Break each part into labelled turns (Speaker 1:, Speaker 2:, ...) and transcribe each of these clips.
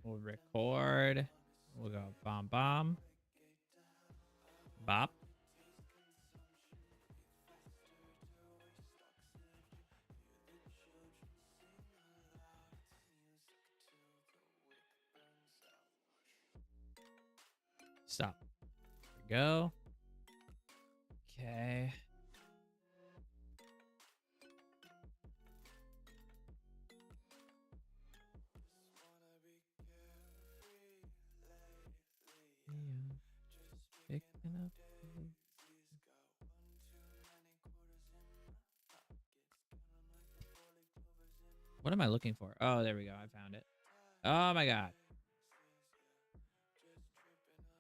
Speaker 1: We'll record. We'll go bomb bomb. Bop. Stop. There we go. Okay. Picking up. What am I looking for? Oh, there we go. I found it. Oh my god.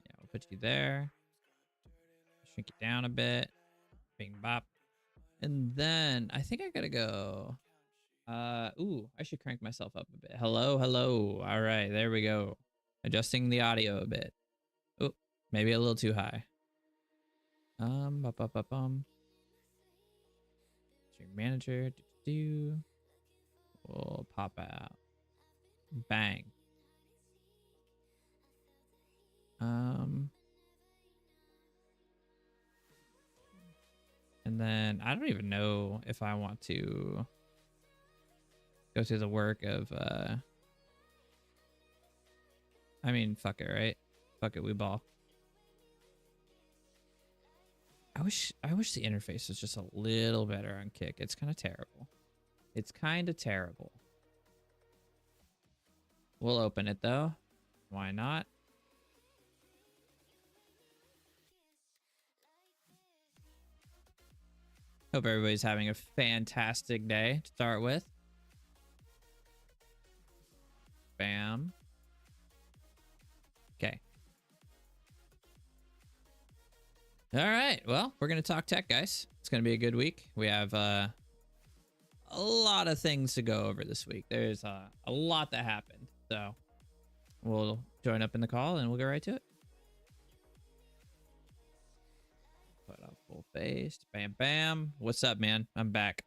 Speaker 1: Yeah, we'll put you there. Shrink it down a bit. Bing bop. And then I think I gotta go. Ooh, I should crank myself up a bit. Hello, hello. All right, there we go. Adjusting the audio a bit. Oh, maybe a little too high. Stream manager. We'll pop out. Bang. And then I don't even know if I want to go through the work of I mean, fuck it, right? Fuck it, we ball. I wish the interface was just a little better on Kick. It's kind of terrible. It's kind of terrible. We'll open it though. Why not? Hope everybody's having a fantastic day to start with. Bam. Okay. All right. Well, we're going to talk tech, guys. It's going to be a good week. We have a lot of things to go over this week. There's a lot that happened. So we'll join up in the call and we'll go right to it. Put up full face. Bam, bam. What's up, man? I'm back.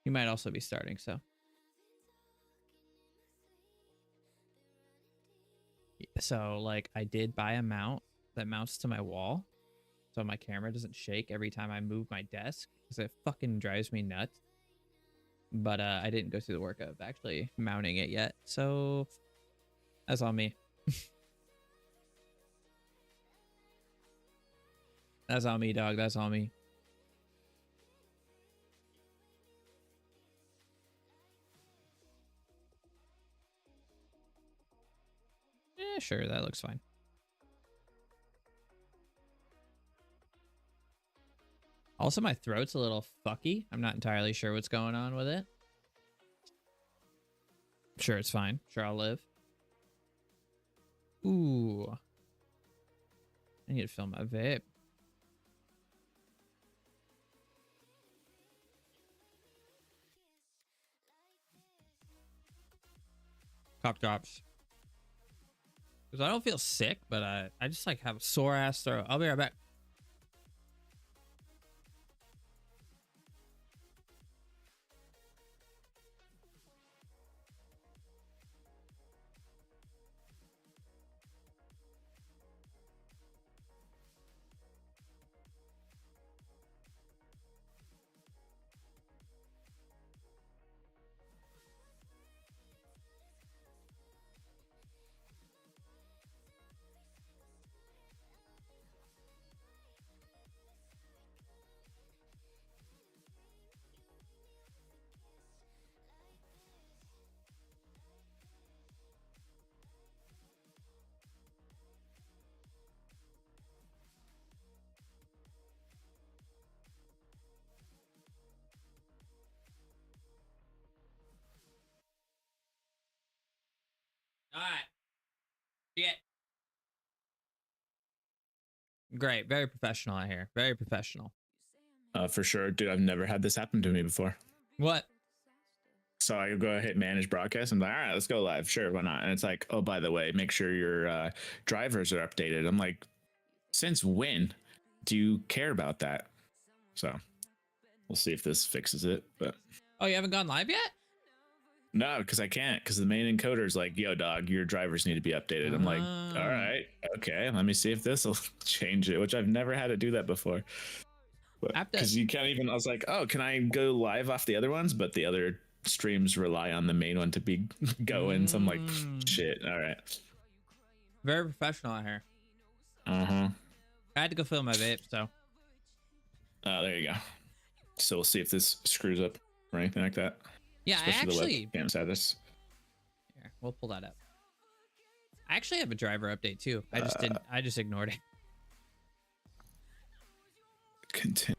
Speaker 1: You might also be starting, so. So, like, I did buy a mount that mounts to my wall, so my camera doesn't shake every time I move my desk, because it fucking drives me nuts. But I didn't go through the work of actually mounting it yet, so that's on me. That's on me, dog. That's on me. Yeah, sure. That looks fine. Also, my throat's a little fucky. I'm not entirely sure what's going on with it. Sure, it's fine. Sure, I'll live. Ooh. I need to fill my vape. Cop drops. Because I don't feel sick, but I just like have a sore ass throat. I'll be right back. All right. Shit. Great. Very professional out here. Very professional.
Speaker 2: For sure, dude. I've never had this happen to me before.
Speaker 1: What?
Speaker 2: So I go hit manage broadcast. I'm like, all right, let's go live. Sure, why not? And it's like, oh, by the way, make sure your drivers are updated. I'm like, since when do you care about that? So we'll see if this fixes it. But
Speaker 1: Oh, you haven't gone live yet?
Speaker 2: No, because I can't. Because the main encoder is like, "Yo, dog, your drivers need to be updated." I'm like, "All
Speaker 1: Ah.
Speaker 2: right, okay, let me see if this will change it." Which I've never had to do that before.
Speaker 1: I have to.
Speaker 2: Because you can't even. I was like, "Oh, can I go live off the other ones?" But the other streams rely on the main one to be going. So I'm like,
Speaker 1: Mm.
Speaker 2: "Shit, all right."
Speaker 1: Very professional out here.
Speaker 2: Uh-huh.
Speaker 1: I had to go fill my vape, so.
Speaker 2: Oh, there you go. So we'll see if this screws up or anything like that.
Speaker 1: Yeah, I
Speaker 2: Especially
Speaker 1: actually.
Speaker 2: the webcam status.
Speaker 1: Here, we'll pull that up. I actually have a driver update too. I just didn't. I just ignored it.
Speaker 2: Continue.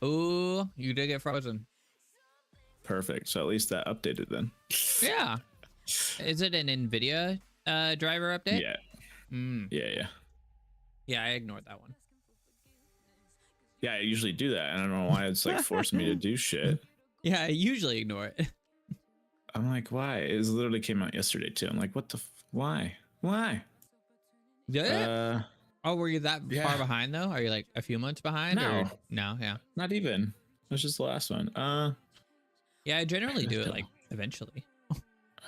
Speaker 1: Ooh, you did get frozen.
Speaker 2: Perfect. So at least that updated then.
Speaker 1: Yeah. Is it an NVIDIA driver update?
Speaker 2: Yeah.
Speaker 1: Mm.
Speaker 2: Yeah.
Speaker 1: Yeah, I ignored that one.
Speaker 2: Yeah, I usually do that. And I don't know why it's like forcing me to do shit.
Speaker 1: Yeah, I usually ignore it.
Speaker 2: I'm like, why? It was literally came out yesterday too. I'm like, what the? Why? Why?
Speaker 1: Yeah. Oh, were you that
Speaker 2: yeah.
Speaker 1: far behind though? Are you like a few months behind?
Speaker 2: No.
Speaker 1: Or? No. Yeah.
Speaker 2: Not even. It was just the last one.
Speaker 1: Yeah, I generally do it like eventually.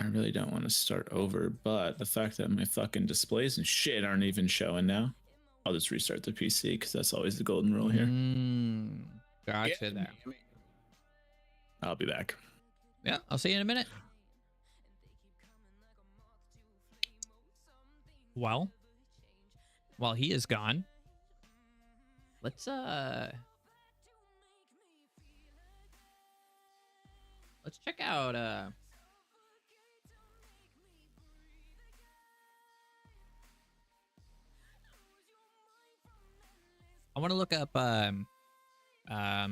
Speaker 2: I really don't want to start over, but the fact that my fucking displays and shit aren't even showing now, I'll just restart the PC because that's always the golden rule here.
Speaker 1: Gotcha there.
Speaker 2: I'll be back.
Speaker 1: Yeah, I'll see you in a minute. Well, while he is gone, let's check out I want to look up look at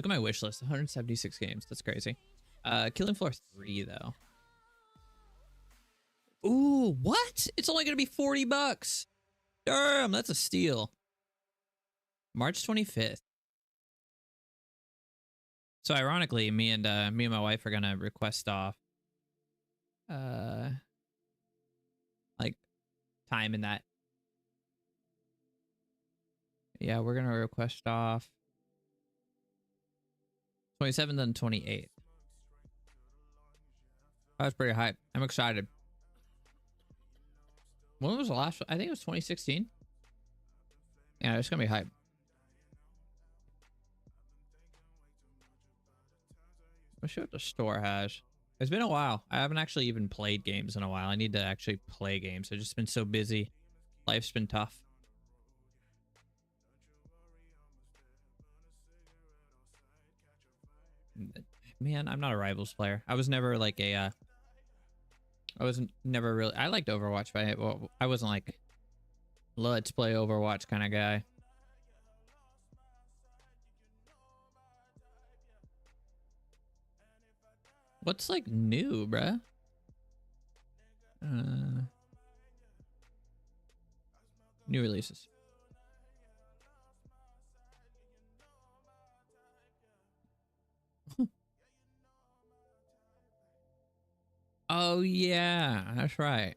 Speaker 1: my wish list. 176 games. That's crazy. Killing Floor 3 though. Ooh, what? It's only gonna be $40. Damn, that's a steal. March 25th. So ironically, me and my wife are gonna request off like time in that. Yeah, we're gonna request off 27th and 28th. That's pretty hype. I'm excited. When was the last one? I think it was 2016. Yeah, it's gonna be hype. Let's see what the store has. It's been a while. I haven't actually even played games in a while. I need to actually play games. I've just been so busy. Life's been tough. Man, I'm not a Rivals player. I was never like a I wasn't never really. I liked Overwatch, but I wasn't like let's play Overwatch kind of guy. What's like new, bruh? New releases. Oh yeah, that's right.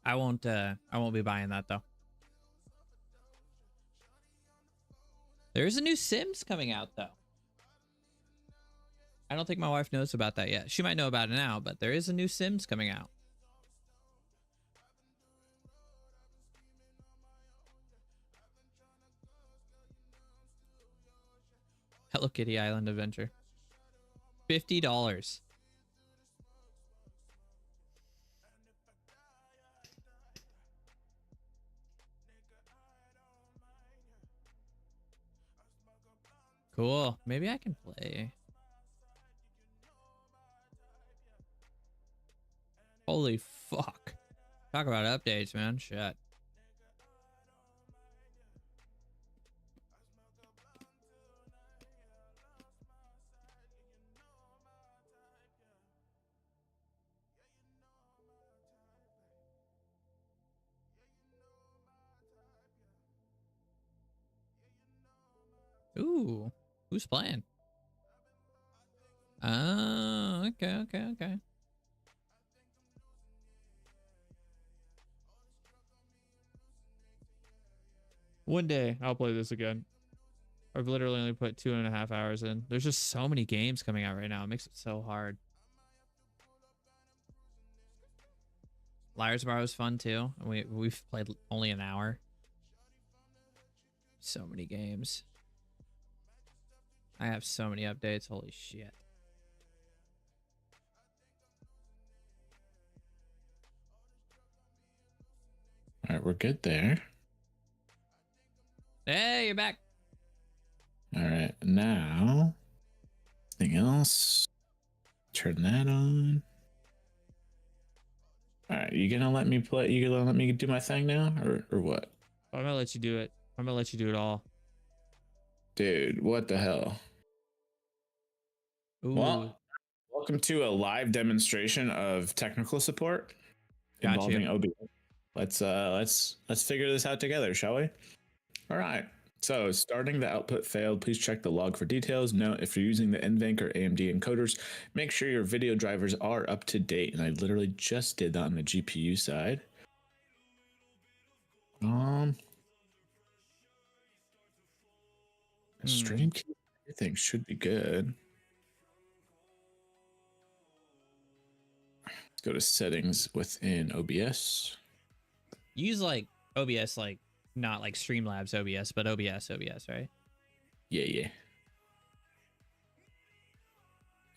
Speaker 1: I won't be buying that though. There is a new Sims coming out though. I don't think my wife knows about that yet. She might know about it now, but there is a new Sims coming out. Hello Kitty Island Adventure. $50. Cool. Maybe I can play. Holy fuck. Talk about updates, man. Shit. Ooh. Who's playing? Oh, okay. One day I'll play this again. I've literally only put 2.5 hours in. There's just so many games coming out right now. It makes it so hard. Liar's Bar was fun too. And we've played only an hour. So many games. I have so many updates. Holy shit.
Speaker 2: All right, we're good there.
Speaker 1: Hey, you're back.
Speaker 2: All right, now, anything else? Turn that on. All right, you gonna let me play? You gonna let me do my thing now, or what?
Speaker 1: I'm gonna let you do it. I'm gonna let you do it all.
Speaker 2: Dude, what the hell?
Speaker 1: Ooh.
Speaker 2: Well, welcome to a live demonstration of technical support involving OBS. Let's figure this out together, shall we? All right. So, starting the output failed, please check the log for details. Note, if you're using the NVENC or AMD encoders, make sure your video drivers are up to date. And I literally just did that on the GPU side. Stream key, everything should be good. Let's go to settings within OBS.
Speaker 1: Use like OBS, like not like Streamlabs OBS, but OBS, right?
Speaker 2: Yeah.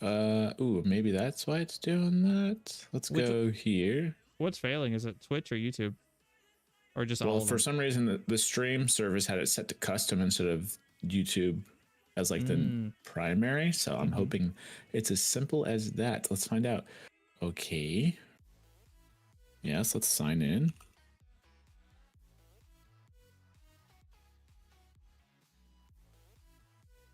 Speaker 2: Ooh, maybe that's why it's doing that. Let's go here.
Speaker 1: What's failing? Is it Twitch or YouTube? Or just all of
Speaker 2: for
Speaker 1: them?
Speaker 2: some reason, the stream service had it set to custom instead of YouTube as like the primary. So I'm hoping it's as simple as that. Let's find out. Okay. Yes, let's sign in.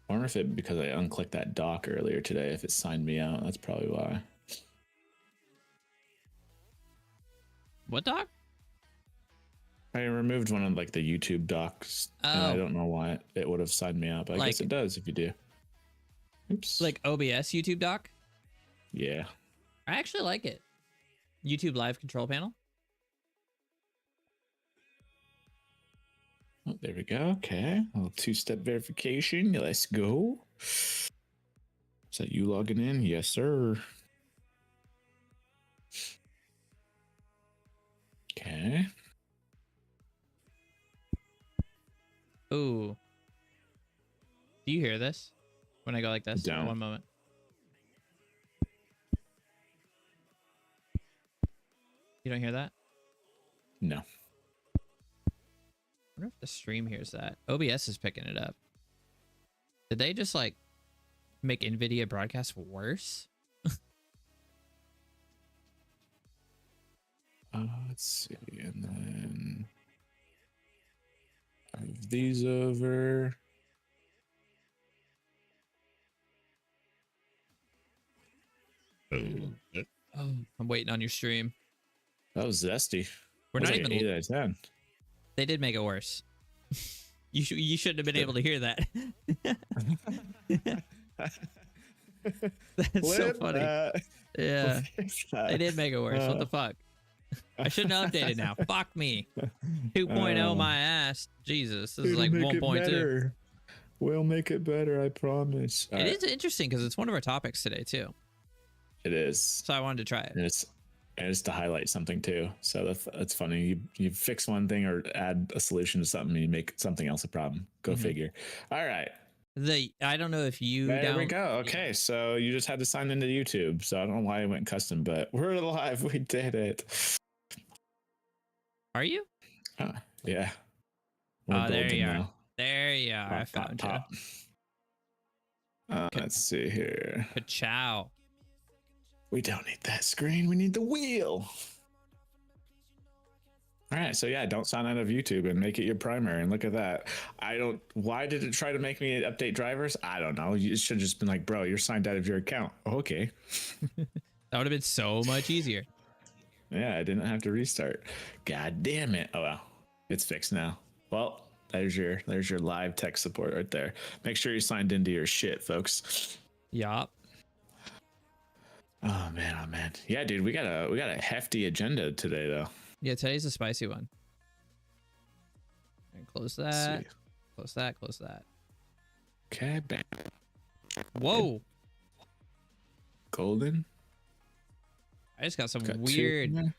Speaker 2: I wonder if it, because I unclicked that dock earlier today, if it signed me out. That's probably why.
Speaker 1: What dock?
Speaker 2: I removed one of like the YouTube docs. And I don't know why it would have signed me out, but I guess it does if you do. Oops.
Speaker 1: Like OBS YouTube dock?
Speaker 2: Yeah.
Speaker 1: I actually like it. YouTube live control panel.
Speaker 2: Oh, there we go. Okay. A little two-step verification. Let's go. Is that you logging in? Yes, sir. Okay.
Speaker 1: Ooh. Do you hear this? When I go like this?
Speaker 2: Don't.
Speaker 1: One moment. You don't hear that?
Speaker 2: No.
Speaker 1: I wonder if the stream hears that. OBS is picking it up. Did they just like make NVIDIA broadcast worse?
Speaker 2: Let's see. And then move these over.
Speaker 1: I'm waiting on your stream.
Speaker 2: That was zesty.
Speaker 1: We're not even
Speaker 2: 8 out of 10.
Speaker 1: They did make it worse. You shouldn't have been able to hear that. That's so funny. Yeah, they did make it worse. What the fuck? I shouldn't have updated now. Fuck me. 2.0 my ass. Jesus, this is like 1.2.
Speaker 2: We'll make it better, I promise.
Speaker 1: It is interesting because it's one of our topics today too.
Speaker 2: It is.
Speaker 1: So I wanted to try it.
Speaker 2: And it's to highlight something too. So that's funny. You fix one thing or add a solution to something and you make something else a problem. Go figure. All right.
Speaker 1: I don't know if you
Speaker 2: there we go. Okay, so you just had to sign into YouTube. So I don't know why it went custom, but we're live. We did it.
Speaker 1: Are you?
Speaker 2: Yeah.
Speaker 1: Oh, there you are. There you are. I found you.
Speaker 2: Let's see here.
Speaker 1: Ka-chow.
Speaker 2: We don't need that screen. We need the wheel. All right. So yeah, don't sign out of YouTube and make it your primary. And look at that. Why did it try to make me update drivers? I don't know. You should have just been like, bro, you're signed out of your account. Okay.
Speaker 1: That would have been so much easier.
Speaker 2: Yeah, I didn't have to restart. God damn it. Oh well, it's fixed now. Well, there's your live tech support right there. Make sure you signed into your shit, folks.
Speaker 1: Yup.
Speaker 2: Oh man. Yeah, dude, we got a hefty agenda today though.
Speaker 1: Yeah, today's a spicy one. And close
Speaker 2: Let's
Speaker 1: that.
Speaker 2: see.
Speaker 1: Close that. Close that.
Speaker 2: Okay, bam.
Speaker 1: Whoa!
Speaker 2: Golden.
Speaker 1: I just got some
Speaker 2: Got two
Speaker 1: weird.
Speaker 2: in there.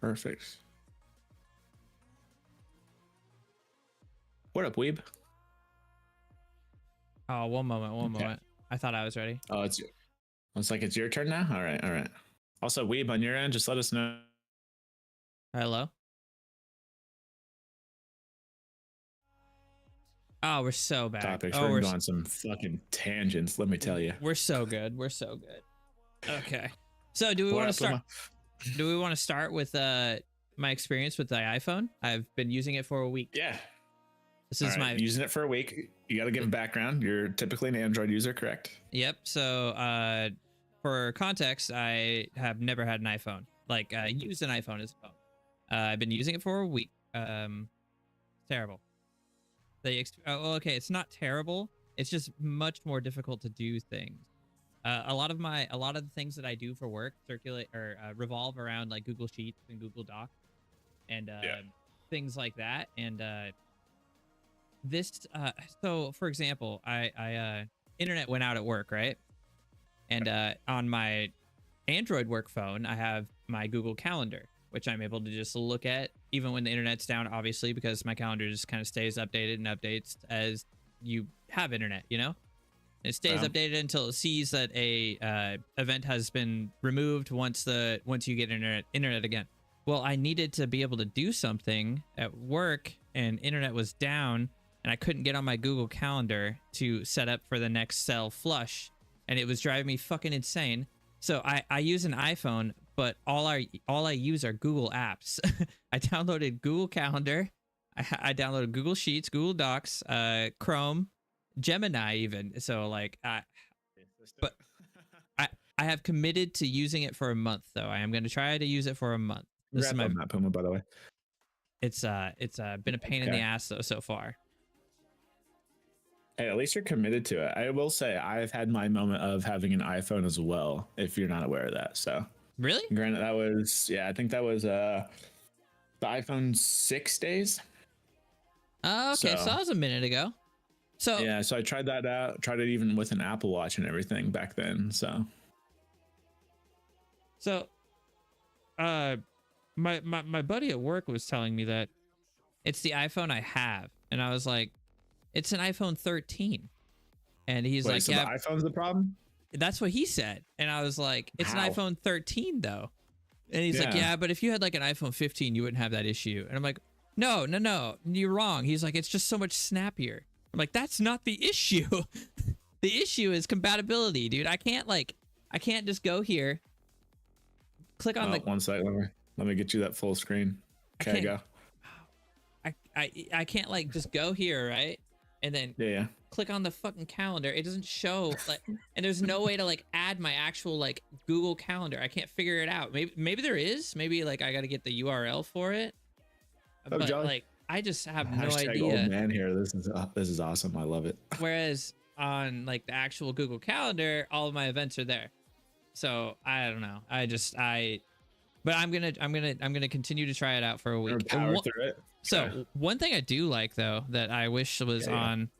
Speaker 2: Perfect. What up, Weeb?
Speaker 1: Oh, one moment. One
Speaker 2: Okay.
Speaker 1: moment. I thought I was ready.
Speaker 2: Oh, it's like it's your turn now. All right, all right. Also, Weeb, on your end, just let us know.
Speaker 1: Hello. Oh, we're so bad.
Speaker 2: Topics.
Speaker 1: Oh,
Speaker 2: We're
Speaker 1: we're
Speaker 2: going on some fucking tangents. Let me tell you.
Speaker 1: we're so good. We're so good. Okay. So, do we
Speaker 2: What
Speaker 1: want to
Speaker 2: up,
Speaker 1: start?
Speaker 2: Luma?
Speaker 1: Do we want to start with my experience with the iPhone? I've been using it for a week.
Speaker 2: Yeah.
Speaker 1: This
Speaker 2: All
Speaker 1: is
Speaker 2: right,
Speaker 1: my
Speaker 2: using it for a week. You got to give a background. You're typically an Android user, correct?
Speaker 1: Yep. So, for context, I have never had an iPhone. Like, used an iPhone as a phone. I've been using it for a week. Terrible. Okay, it's not terrible. It's just much more difficult to do things. A lot of the things that I do for work circulate or revolve around like Google Sheets and Google Docs and things like that. And so for example, I internet went out at work, right? And on my Android work phone, I have my Google Calendar, which I'm able to just look at even when the internet's down, obviously, because my calendar just kind of stays updated and updates as you have internet, you know? It stays updated until it sees that a event has been removed once you get internet again. Well, I needed to be able to do something at work and internet was down and I couldn't get on my Google Calendar to set up for the next cell flush and it was driving me fucking insane. So I use an iPhone, but all I use are Google apps. I downloaded Google Calendar, I downloaded Google Sheets, Google Docs, Chrome, Gemini even. So like but I have committed to using it for a month though. I am going to try to use it for a month. This is my
Speaker 2: on that, Puma, by the way.
Speaker 1: it's been a pain in the ass though so far.
Speaker 2: Hey, at least you're committed to it. I will say I've had my moment of having an iPhone as well, if you're not aware of that. So
Speaker 1: Really?
Speaker 2: granted, that was I think that was the iPhone 6 days.
Speaker 1: Oh, okay, so that was a minute ago. So
Speaker 2: yeah, so I tried that out, tried it even with an Apple Watch and everything back then. So
Speaker 1: my buddy at work was telling me that it's the iPhone I have, and I was like, it's an iPhone 13, and he's like,
Speaker 2: so
Speaker 1: yeah,
Speaker 2: the iPhone's the problem.
Speaker 1: that's what he said, and I was like, it's
Speaker 2: How?
Speaker 1: an iPhone 13 though, and he's like, yeah, but if you had like an iPhone 15, you wouldn't have that issue, and I'm like, no, you're wrong. He's like, it's just so much snappier. I'm like, that's not the issue. The issue is compatibility, dude. I can't just go here, click on
Speaker 2: one sec, let me get you that full screen. Okay, go.
Speaker 1: I can't like just go here, right? And then
Speaker 2: Yeah.
Speaker 1: click on the fucking calendar. It doesn't show like, and there's no way to like add my actual like Google Calendar. I can't figure it out. Maybe there is. Maybe like I got to get the URL for it. But
Speaker 2: John.
Speaker 1: like I just have no
Speaker 2: Hashtag
Speaker 1: idea.
Speaker 2: old man here. This is awesome. I love it.
Speaker 1: Whereas on like the actual Google Calendar, all of my events are there. So I don't know. But I'm gonna continue to try it out for a week.
Speaker 2: Power through it.
Speaker 1: So one thing I do like though that I wish was on,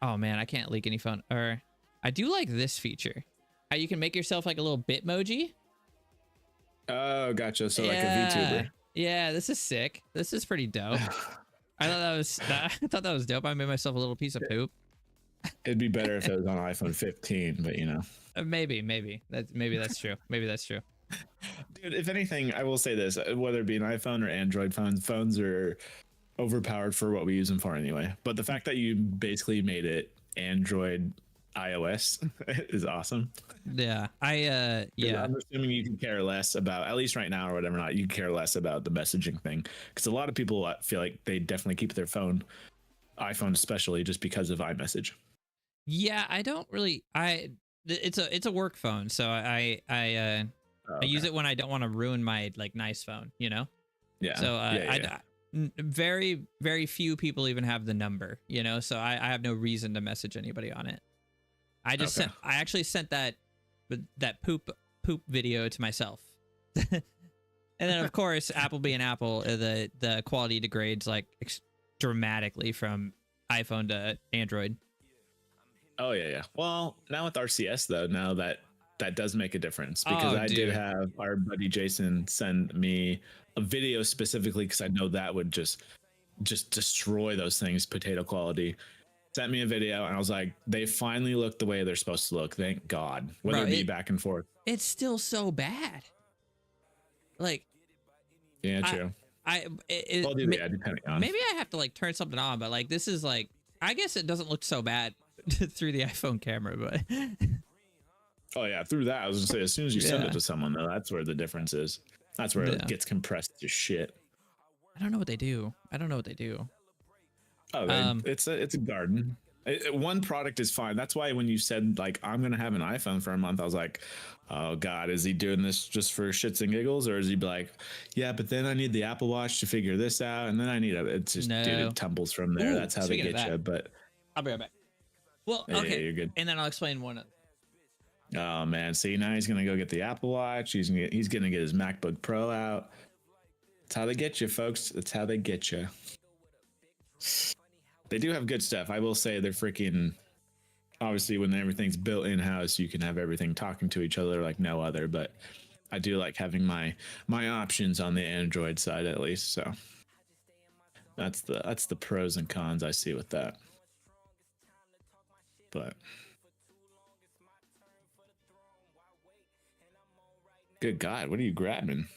Speaker 1: oh man, I can't leak any phone. Or I do like this feature, how you can make yourself like a little Bitmoji.
Speaker 2: Oh, gotcha. So like a VTuber.
Speaker 1: Yeah, this is sick. This is pretty dope. I thought that was dope. I made myself a little piece of poop.
Speaker 2: It'd be better if it was on iPhone 15, but you know.
Speaker 1: Maybe that's true. Maybe that's true.
Speaker 2: Dude, if anything, I will say this: whether it be an iPhone or Android phones are overpowered for what we use them for anyway. But the fact that you basically made it Android iOS is awesome.
Speaker 1: Yeah,
Speaker 2: I'm assuming you can care less about, at least right now or whatever, not you care less about the messaging thing, because a lot of people feel like they definitely keep their iPhone especially, just because of iMessage.
Speaker 1: Yeah, I don't really. It's a work phone, so I use it when I don't want to ruin my like nice phone, you know.
Speaker 2: Yeah.
Speaker 1: So very very few people even have the number, you know. So I have no reason to message anybody on it. I actually sent that poop video to myself, And then of course, Apple being Apple, the quality degrades like dramatically from iPhone to Android.
Speaker 2: Oh yeah. Well, now with RCS though, now that does make a difference, because I did have our buddy Jason send me a video specifically because I know that would just destroy those things potato quality. Sent me a video and I was like, they finally look the way they're supposed to look. Thank God. Whether it be back and forth.
Speaker 1: It's still so bad. Like,
Speaker 2: yeah, true. Depending on.
Speaker 1: Maybe I have to like turn something on, but like this is like, I guess it doesn't look so bad through the iPhone camera, but
Speaker 2: oh yeah, through that I was gonna say, as soon as you send it to someone though, that's where the difference is. That's where it gets compressed to shit.
Speaker 1: I don't know what they do.
Speaker 2: Oh, it's a garden. One product is fine. That's why when you said like I'm gonna have an iPhone for a month, I was like, oh God, is he doing this just for shits and giggles, or is he like, yeah, but then I need the Apple Watch to figure this out, and then I need it's just dude, it tumbles from there. That's how they get you. But
Speaker 1: I'll be right back. Well, okay, yeah, you're good. And then I'll explain one.
Speaker 2: Oh man, see, now he's gonna go get the Apple Watch. He's gonna get his MacBook Pro out. That's how they get you, folks. That's how they get you. They do have good stuff. I will say they're freaking. Obviously, when everything's built in house, you can have everything talking to each other like no other. But I do like having my options on the Android side at least. So that's the pros and cons I see with that. But good God, what are you grabbing?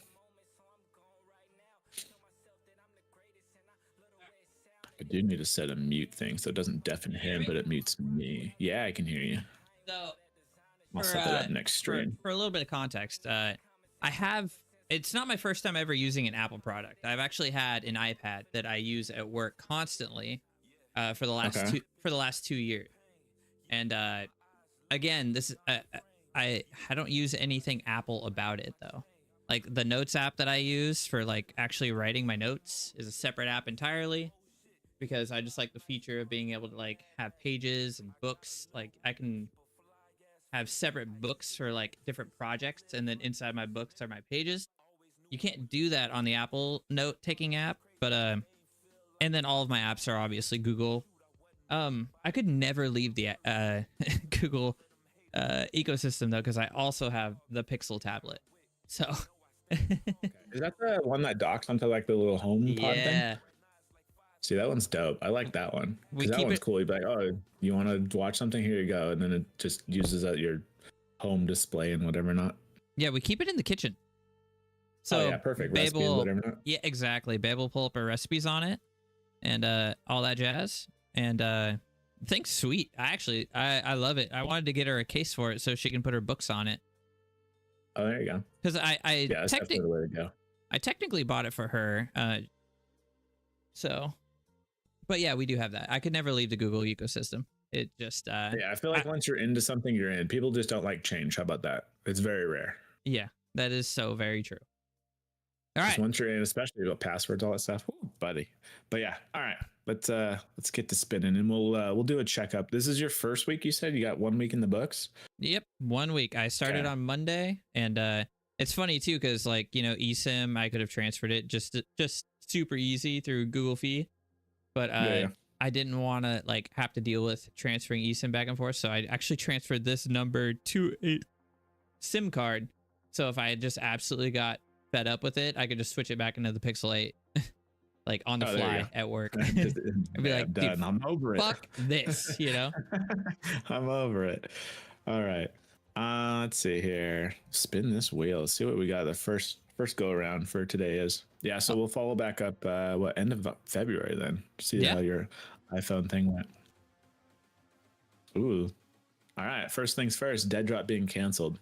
Speaker 2: I do need to set a mute thing so it doesn't deafen him, but it mutes me. Yeah, I can hear you.
Speaker 1: So
Speaker 2: I'll set that up next stream.
Speaker 1: For a little bit of context, it's not my first time ever using an Apple product. I've actually had an iPad that I use at work constantly for the last 2 years. And again, this I don't use anything Apple about it though. Like the Notes app that I use for like actually writing my notes is a separate app entirely, because I just like the feature of being able to like have pages and books. Like I can have separate books for like different projects, and then inside my books are my pages. You can't do that on the Apple note taking app, but and then all of my apps are obviously Google. I could never leave the Google ecosystem though, because I also have the Pixel tablet. So
Speaker 2: is that the one that docks onto like the little home pod thing? See, that one's dope. I like that one. That one's cool. You'd be like, oh, you want to watch something? Here you go. And then it just uses your home display and whatever not.
Speaker 1: Yeah, we keep it in the kitchen. So
Speaker 2: yeah, perfect.
Speaker 1: Babe
Speaker 2: recipes, whatever not.
Speaker 1: Yeah, exactly. Babe will pull up our recipes on it and all that jazz. And thing's sweet. I love it. I wanted to get her a case for it so she can put her books on it.
Speaker 2: Oh, there you go.
Speaker 1: Because
Speaker 2: that's definitely the way to go.
Speaker 1: I technically bought it for her. But yeah, we do have that. I could never leave the Google ecosystem. It just
Speaker 2: yeah, I feel like once you're into something, you're in. People just don't like change. How about that? It's very rare.
Speaker 1: Yeah, that is so very true. All right.
Speaker 2: Once you're in, especially about passwords, all that stuff, ooh, buddy. But yeah, all right. Let's get to spinning, and we'll do a checkup. This is your first week. You said you got 1 week in the books.
Speaker 1: Yep, 1 week. I started on Monday, and it's funny too because like eSIM, I could have transferred it just super easy through Google Fi, but I didn't want to like have to deal with transferring eSIM back and forth, so I actually transferred this number to a SIM card. So if I had just absolutely got fed up with it, I could just switch it back into the Pixel 8 like on the fly at work. I'd be like, dude,
Speaker 2: I'm over it.
Speaker 1: Fuck this,
Speaker 2: I'm over it. All right. Let's see here. Spin this wheel. Let's see what we got. The first go around for today is. Yeah, so we'll follow back up end of February then. See how your iPhone thing went. Ooh. All right. First things first, Dead Drop being canceled.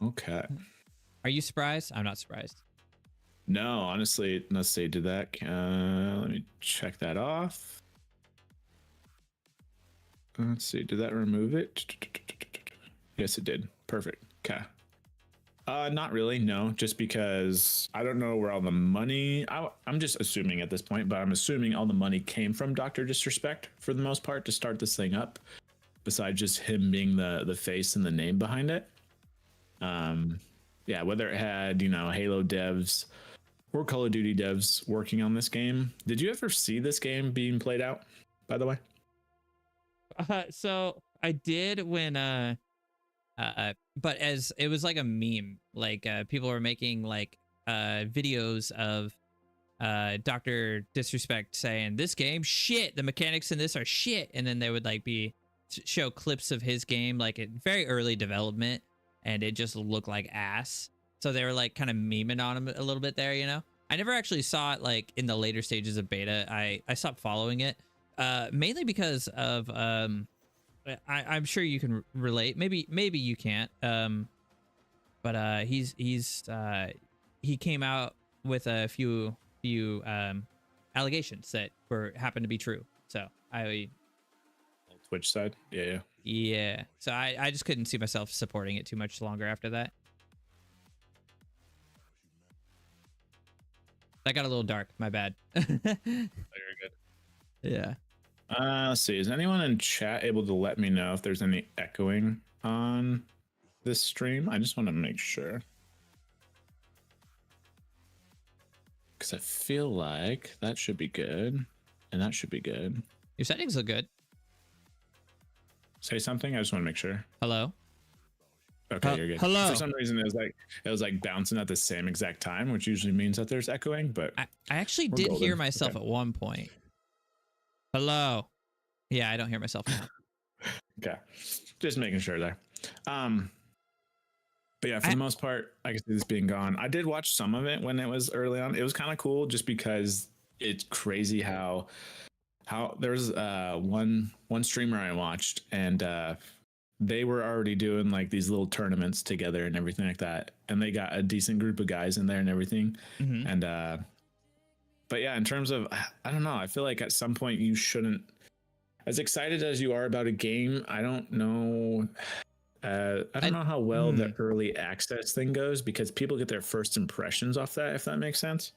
Speaker 2: Okay.
Speaker 1: Are you surprised? I'm not surprised.
Speaker 2: No, honestly, let's see. Did that? Let me check that off. Let's see. Did that remove it? Yes, it did. Perfect. Okay. Not really. No, just because I don't know where all the money. I'm just assuming at this point, but I'm assuming all the money came from Dr. Disrespect for the most part to start this thing up. Besides just him being the face and the name behind it. yeah, whether it had, Halo devs or Call of Duty devs working on this game. Did you ever see this game being played out, by the way?
Speaker 1: So I did when but as it was like a meme, like people were making like videos of Dr. Disrespect saying this game shit, the mechanics in this are shit, and then they would like show clips of his game like in very early development, and it just looked like ass. So they were like kind of memeing on him a little bit there, you know. I never actually saw it like in the later stages of beta. I stopped following it mainly because of I'm sure you can relate. Maybe you can't. But he came out with a few allegations that happened to be true. So
Speaker 2: Twitch side,
Speaker 1: yeah. So I just couldn't see myself supporting it too much longer after that. That got a little dark. My bad.
Speaker 2: Very good.
Speaker 1: Yeah.
Speaker 2: Let's see. Is anyone in chat able to let me know if there's any echoing on this stream? I just want to make sure. Because I feel like that should be good. And that should be good.
Speaker 1: Your settings look good.
Speaker 2: Say something. I just want to make sure.
Speaker 1: Hello.
Speaker 2: Okay, you're good.
Speaker 1: Hello.
Speaker 2: For some reason, it was like bouncing at the same exact time, which usually means that there's echoing. But
Speaker 1: I actually did hear myself at one point. Hello. Yeah, I don't hear myself now.
Speaker 2: Okay, just making sure there. But yeah, for the most part, I can see this being gone. I did watch some of it when it was early on. It was kind of cool, just because it's crazy how there's one streamer I watched, and they were already doing like these little tournaments together and everything like that, and they got a decent group of guys in there and everything.
Speaker 1: Mm-hmm.
Speaker 2: And but yeah, in terms of, I don't know, I feel like at some point you shouldn't, as excited as you are about a game, I don't know how well the early access thing goes, because people get their first impressions off that, if that makes sense.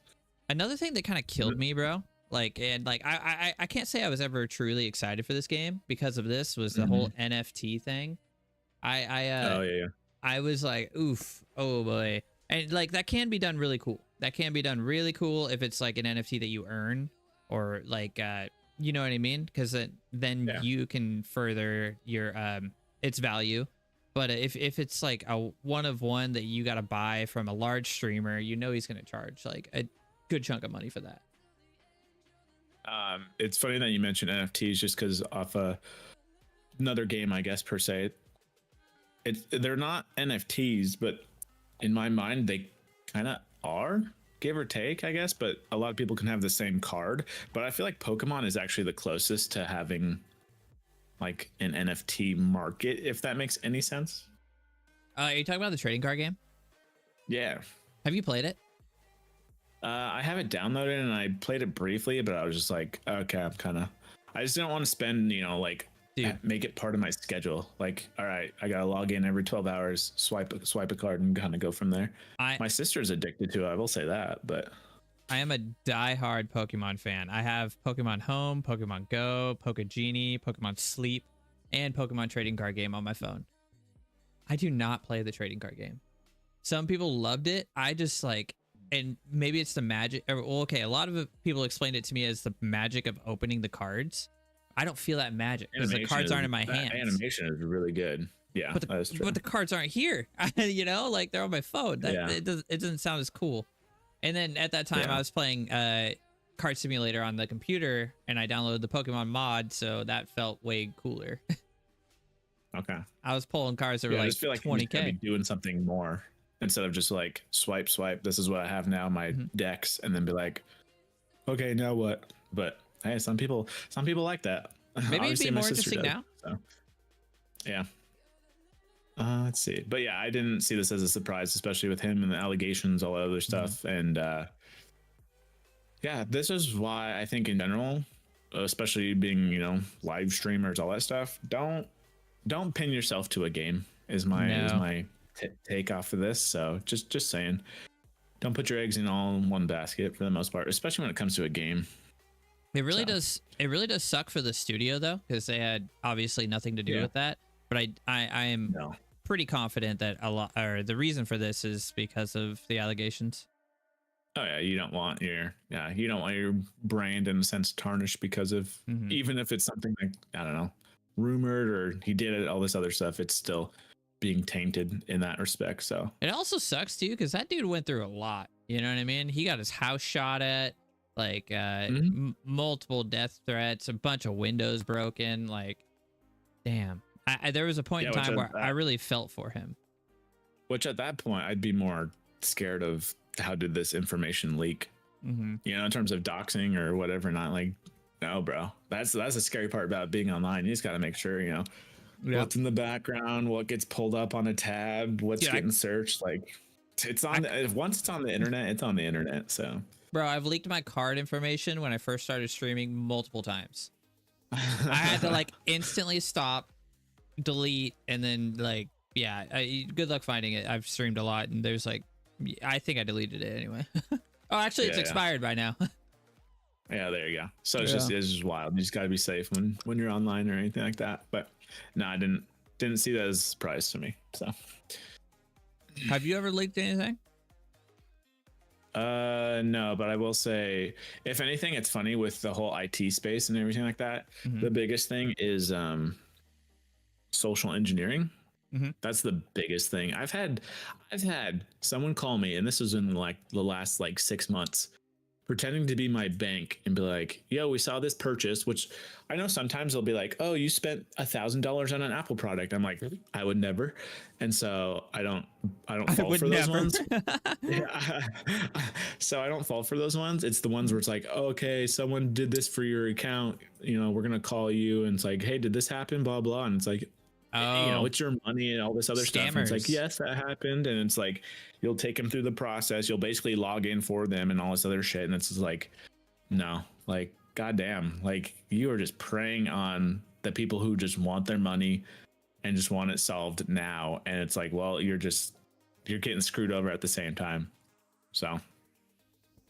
Speaker 1: Another thing that kind of killed me, bro, I can't say I was ever truly excited for this game because of this, was the whole NFT thing. I was like, oof, oh boy. And like that can be done really cool. That can be done really cool if it's like an NFT that you earn, or like you know what I mean? Because then you can further your its value. But if it's like a one of one that you got to buy from a large streamer, you know he's going to charge like a good chunk of money for that.
Speaker 2: It's funny that you mentioned NFTs, just because off another game, I guess, per se. They're not NFTs, but in my mind, they kind of are, give or take, I guess. But a lot of people can have the same card. But I feel like Pokemon is actually the closest to having like an NFT market, if that makes any sense.
Speaker 1: Are you talking about the trading card game?
Speaker 2: Yeah.
Speaker 1: Have you played it?
Speaker 2: I have it downloaded and I played it briefly, but I was just like, okay, I just didn't want to spend, make it part of my schedule. Like, all right, I gotta log in every 12 hours, swipe a card, and kind of go from there. My sister's addicted to it, I will say that, but
Speaker 1: I am a diehard Pokemon fan. I have Pokemon Home, Pokemon Go, Pokegenie, Pokemon Sleep, and Pokemon Trading Card Game on my phone. I do not play the trading card game. Some people loved it. I just like, and maybe it's the magic. A lot of people explained it to me as the magic of opening the cards. I don't feel that magic because the cards aren't in my hands.
Speaker 2: Animation is really good. Yeah, that's true.
Speaker 1: But the cards aren't here. Like they're on my phone. It doesn't sound as cool. And then at that time, I was playing Card Simulator on the computer, and I downloaded the Pokemon mod, so that felt way cooler.
Speaker 2: Okay.
Speaker 1: I was pulling cards that were like
Speaker 2: I just feel like
Speaker 1: 20K.
Speaker 2: Be doing something more instead of just like swipe. This is what I have now, my decks, and then be like, okay, now what? But hey, some people like that.
Speaker 1: Maybe it'd be more interesting now.
Speaker 2: So, yeah. Let's see. But yeah, I didn't see this as a surprise, especially with him and the allegations, all that other stuff. And yeah, this is why I think in general, especially being, live streamers, all that stuff, don't pin yourself to a game is my take off of this. So just saying, don't put your eggs in all in one basket for the most part, especially when it comes to a game.
Speaker 1: It really does suck for the studio though, because they had obviously nothing to do with that. But I am pretty confident that a lot, or the reason for this is because of the allegations.
Speaker 2: Oh yeah, you don't want your brand in a sense tarnished because of
Speaker 1: Mhm.
Speaker 2: even if it's something like I don't know, rumored or he did it, all this other stuff, it's still being tainted in that respect. So
Speaker 1: It also sucks too because that dude went through a lot. You know what I mean? He got his house shot at, like
Speaker 2: Mhm.
Speaker 1: multiple death threats, a bunch of windows broken. Like, damn. There was a point
Speaker 2: yeah,
Speaker 1: in time where I really felt for him.
Speaker 2: which at that point I'd be more scared of how did this information leak,
Speaker 1: Mm-hmm.
Speaker 2: in terms of doxing or whatever. Not like, no, bro, that's the scary part about being online. You just got to make sure what's in the background, what gets pulled up on a tab, what's
Speaker 1: Dude,
Speaker 2: getting searched. Like it's on once it's on the internet, it's on the internet. So
Speaker 1: Bro, I've leaked my card information when I first started streaming multiple times. I had to like instantly stop, delete, and then like, yeah, good luck finding it. I've streamed a lot, and there's like, I think I deleted it anyway. Oh, actually, it's expired by now.
Speaker 2: Yeah, there you go. So it's just wild. You just got to be safe when you're online or anything like that. But no, I didn't see that as a surprise to me. So
Speaker 1: Have you ever leaked anything?
Speaker 2: no, but I will say, if anything, it's funny with the whole IT space and everything like that.
Speaker 1: Mhm.
Speaker 2: The biggest thing is social engineering.
Speaker 1: Mhm.
Speaker 2: That's the biggest thing. I've had someone call me, and this was in like the last like 6 months, pretending to be my bank and be like, yo, we saw this purchase, which I know sometimes they'll be like, oh, you spent $1,000 on an Apple product. I'm like, I would never. And so I don't fall for those ones. Yeah. So I don't fall for those ones. It's the ones where it's like, oh, okay, someone did this for your account. We're going to call you. And it's like, hey, did this happen? Blah, blah. And it's like, it's your money and all this other stuff. And it's like, yes, that happened. And it's like, you'll take them through the process. You'll basically log in for them and all this other shit. And it's just like, no, like, goddamn, like you are just preying on the people who just want their money and just want it solved now. And it's like, well, you're getting screwed over at the same time. So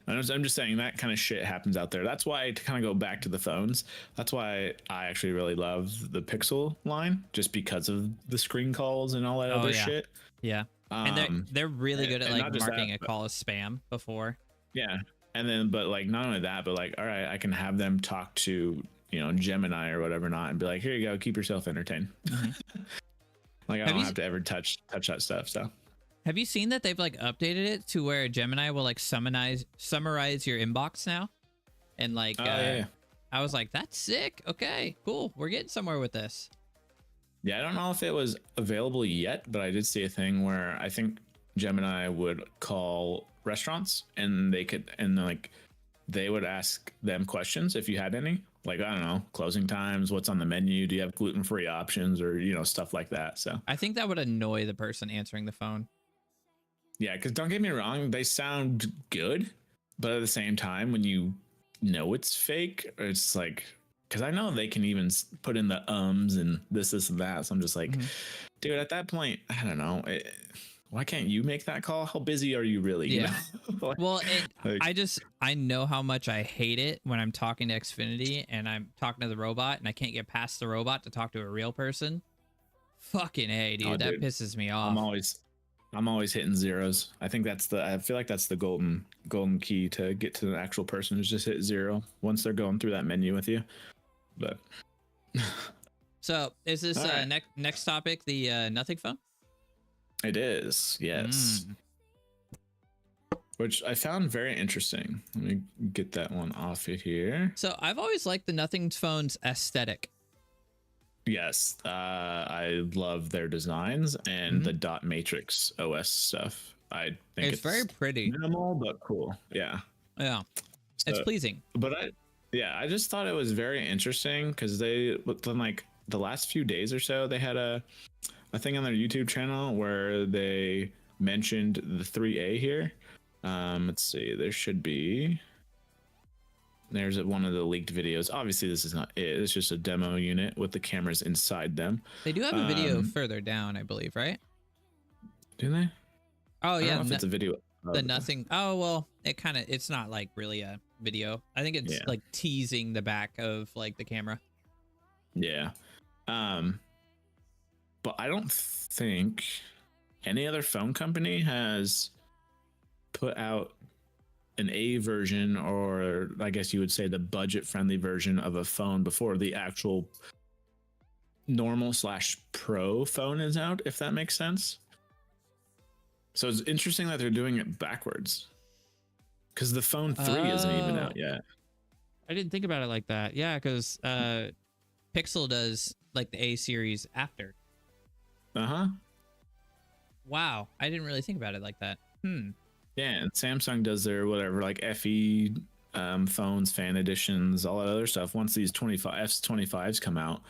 Speaker 2: I'm just saying that kind of shit happens out there. That's why, to kind of go back to the phones, that's why I actually really love the Pixel line, just because of the screen calls and all that other shit.
Speaker 1: Yeah. And they're really good at like marking a call as spam before.
Speaker 2: Yeah. And then, but like, not only that, but like, all right, I can have them talk to, Gemini or whatever not, and be like, here you go, keep yourself entertained. Mm-hmm. Like, I don't have to ever touch that stuff. So
Speaker 1: have you seen that they've like updated it to where Gemini will like summarize your inbox now? And like, I was like, that's sick. Okay, cool. We're getting somewhere with this.
Speaker 2: Yeah, I don't know if it was available yet, but I did see a thing where I think Gemini would call restaurants and they would ask them questions if you had any. Like, I don't know, closing times, what's on the menu, do you have gluten-free options, or stuff like that. So
Speaker 1: I think that would annoy the person answering the phone.
Speaker 2: Yeah, because don't get me wrong, they sound good, but at the same time, when you know it's fake, it's like, because I know they can even put in the ums and this and that. So I'm just like, dude, at that point, I don't know. Why can't you make that call? How busy are you really?
Speaker 1: Yeah.
Speaker 2: Like,
Speaker 1: well, I know how much I hate it when I'm talking to Xfinity and I'm talking to the robot and I can't get past the robot to talk to a real person. Fucking A, dude, that pisses me off.
Speaker 2: I'm always hitting zeros. I think I feel like that's the golden key to get to the actual person, is just hit 0 once they're going through that menu with you. But
Speaker 1: so is this next topic the nothing phone?
Speaker 2: It is, yes. Which I found very interesting. Let me get that one off of here.
Speaker 1: So I've always liked the nothing phone's aesthetic.
Speaker 2: Yes, I love their designs and the dot matrix OS stuff. I think it's
Speaker 1: very pretty,
Speaker 2: minimal but cool. Yeah,
Speaker 1: it's pleasing.
Speaker 2: But I just thought it was very interesting because within like the last few days or so, they had a thing on their YouTube channel where they mentioned the 3A here. Let's see, there's one of the leaked videos. Obviously, this is not it. It's just a demo unit with the cameras inside them.
Speaker 1: They do have a video further down, I believe, right?
Speaker 2: Do they?
Speaker 1: Oh, yeah.
Speaker 2: I don't know if it's a video.
Speaker 1: The nothing. Oh, well, it's not like really a video. I think it's like teasing the back of like the camera.
Speaker 2: Yeah. But but I don't think any other phone company has put out an A version, or I guess you would say the budget friendly version of a phone before the actual normal / pro phone is out, if that makes sense. So it's interesting that they're doing it backwards, because the phone 3 isn't even out yet.
Speaker 1: I didn't think about it like that. Yeah, because Pixel does like the A series after. Wow, I didn't really think about it like that.
Speaker 2: Yeah, and Samsung does their whatever, like FE phones, fan editions, all that other stuff. Once these S25s come out,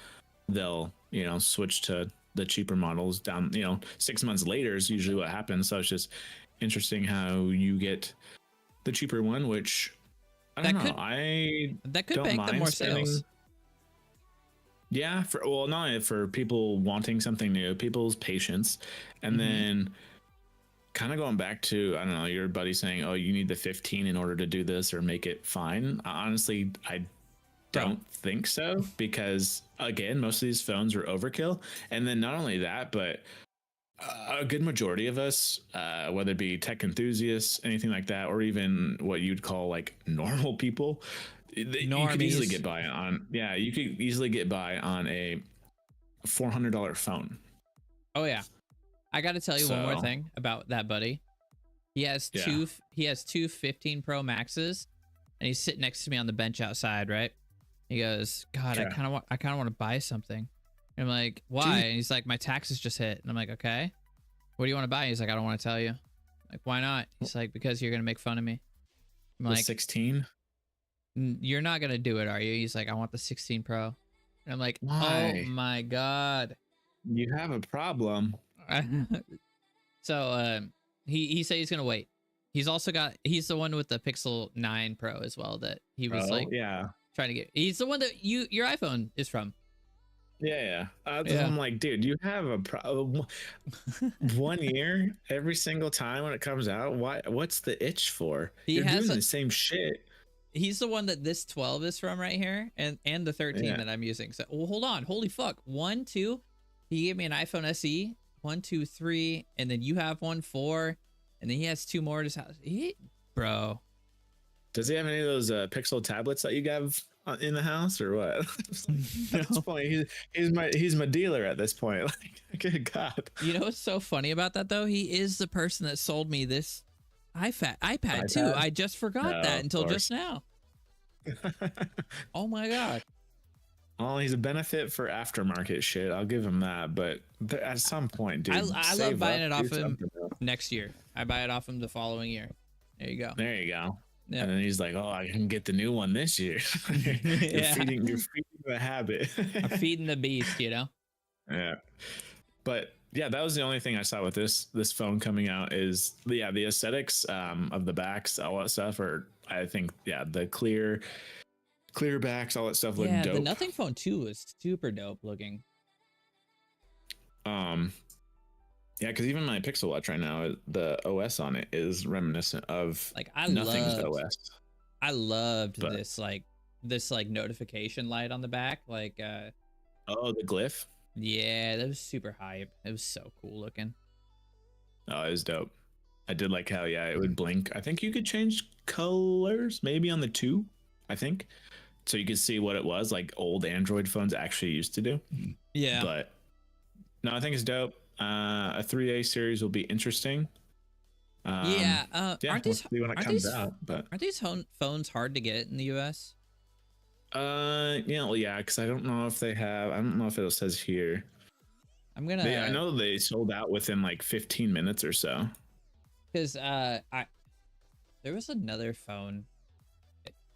Speaker 2: they'll, switch to the cheaper models down, 6 months later is usually what happens. So it's just interesting how you get the cheaper one, which I don't know.
Speaker 1: That could make them more sales.
Speaker 2: Yeah, not only for people wanting something new, people's patience, and then kind of going back to, I don't know, your buddy saying, oh, you need the 15 in order to do this or make it fine. Honestly, I don't think so, because again, most of these phones are overkill. And then not only that, but a good majority of us, whether it be tech enthusiasts, anything like that, or even what you'd call like normal people, you could easily get by on a $400 phone.
Speaker 1: Oh yeah. I got to tell you one more thing about that buddy. He has two 15 Pro Maxes, and he's sitting next to me on the bench outside, right? He goes, God, I kind of want to buy something. And I'm like, why? And he's like, my taxes just hit. And I'm like, okay, what do you want to buy? He's like, I don't want to tell you. I'm like, why not? He's like, because you're going to make fun of me. I'm like,
Speaker 2: 16?
Speaker 1: You're not going to do it, are you? He's like, I want the 16 Pro. And I'm like,
Speaker 2: why?
Speaker 1: Oh my God.
Speaker 2: You have a problem.
Speaker 1: So he said he's gonna wait. He's the one with the Pixel 9 Pro as well that he was trying to get. He's the one that your iPhone is from.
Speaker 2: I'm like, dude, you have a problem. 1 year every single time when it comes out. What's the itch for? You're doing the same shit.
Speaker 1: He's the one that this 12 is from right here, and the 13 that I'm using. So hold on, holy fuck, 1, 2. He gave me an iPhone SE. 1, 2, 3, and then you have 1, 4, and then he has 2 more at his house. Bro,
Speaker 2: does he have any of those Pixel tablets that you have in the house, or what? At this point, he's my dealer at this point. Like, good God.
Speaker 1: You know what's so funny about that though? He is the person that sold me this iPad too. I just forgot that until just now. Oh my God.
Speaker 2: Well, he's a benefit for aftermarket shit. I'll give him that. But at some point, dude,
Speaker 1: I love buying it off him next year. I buy it off him the following year. There you go.
Speaker 2: There you go. Yeah. And then he's like, oh, I can get the new one this year. You're feeding the habit.
Speaker 1: I'm feeding the beast,
Speaker 2: Yeah. But yeah, that was the only thing I saw with this phone coming out is the aesthetics of the backs, all that stuff. Or I think, the clear backs, all that stuff look dope.
Speaker 1: The Nothing Phone 2 is super dope looking.
Speaker 2: Because even my Pixel Watch right now, the OS on it is reminiscent of Nothing's OS.
Speaker 1: I loved this notification light on the back, the
Speaker 2: glyph.
Speaker 1: Yeah, that was super hype. It was so cool looking.
Speaker 2: Oh, it was dope. I did like how it would blink. I think you could change colors maybe on the 2. I think. So you could see what it was like old Android phones actually used to do.
Speaker 1: Yeah.
Speaker 2: But no, I think it's dope. A 3A series will be interesting.
Speaker 1: Aren't these
Speaker 2: when it comes out? But
Speaker 1: aren't these phones hard to get in the US?
Speaker 2: Because I don't know if they have. I don't know if it says here. I know they sold out within like 15 minutes or so.
Speaker 1: Because there was another phone.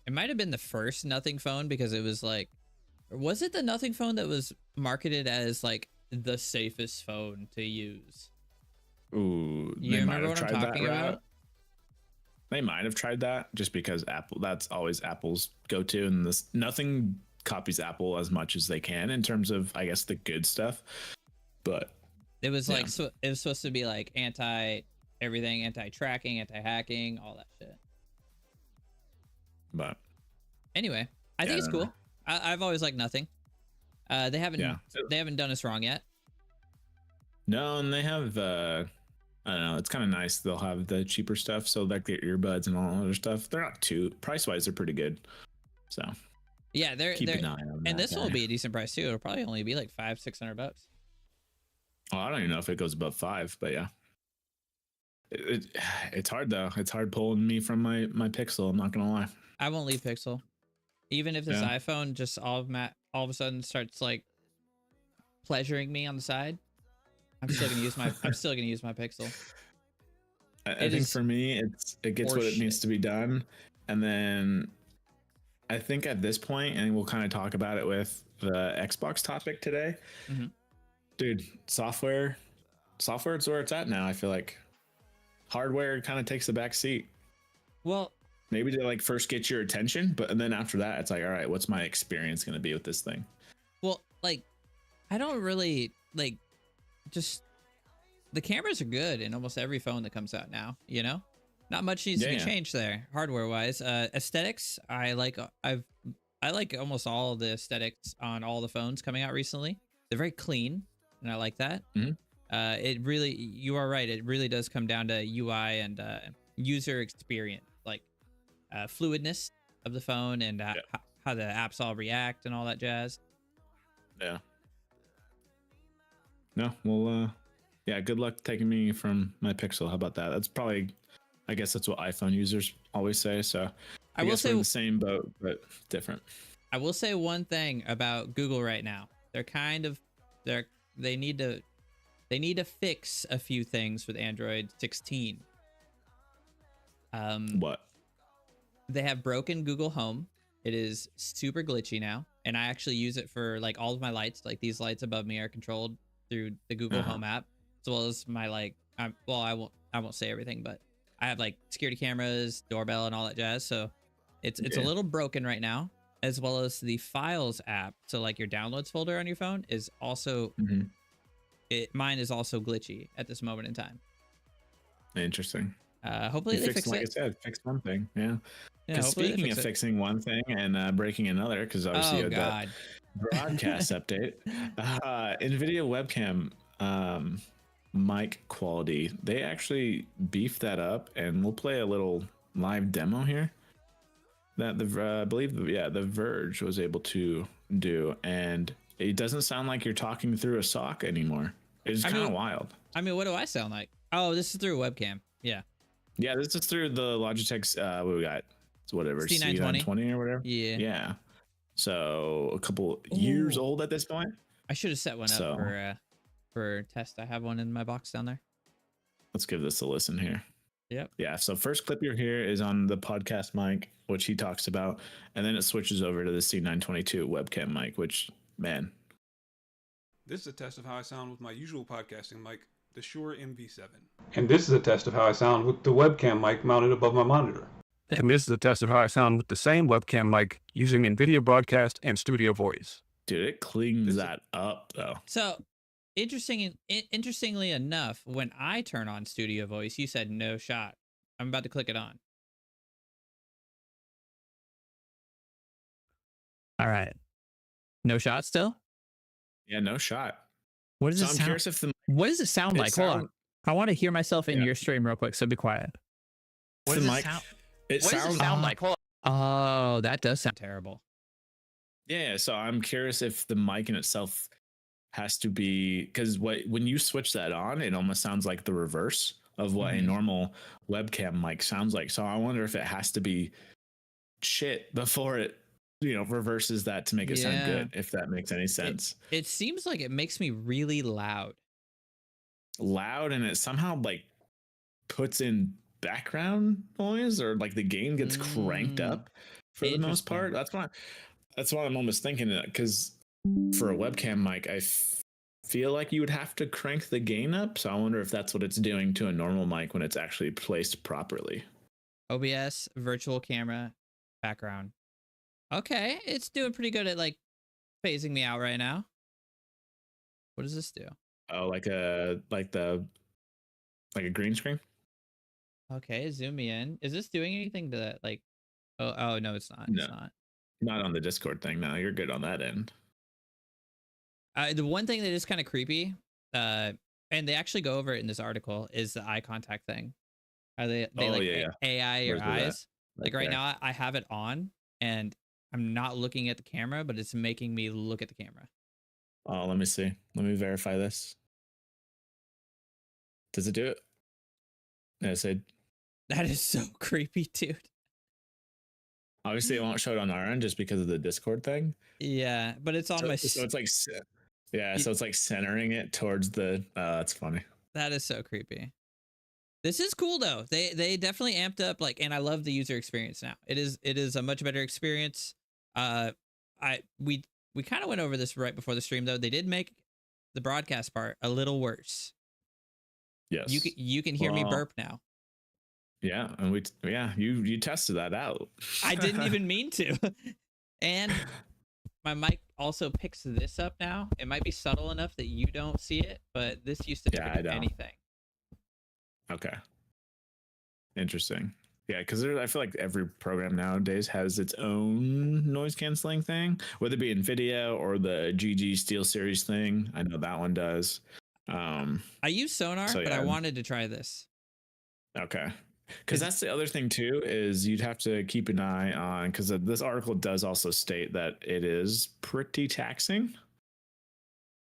Speaker 1: It might have been the first Nothing phone, because it was was it the Nothing phone that was marketed as like the safest phone to use?
Speaker 2: Ooh,
Speaker 1: you remember what I'm talking about?
Speaker 2: They might have tried that, just because that's always Apple's go-to, and Nothing copies Apple as much as they can in terms of, I guess, the good stuff. But
Speaker 1: it was it was supposed to be like everything, anti-tracking, anti-hacking, all that shit.
Speaker 2: But
Speaker 1: anyway, I think it's cool. I've always liked Nothing. They haven't done us wrong yet.
Speaker 2: No, and they have I don't know, it's kind of nice. They'll have the cheaper stuff, so like the earbuds and all other stuff. They're not too price wise, they're pretty good. So
Speaker 1: Yeah,
Speaker 2: keep an eye on
Speaker 1: and
Speaker 2: that
Speaker 1: this will
Speaker 2: guy.
Speaker 1: be a decent price too. It'll probably only be like $500-600.
Speaker 2: Oh, I don't even know if it goes above 5, but yeah. It's hard though. It's hard pulling me from my Pixel. I'm not gonna lie.
Speaker 1: I won't leave Pixel, even if this
Speaker 2: Yeah.
Speaker 1: iPhone just all of a sudden starts like pleasuring me on the side. I'm still gonna use my Pixel.
Speaker 2: I think for me, it gets what it needs to be done, and then I think at this point, and we'll kind of talk about it with the Xbox topic today, dude. Software is where it's at now. I feel like hardware kind of takes the back seat.
Speaker 1: Well,
Speaker 2: maybe to like first get your attention, but and then after that, it's like, all right, what's my experience going to be with this thing?
Speaker 1: Well, like, I don't really like just the cameras are good in almost every phone that comes out now, you know, not much needs to be changed there hardware wise. Aesthetics, I like almost all the aesthetics on all the phones coming out recently. They're very clean and I like that. It really, you are right, it really does come down to UI and user experience, like fluidness of the phone and how the apps all react and all that jazz.
Speaker 2: Yeah. No, well, yeah, good luck taking me from my Pixel. How about that? That's probably, I guess that's what iPhone users always say. So I will say we're in the same boat, but different.
Speaker 1: I will say one thing about Google right now. They're kind of, they need to fix a few things with Android 16.
Speaker 2: What?
Speaker 1: They have broken Google Home. It is super glitchy now, and I actually use it for like all of my lights. Like these lights above me are controlled through the Google Home app, as well as my like. Well, I won't say everything, but I have like security cameras, doorbell, and all that jazz. So it's a little broken right now, as well as the Files app. So like your downloads folder on your phone is also mine is also glitchy at this moment in time.
Speaker 2: Interesting.
Speaker 1: Hopefully they fix it.
Speaker 2: Like I said, fix one thing. Yeah. Because speaking of fixing one thing and breaking another, because obviously you had that broadcast update, NVIDIA webcam mic quality, they actually beefed that up, and we'll play a little live demo here that I believe the Verge was able to do, and it doesn't sound like you're talking through a sock anymore. It's kind of wild.
Speaker 1: I mean, what do I sound like? Oh, this is through a webcam. Yeah,
Speaker 2: this is through the Logitech's what we got, it's whatever, C920 or whatever. Yeah, so a couple years old at this point.
Speaker 1: I should have set one up for test. I have one in my box down there.
Speaker 2: Let's give this a listen here.
Speaker 1: Yep.
Speaker 2: Yeah, so first clip you hear is on the podcast mic, which he talks about, and then it switches over to the C922 webcam mic, which, man.
Speaker 3: This is a test of how I sound with my usual podcasting mic, the Shure MV7. And this is a test of how I sound with the webcam mic mounted above my monitor. And this is a test of how I sound with the same webcam mic using NVIDIA Broadcast and Studio Voice.
Speaker 2: Dude, it cleans that up, though.
Speaker 1: So, interestingly enough, when I turn on Studio Voice, you said no shot. I'm about to click it on. All right. No shot still?
Speaker 2: Yeah, no shot.
Speaker 1: What does it sound? Curious if what does it sound like? Hold on. I want to hear myself in your stream real quick, so be quiet. What does it sound like? Hold on. Oh, that does sound terrible.
Speaker 2: Yeah, so I'm curious if the mic in itself has to be, because when you switch that on, it almost sounds like the reverse of what a normal webcam mic sounds like. So I wonder if it has to be shit before it, reverses that to make it sound good, if that makes any sense.
Speaker 1: It seems like it makes me really loud,
Speaker 2: and it somehow like puts in background noise, or like the gain gets cranked up for the most part. That's what I'm almost thinking, because for a webcam mic, I feel like you would have to crank the gain up. So I wonder if that's what it's doing to a normal mic when it's actually placed properly.
Speaker 1: OBS virtual camera background. Okay, it's doing pretty good at like phasing me out right now. What does this do?
Speaker 2: Oh, like a green screen.
Speaker 1: Okay, zoom me in. Is this doing anything to that? Like, oh no, it's not.
Speaker 2: No,
Speaker 1: it's
Speaker 2: not on the Discord thing. No, you're good on that end.
Speaker 1: The one thing that is kind of creepy, and they actually go over it in this article, is the eye contact thing. Are they
Speaker 2: Oh,
Speaker 1: like
Speaker 2: yeah, yeah.
Speaker 1: AI your
Speaker 2: Where's it at?
Speaker 1: eyes? Like right
Speaker 2: there.
Speaker 1: now, I have it on, and I'm not looking at the camera, but it's making me look at the camera.
Speaker 2: Oh, let me see. Let me verify this. Does it do it? Yeah, so
Speaker 1: That is so creepy, dude.
Speaker 2: obviously it won't show it on our end just because of the Discord thing.
Speaker 1: Yeah, but it's on
Speaker 2: So,
Speaker 1: my.
Speaker 2: so it's like, yeah, so it's like centering it towards the. That's funny.
Speaker 1: That is so creepy. This is cool though. They definitely amped up like, and I love the user experience now. It is a much better experience. We kind of went over this right before the stream though. They did make the broadcast part a little worse.
Speaker 2: Yes.
Speaker 1: You can hear me burp now.
Speaker 2: Yeah, and you tested that out.
Speaker 1: I didn't even mean to. And my mic also picks this up now. It might be subtle enough that you don't see it, but this used to pick up anything.
Speaker 2: Okay. Interesting. Yeah, because I feel like every program nowadays has its own noise canceling thing, whether it be NVIDIA or the GG SteelSeries thing. I know that one does.
Speaker 1: I use Sonar, but I wanted to try this.
Speaker 2: Okay. Because that's the other thing too, is you'd have to keep an eye on, because this article does also state that it is pretty taxing.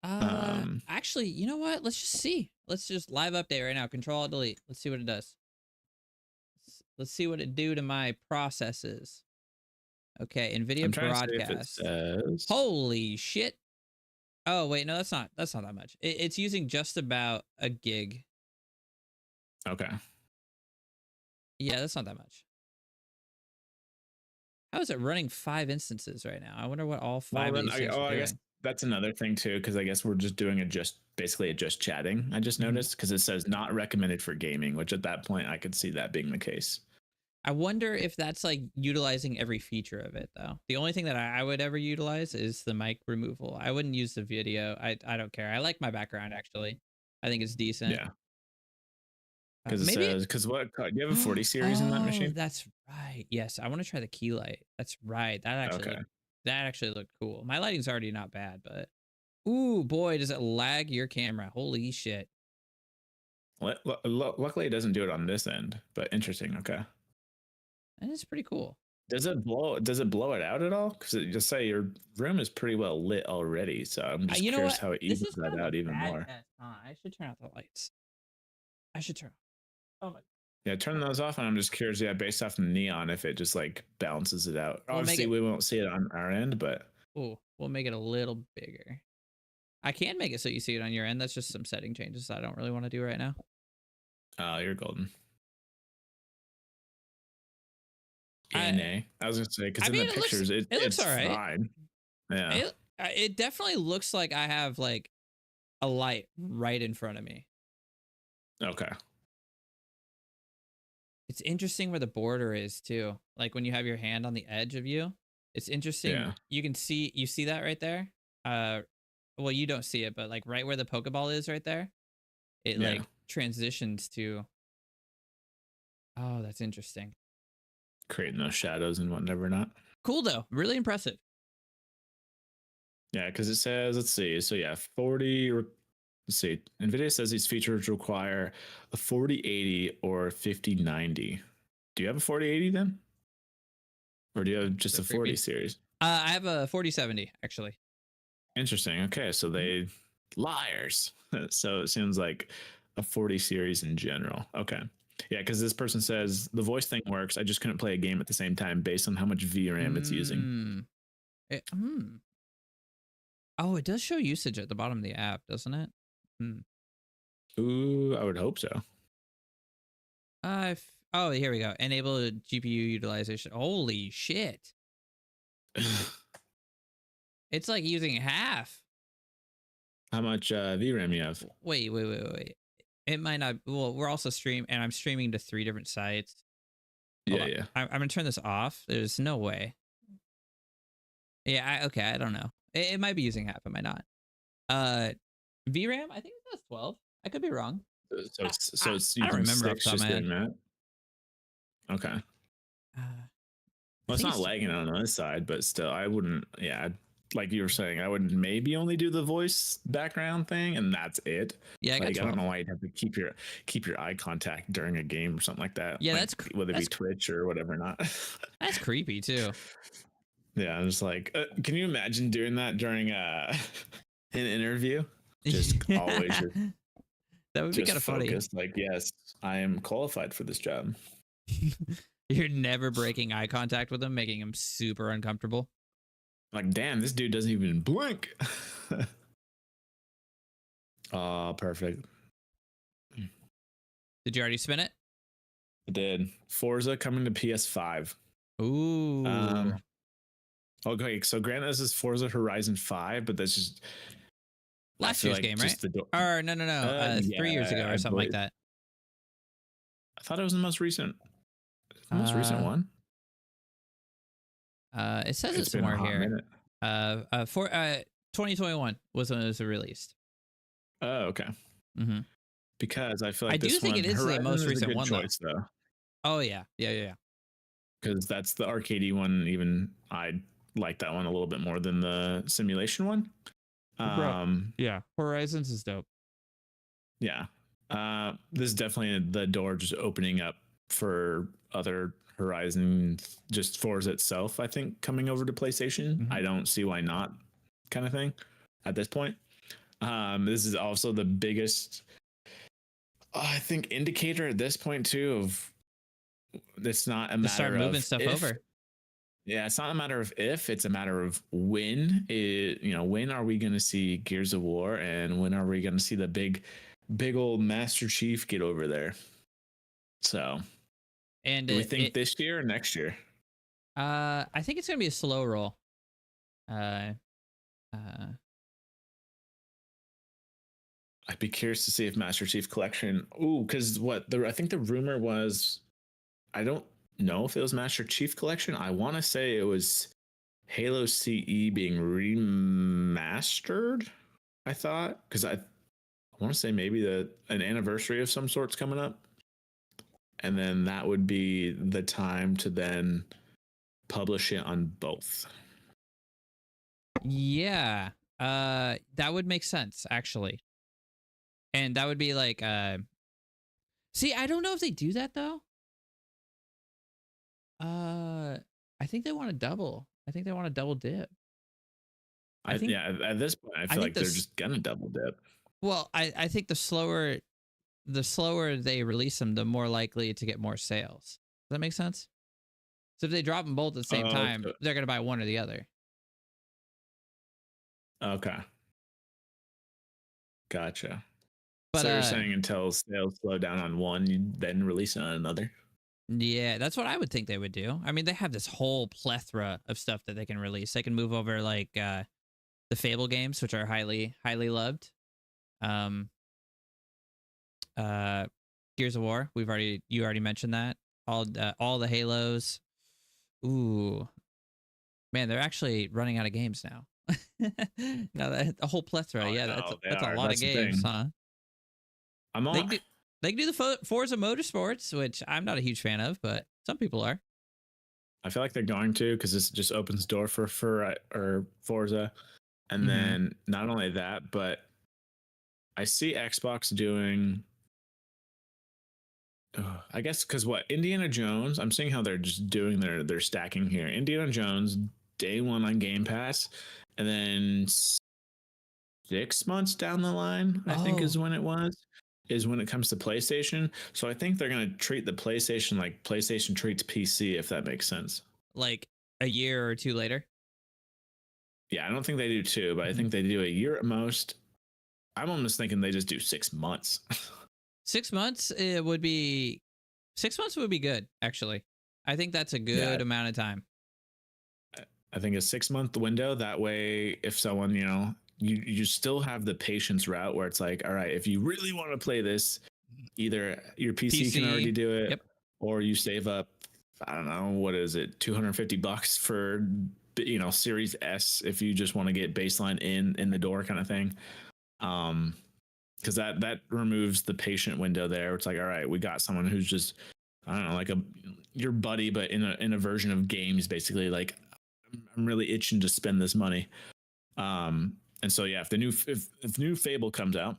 Speaker 1: Actually, you know what? Let's just see. Let's just live update right now. Control-Alt-Delete. Let's see what it does. Let's see what it do to my processes. Okay, NVIDIA broadcast. Holy shit. Oh wait, no, that's not that much. It's using just about a gig.
Speaker 2: Okay.
Speaker 1: Yeah, that's not that much. How is it running 5 instances right now? I wonder what all 5 of these things are doing.
Speaker 2: I guess that's another thing too, because I guess we're just doing basically just chatting. I just noticed because it says not recommended for gaming, which at that point I could see that being the case.
Speaker 1: I wonder if that's like utilizing every feature of it though. The only thing that I would ever utilize is the mic removal. I wouldn't use the video. I don't care. I like my background actually. I think it's decent.
Speaker 2: Yeah. Because it says, because what, do you have a 40 series in that machine?
Speaker 1: That's right. Yes, I want to try the key light. That's right. That actually looked cool. My lighting's already not bad, but ooh boy, does it lag your camera. Holy shit.
Speaker 2: Luckily it doesn't do it on this end, but interesting. Okay.
Speaker 1: And it's pretty cool.
Speaker 2: Does it blow it out at all? Because it just say your room is pretty well lit already, so I'm just curious how it evens that out even more.
Speaker 1: I should turn out the lights. I should turn. Oh my.
Speaker 2: Yeah, turn those off, and I'm just curious. Yeah, based off the neon, if it just like balances it out. Obviously, we won't see it on our end, but
Speaker 1: we'll make it a little bigger. I can make it so you see it on your end. That's just some setting changes I don't really want to do right now.
Speaker 2: Oh, you're golden. I was gonna say, because in the pictures it looks all right. Fine. Yeah,
Speaker 1: it definitely looks like I have like a light right in front of me.
Speaker 2: Okay.
Speaker 1: It's interesting where the border is too. Like when you have your hand on the edge of you, it's interesting. Yeah. You see that right there. Well, you don't see it, but like right where the Pokeball is right there, it like transitions to. Oh, that's interesting.
Speaker 2: Creating those shadows and whatever not.
Speaker 1: Cool though, really impressive.
Speaker 2: Yeah, because it says, let's see, so yeah, 40. Let's see, NVIDIA says these features require a 4080 or 5090. Do you have a 4080 then, or do you have just a 40 series?
Speaker 1: I have a 4070 actually.
Speaker 2: Interesting. Okay, so they liars. So it seems like a 40 series in general. Okay. Yeah, because this person says the voice thing works. I just couldn't play a game at the same time based on how much VRAM it's using.
Speaker 1: Oh, it does show usage at the bottom of the app, doesn't it?
Speaker 2: Ooh, I would hope so.
Speaker 1: Oh, here we go. Enable GPU utilization. Holy shit. It's like using half.
Speaker 2: How much VRAM you have?
Speaker 1: Wait. It might not. Well, we're also and I'm streaming to 3 different sites.
Speaker 2: Yeah.
Speaker 1: I'm gonna turn this off. There's no way. Yeah. Okay. I don't know. It might be using half. It might not. VRAM. I think it does 12. I could be wrong.
Speaker 2: So it's
Speaker 1: I don't remember off the top of my head.
Speaker 2: Okay. Well, it's not lagging on this side, but still, I wouldn't. Yeah, like you were saying, I would maybe only do the voice background thing, and that's it.
Speaker 1: Yeah, I got
Speaker 2: Like I
Speaker 1: 12.
Speaker 2: don't know why you'd have to keep your eye contact during a game or something like that.
Speaker 1: Yeah,
Speaker 2: like, whether it be
Speaker 1: that's
Speaker 2: Twitch or whatever or not.
Speaker 1: that's creepy too.
Speaker 2: Yeah, I'm just like, can you imagine doing that during an interview? Just always
Speaker 1: That would be
Speaker 2: just
Speaker 1: kind of funny.
Speaker 2: focused. Like, yes, I am qualified for this job.
Speaker 1: You're never breaking eye contact with him, making him super uncomfortable.
Speaker 2: Like, damn, this dude doesn't even blink. Oh, perfect.
Speaker 1: Did you already spin it?
Speaker 2: I did. Forza coming to PS5.
Speaker 1: Ooh.
Speaker 2: Okay, so granted, this is Forza Horizon 5, but that's just
Speaker 1: Last year's game, right? Or no. 3 years ago or something like that.
Speaker 2: I thought it was the most recent. The most recent one.
Speaker 1: It says it's somewhere here. 2021 was when it was released.
Speaker 2: Oh, okay.
Speaker 1: Mm-hmm.
Speaker 2: Because I feel like
Speaker 1: I do think it is
Speaker 2: Horizon
Speaker 1: the most
Speaker 2: is
Speaker 1: recent
Speaker 2: a good
Speaker 1: one,
Speaker 2: choice, though.
Speaker 1: Oh yeah.
Speaker 2: Because that's the arcadey one. Even I like that one a little bit more than the simulation one.
Speaker 1: Yeah, Horizons is dope.
Speaker 2: Yeah. This is definitely the door just opening up for other Horizon, just Forza itself, I think, coming over to PlayStation.
Speaker 1: Mm-hmm.
Speaker 2: I don't see why not, kind of thing at this point. This is also the biggest, I think, indicator at this point too of it's not a matter
Speaker 1: start
Speaker 2: of
Speaker 1: moving stuff over.
Speaker 2: Yeah, it's not a matter of if, it's a matter of when. When are we going to see Gears of War, and when are we going to see the big old Master Chief get over there? So,
Speaker 1: and
Speaker 2: do we think this year or next year?
Speaker 1: I think it's going to be a slow roll.
Speaker 2: I'd be curious to see if Master Chief Collection. Because I think the rumor was, I don't know if it was Master Chief Collection. I want to say it was Halo CE being remastered. I thought, because I want to say maybe an anniversary of some sort's coming up, and then that would be the time to then publish it on both.
Speaker 1: Yeah, that would make sense actually, and that would be like, see, I don't know if they do that though. I think they want to double. I think they want to double dip.
Speaker 2: At this point, I feel like they're just gonna double dip.
Speaker 1: Well, I think the slower they release them, the more likely to get more sales. Does that make sense? So if they drop them both at the same time, they're gonna buy one or the other.
Speaker 2: Okay. Gotcha.
Speaker 1: But,
Speaker 2: so you're saying until sales slow down on one, you then release it on another?
Speaker 1: Yeah, that's what I would think they would do. I mean, they have this whole plethora of stuff that they can release. They can move over like the Fable games, which are highly loved. Gears of War, you already mentioned that. All the Halos. Ooh, man, they're actually running out of games now. No, the whole plethora. That's a lot of games, huh?
Speaker 2: I'm on.
Speaker 1: They can do the Forza Motorsports, which I'm not a huge fan of, but some people are.
Speaker 2: I feel like they're going to, because this just opens door for Forza, and then not only that, but I see Xbox doing. I guess because Indiana Jones. I'm seeing how they're just doing their stacking here. Indiana Jones day one on Game Pass, and then 6 months down the line, I think is when it comes to PlayStation. So I think they're going to treat the PlayStation like PlayStation treats PC, if that makes sense.
Speaker 1: Like a year or two later?
Speaker 2: Yeah, I don't think they do 2, but I think they do a year at most. I'm almost thinking they just do 6 months.
Speaker 1: 6 months would be 6 months would be good, actually. I think that's a good amount of time.
Speaker 2: I think a 6-month window. That way, if someone, you still have the patience route where it's like, all right, if you really want to play this, either your PC can already do it, or you save up, I don't know, what is it, $250 for, Series S if you just want to get baseline in the door kind of thing. Because that removes the patient window there. It's like, all right, we got someone who's just, I don't know, like your buddy, but in a version of games, basically. Like, I'm really itching to spend this money. And so yeah, if the new if new Fable comes out,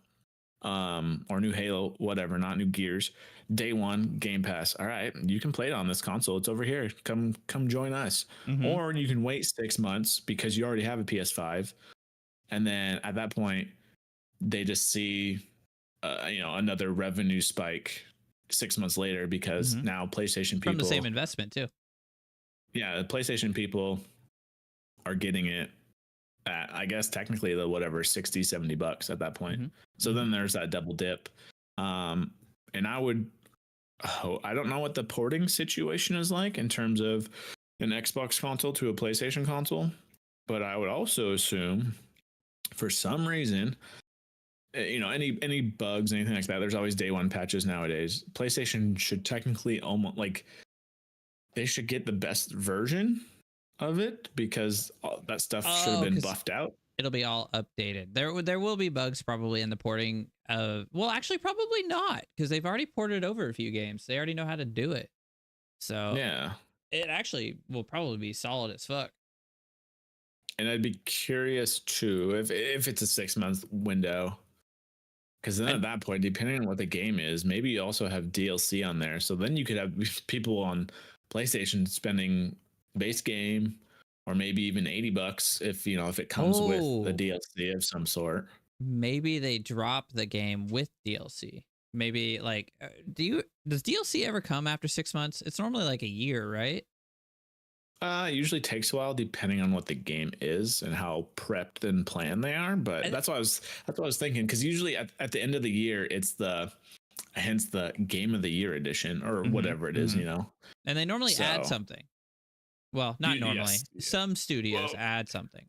Speaker 2: or new Halo, whatever, not new Gears, day one Game Pass. All right, you can play it on this console. It's over here. Come join us.
Speaker 1: Mhm.
Speaker 2: Or you can wait 6 months because you already have a PS5, and then at that point, they just see, another revenue spike 6 months later because
Speaker 1: Mhm.
Speaker 2: now PlayStation people
Speaker 1: From the same investment too.
Speaker 2: yeah, the PlayStation people are getting it at, I guess, technically the whatever, 60, $70 at that point.
Speaker 1: Mhm.
Speaker 2: So then there's that double dip. And I don't know what the porting situation is like in terms of an Xbox console to a PlayStation console, but I would also assume for some reason, any bugs, anything like that, there's always day one patches nowadays. PlayStation should technically almost like, they should get the best version of it because all that stuff should have been
Speaker 1: 'Cause
Speaker 2: buffed out.
Speaker 1: it'll be all updated. There will be bugs probably in the porting of, well, actually probably not, because they've already ported over a few games. They already know how to do it. So
Speaker 2: Yeah.
Speaker 1: it actually will probably be solid as fuck.
Speaker 2: And I'd be curious too if it's a 6 month window, because then at that point, depending on what the game is, maybe you also have DLC on there. So then you could have people on PlayStation spending base game, or maybe even $80 if it comes with the DLC of some sort.
Speaker 1: Maybe they drop the game with DLC. Maybe like, does DLC ever come after 6 months? It's normally like a year, right?
Speaker 2: It usually takes a while depending on what the game is and how prepped and planned they are. But that's what I was thinking, because usually at the end of the year, it's hence the Game of the Year edition or whatever it is,
Speaker 1: And they normally add
Speaker 2: So-
Speaker 1: something. Well, not normally.
Speaker 2: Yes.
Speaker 1: Some studios add something.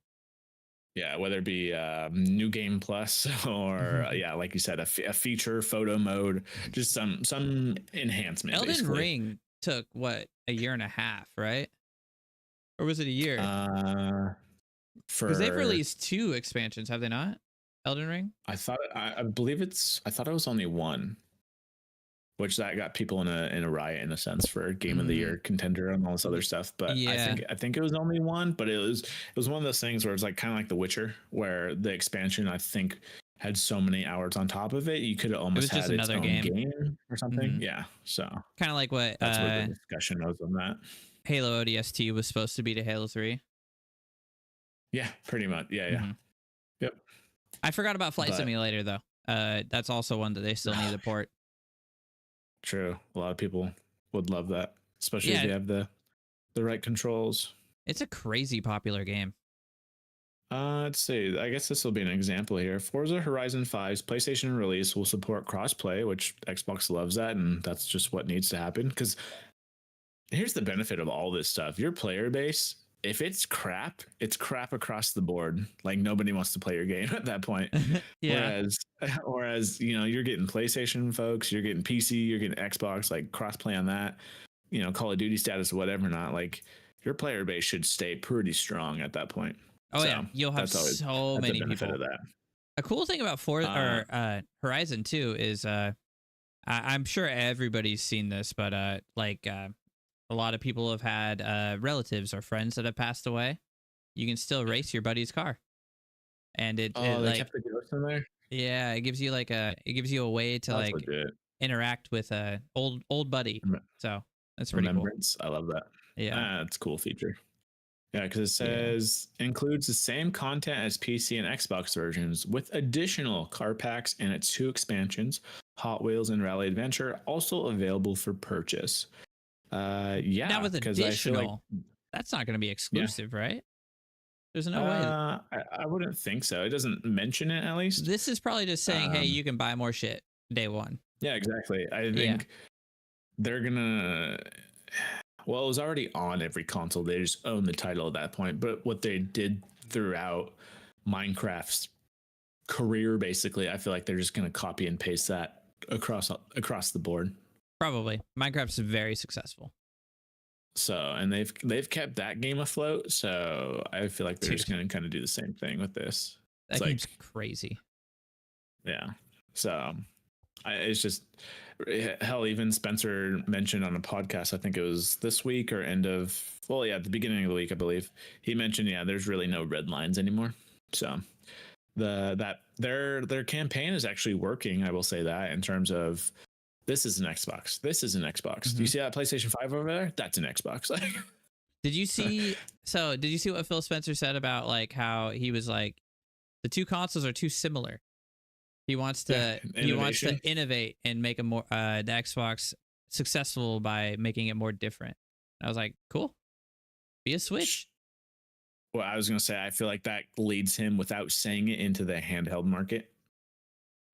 Speaker 2: Yeah, whether it be New Game Plus or yeah, like you said, a feature, photo mode, just some enhancement.
Speaker 1: Elden
Speaker 2: basically.
Speaker 1: Ring took what, a year and a half, right? Or was it a year? Because they've released 2 expansions, have they not? Elden Ring?
Speaker 2: I thought I thought it was only one, which that got people in a riot in a sense for Game of the Year contender and all this other stuff. But
Speaker 1: Yeah.
Speaker 2: I think it was only one, but it was one of those things where it's like kind of like The Witcher, where the expansion I think had so many hours on top of it, you could have almost
Speaker 1: just
Speaker 2: had its
Speaker 1: another
Speaker 2: own
Speaker 1: game.
Speaker 2: or something.
Speaker 1: Mhm.
Speaker 2: Yeah, so
Speaker 1: Kind of like what
Speaker 2: that's what the discussion was on that.
Speaker 1: Halo ODST was supposed to be to Halo 3.
Speaker 2: Yeah, pretty much. Yeah, yeah.
Speaker 1: Mhm.
Speaker 2: Yep.
Speaker 1: I forgot about Flight
Speaker 2: But-
Speaker 1: Simulator though. That's also one that they still need to port.
Speaker 2: True. A lot of people would love that, especially
Speaker 1: Yeah.
Speaker 2: if they have the right controls.
Speaker 1: It's a crazy popular game.
Speaker 2: Let's see. I guess this will be an example here. Forza Horizon 5's PlayStation release will support crossplay, which Xbox loves that, and that's just what needs to happen. Because here's the benefit of all this stuff: your player base, if it's crap across the board. Like nobody wants to play your game at that point.
Speaker 1: Yeah.
Speaker 2: Whereas you're getting PlayStation folks, you're getting PC, you're getting Xbox, like crossplay on that. Call of Duty status, whatever. Not like your player base should stay pretty strong at that point.
Speaker 1: Oh
Speaker 2: So,
Speaker 1: yeah, you'll have
Speaker 2: that's
Speaker 1: so many
Speaker 2: the benefit
Speaker 1: people.
Speaker 2: of that.
Speaker 1: A cool thing about Horizon 2 is I'm sure everybody's seen this, but a lot of people have had relatives or friends that have passed away. You can still race your buddy's car, and it
Speaker 2: They
Speaker 1: like,
Speaker 2: kept the ghost in there.
Speaker 1: yeah, it gives you a way to
Speaker 2: That's
Speaker 1: like
Speaker 2: legit.
Speaker 1: interact with a old buddy. So that's pretty cool.
Speaker 2: Remembrance. I love that.
Speaker 1: Yeah.
Speaker 2: It's a cool feature. Yeah, because it says includes the same content as PC and Xbox versions with additional car packs and its 2 expansions, Hot Wheels and Rally Adventure, also available for purchase. Yeah.
Speaker 1: Now with
Speaker 2: 'cause I feel
Speaker 1: additional, that's not going to be exclusive, right? There's no way.
Speaker 2: I wouldn't think so. It doesn't mention it, at least.
Speaker 1: This is probably just saying, hey, you can buy more shit day one.
Speaker 2: Yeah, exactly. I think they're gonna. Well, it was already on every console. They just own the title at that point. But what they did throughout Minecraft's career, basically, I feel like they're just gonna copy and paste that across the board.
Speaker 1: Probably. Minecraft's very successful.
Speaker 2: So, and they've kept that game afloat. So I feel like they're just gonna kind of do the same thing with this.
Speaker 1: That game's crazy.
Speaker 2: Yeah. So it's just, hell, even Spencer mentioned on a podcast, I think it was this week or at the beginning of the week, I believe, he mentioned, there's really no red lines anymore. So their campaign is actually working. I will say that in terms of this is an Xbox. This is an Xbox. Do you see that PlayStation 5 over there? That's an Xbox.
Speaker 1: Did you see? So did you see what Phil Spencer said about like how he was like the two consoles are too similar. He wants to innovate and make a more the Xbox successful by making it more different. I was like, cool. Be a Switch.
Speaker 2: Well, I was gonna say I feel like that leads him without saying it into the handheld market.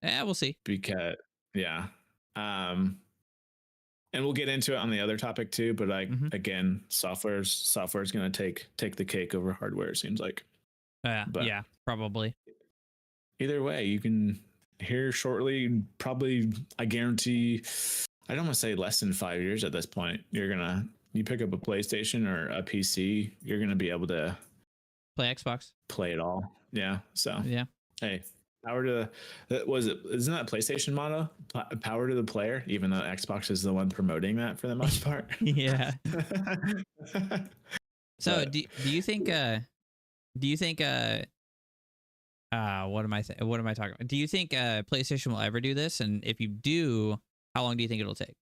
Speaker 1: Yeah, we'll see.
Speaker 2: Because and we'll get into it on the other topic too, but like again, software's gonna take the cake over hardware, it seems like.
Speaker 1: Yeah, probably.
Speaker 2: Either way, you can hear shortly, probably I guarantee I don't want to say less than 5 years at this point. You pick up a PlayStation or a PC, you're gonna be able to
Speaker 1: play Xbox.
Speaker 2: Play it all. Yeah. So
Speaker 1: yeah.
Speaker 2: Hey, power to isn't that PlayStation motto? Power to the player, even though Xbox is the one promoting that for the most part.
Speaker 1: Yeah. So do you think what am I talking about? Do you think PlayStation will ever do this? And if you do, how long do you think it'll take?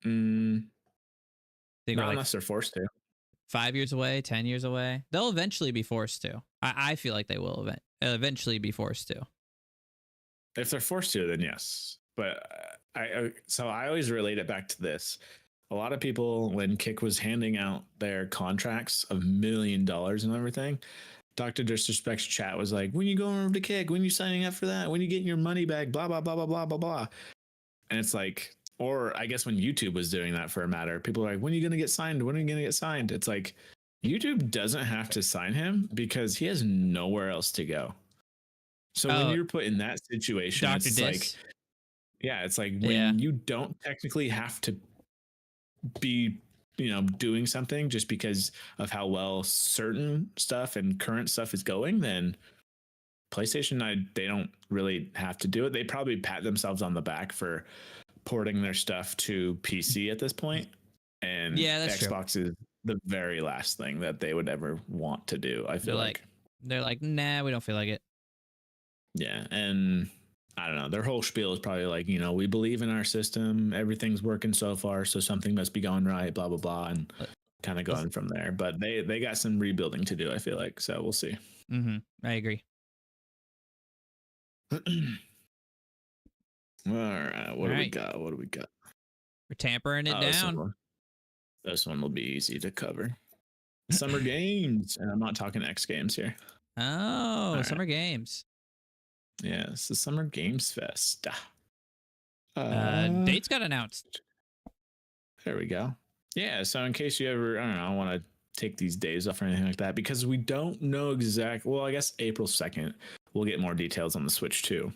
Speaker 2: Not unless they're forced to.
Speaker 1: 5 years away, 10 years away. They'll eventually be forced to. I feel like they will eventually be forced to.
Speaker 2: If they're forced to, then yes. But I always relate it back to this. A lot of people, when Kick was handing out their contracts of $1 million and everything, Dr. Disrespect's chat was like, when you going over to Kick? When you signing up for that? When you getting your money back? Blah, blah, blah, blah, blah, blah, blah. And it's like, or I guess when YouTube was doing that for a matter, people are like, when are you going to get signed? When are you going to get signed? It's like, YouTube doesn't have to sign him because he has nowhere else to go. So when you're put in that situation,
Speaker 1: Dr.
Speaker 2: it's like, it's like when you don't technically have to be, doing something just because of how well certain stuff and current stuff is going, then PlayStation, they don't really have to do it. They probably pat themselves on the back for porting their stuff to PC at this point, and Xbox is the very last thing that they would ever want to do. I feel like
Speaker 1: they're like, nah, we don't feel like it.
Speaker 2: Yeah, and I don't know. Their whole spiel is probably like, we believe in our system, everything's working so far, so something must be going right, blah blah blah, and kind of going from there. But they got some rebuilding to do, I feel like. So we'll see.
Speaker 1: I agree.
Speaker 2: All right, what do we got?
Speaker 1: We're tampering it down.
Speaker 2: This one will be easy to cover. Summer Games, and I'm not talking X Games here.
Speaker 1: Oh, Summer Games.
Speaker 2: Yeah, it's the Summer Games Fest.
Speaker 1: Dates got announced.
Speaker 2: There we go. Yeah, so in case you ever, want to take these days off or anything like that, because we don't know well, I guess April 2nd, we'll get more details on the Switch too.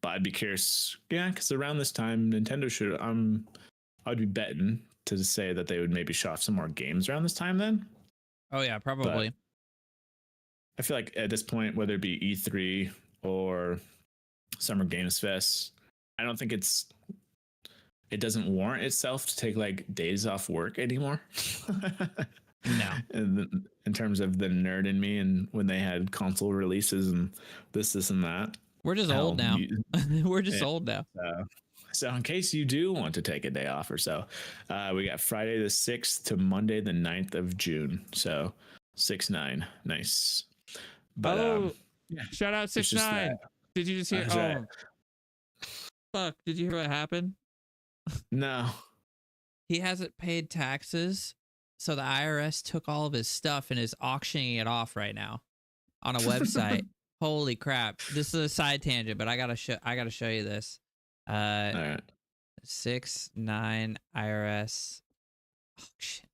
Speaker 2: But I'd be curious, because around this time, Nintendo should, I'd be betting to say that they would maybe show off some more games around this time then.
Speaker 1: Oh yeah, probably.
Speaker 2: But I feel like at this point, whether it be E3 or Summer Games Fest, I don't think it doesn't warrant itself to take like days off work anymore.
Speaker 1: No.
Speaker 2: In terms of the nerd in me, and when they had console releases and this and that.
Speaker 1: We're just old now. We're just old now.
Speaker 2: So in case you do want to take a day off or so, we got Friday the 6th to Monday the 9th of June. So 6/9. Nice. But,
Speaker 1: shout out 6/9. Did you just hear? Fuck. Did you hear what happened?
Speaker 2: No.
Speaker 1: He hasn't paid taxes, so the IRS took all of his stuff and is auctioning it off right now on a website. Holy crap! This is a side tangent, but I gotta show you this.
Speaker 2: All right.
Speaker 1: 6/9 IRS auction.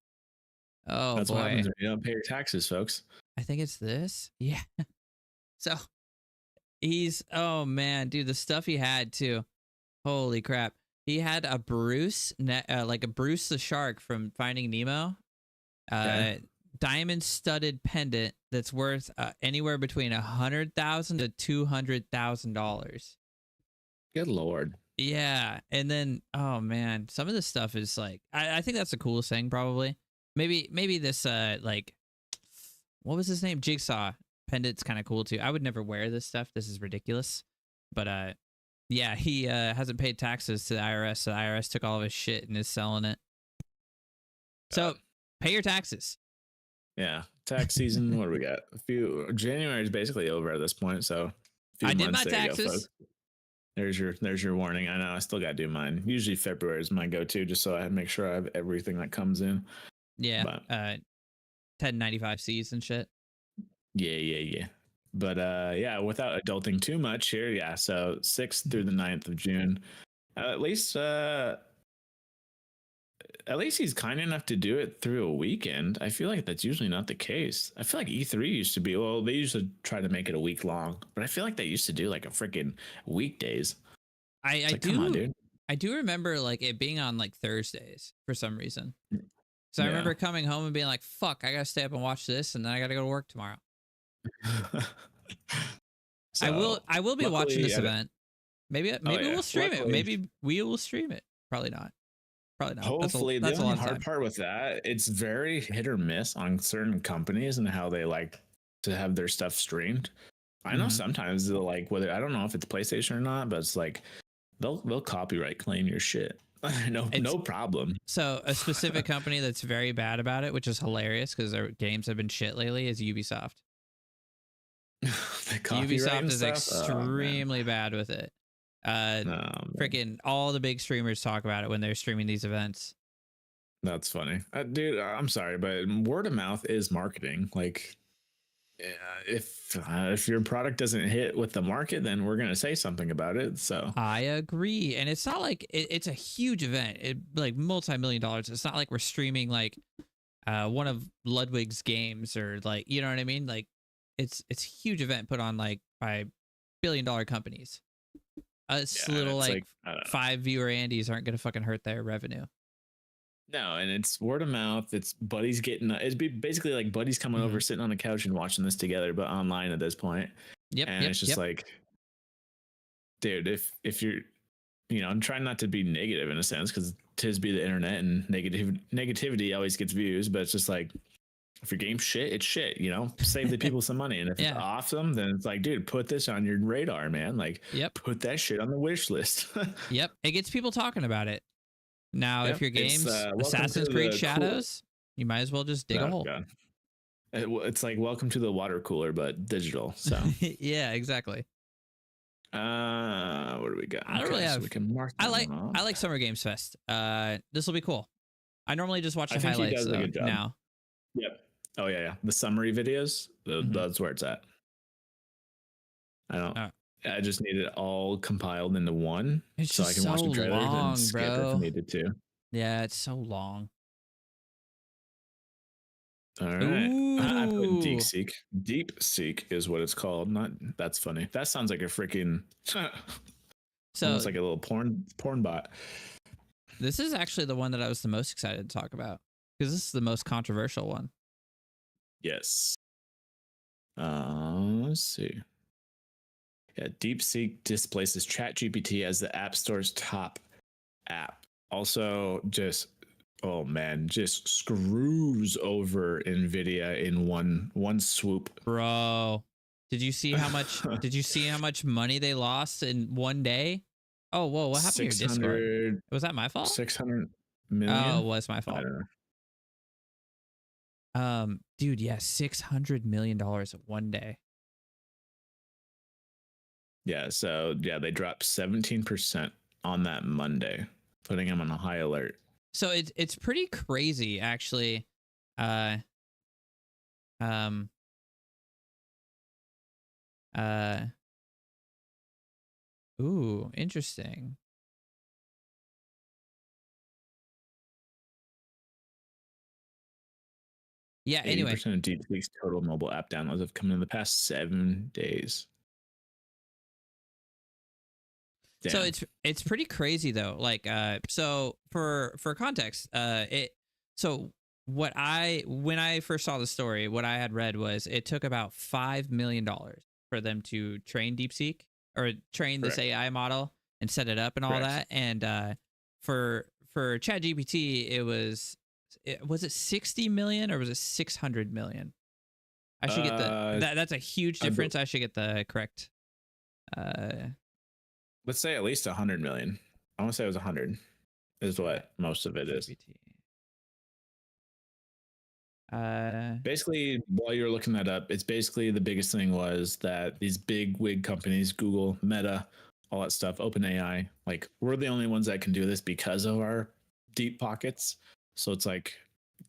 Speaker 1: Oh,
Speaker 2: that's
Speaker 1: boy.
Speaker 2: what happens when you don't pay your taxes, folks.
Speaker 1: I think it's this. Yeah. So oh man, dude, the stuff he had too. Holy crap! He had a Bruce, like a Bruce the shark from Finding Nemo. Diamond studded pendant that's worth anywhere between $100,000 to $200,000.
Speaker 2: Good Lord.
Speaker 1: Yeah. And then, oh man, some of this stuff is like, I think that's the coolest thing probably. Maybe this, like, what was his name? Jigsaw pendant's kind of cool too. I would never wear this stuff. This is ridiculous. But yeah, he hasn't paid taxes to the IRS. So the IRS took all of his shit and is selling it. So pay your taxes.
Speaker 2: Yeah, tax season. What do we got? January is basically over at this point. So
Speaker 1: I did my taxes.
Speaker 2: There's your warning. I know I still got to do mine. Usually February is my go-to, just so I make sure I have everything that comes in.
Speaker 1: Yeah, 1095Cs and shit.
Speaker 2: Yeah. But yeah, without adulting too much here, yeah. So 6th through the 9th of June. At least he's kind enough to do it through a weekend. I feel like that's usually not the case. I feel like E3 used to be, well, they used to try to make it a week long, but I feel like they used to do like a freaking weekdays. Come on, dude.
Speaker 1: I do remember like it being on like Thursdays for some reason. So I remember coming home and being like, fuck, I gotta stay up and watch this, and then I gotta go to work tomorrow.
Speaker 2: So,
Speaker 1: I will be watching this event. Maybe we'll stream it. Maybe we will stream it. Probably not.
Speaker 2: Hopefully, that's the only hard part with that, it's very hit or miss on certain companies and how they like to have their stuff streamed. I know sometimes they'll like, whether, I don't know if it's PlayStation or not, but it's like they'll copyright claim your shit. No problem.
Speaker 1: So a specific company that's very bad about it, which is hilarious because their games have been shit lately, is Ubisoft. Ubisoft is extremely bad with it. Freaking all the big streamers talk about it when they're streaming these events.
Speaker 2: That's funny, dude. I'm sorry, but word of mouth is marketing. Like, if your product doesn't hit with the market, then we're gonna say something about it. So
Speaker 1: I agree, and it's not like it's a huge event. It like multi-million dollars. It's not like we're streaming like one of Ludwig's games or like, you know what I mean? Like it's a huge event put on like by billion-dollar companies. Little like 5 viewer Andes aren't gonna fucking hurt their revenue.
Speaker 2: No, and it's word of mouth. It's buddies getting. It's basically like buddies coming over, sitting on the couch and watching this together, but online at this point. It's just like, dude, if you're, I'm trying not to be negative in a sense because tis be the internet and negativity always gets views, but it's just like, if your game's shit, it's shit. Save the people some money, and if it's awesome, then it's like, dude, put this on your radar, man. Like, put that shit on the wish list.
Speaker 1: It gets people talking about it. Now, if your game's Assassin's Creed Shadows, you might as well just dig a hole.
Speaker 2: God. It's like welcome to the water cooler, but digital. So
Speaker 1: yeah, exactly.
Speaker 2: What do we got?
Speaker 1: I don't really have. So we can mark I like Summer Games Fest. This will be cool. I normally just watch the highlights now.
Speaker 2: Yep. Oh yeah. The summary videos. That's where it's at. I just need it all compiled into one, so I can watch the trailers and skip if needed to.
Speaker 1: Yeah, it's so long.
Speaker 2: All right, I put DeepSeek. DeepSeek is what it's called. That's funny. That sounds like a freaking almost like a little porn bot.
Speaker 1: This is actually the one that I was the most excited to talk about because this is the most controversial one.
Speaker 2: Yes. Let's see. Yeah, DeepSeek displaces ChatGPT as the App Store's top app. Also, just screws over NVIDIA in one swoop.
Speaker 1: Bro, did you see how much money they lost in one day? Oh, whoa, what happened to your Discord? Was that my fault?
Speaker 2: 600 million.
Speaker 1: Oh, it was my fault.
Speaker 2: I don't know.
Speaker 1: Dude, yeah, $600 million in one day.
Speaker 2: Yeah, so they dropped 17% on that Monday, putting them on a high alert.
Speaker 1: So it's pretty crazy, actually. Ooh, interesting. Yeah. Anyway,
Speaker 2: 80% of DeepSeek's total mobile app downloads have come in the past 7 days. Damn.
Speaker 1: So it's pretty crazy though. Like so for context, when I first saw the story, what I had read was it took about $5 million for them to train DeepSeek or train this AI model and set it up and all that. And for ChatGPT, was it 60 million or was it 600 million? I should get the that's a huge
Speaker 2: I be-
Speaker 1: difference. I should get the correct.
Speaker 2: Let's say at least 100 million. I want to say it was 100 is what most of it is. Basically, while you're looking that up, it's basically the biggest thing was that these big wig companies, Google, Meta, all that stuff, OpenAI, like we're the only ones that can do this because of our deep pockets. So it's like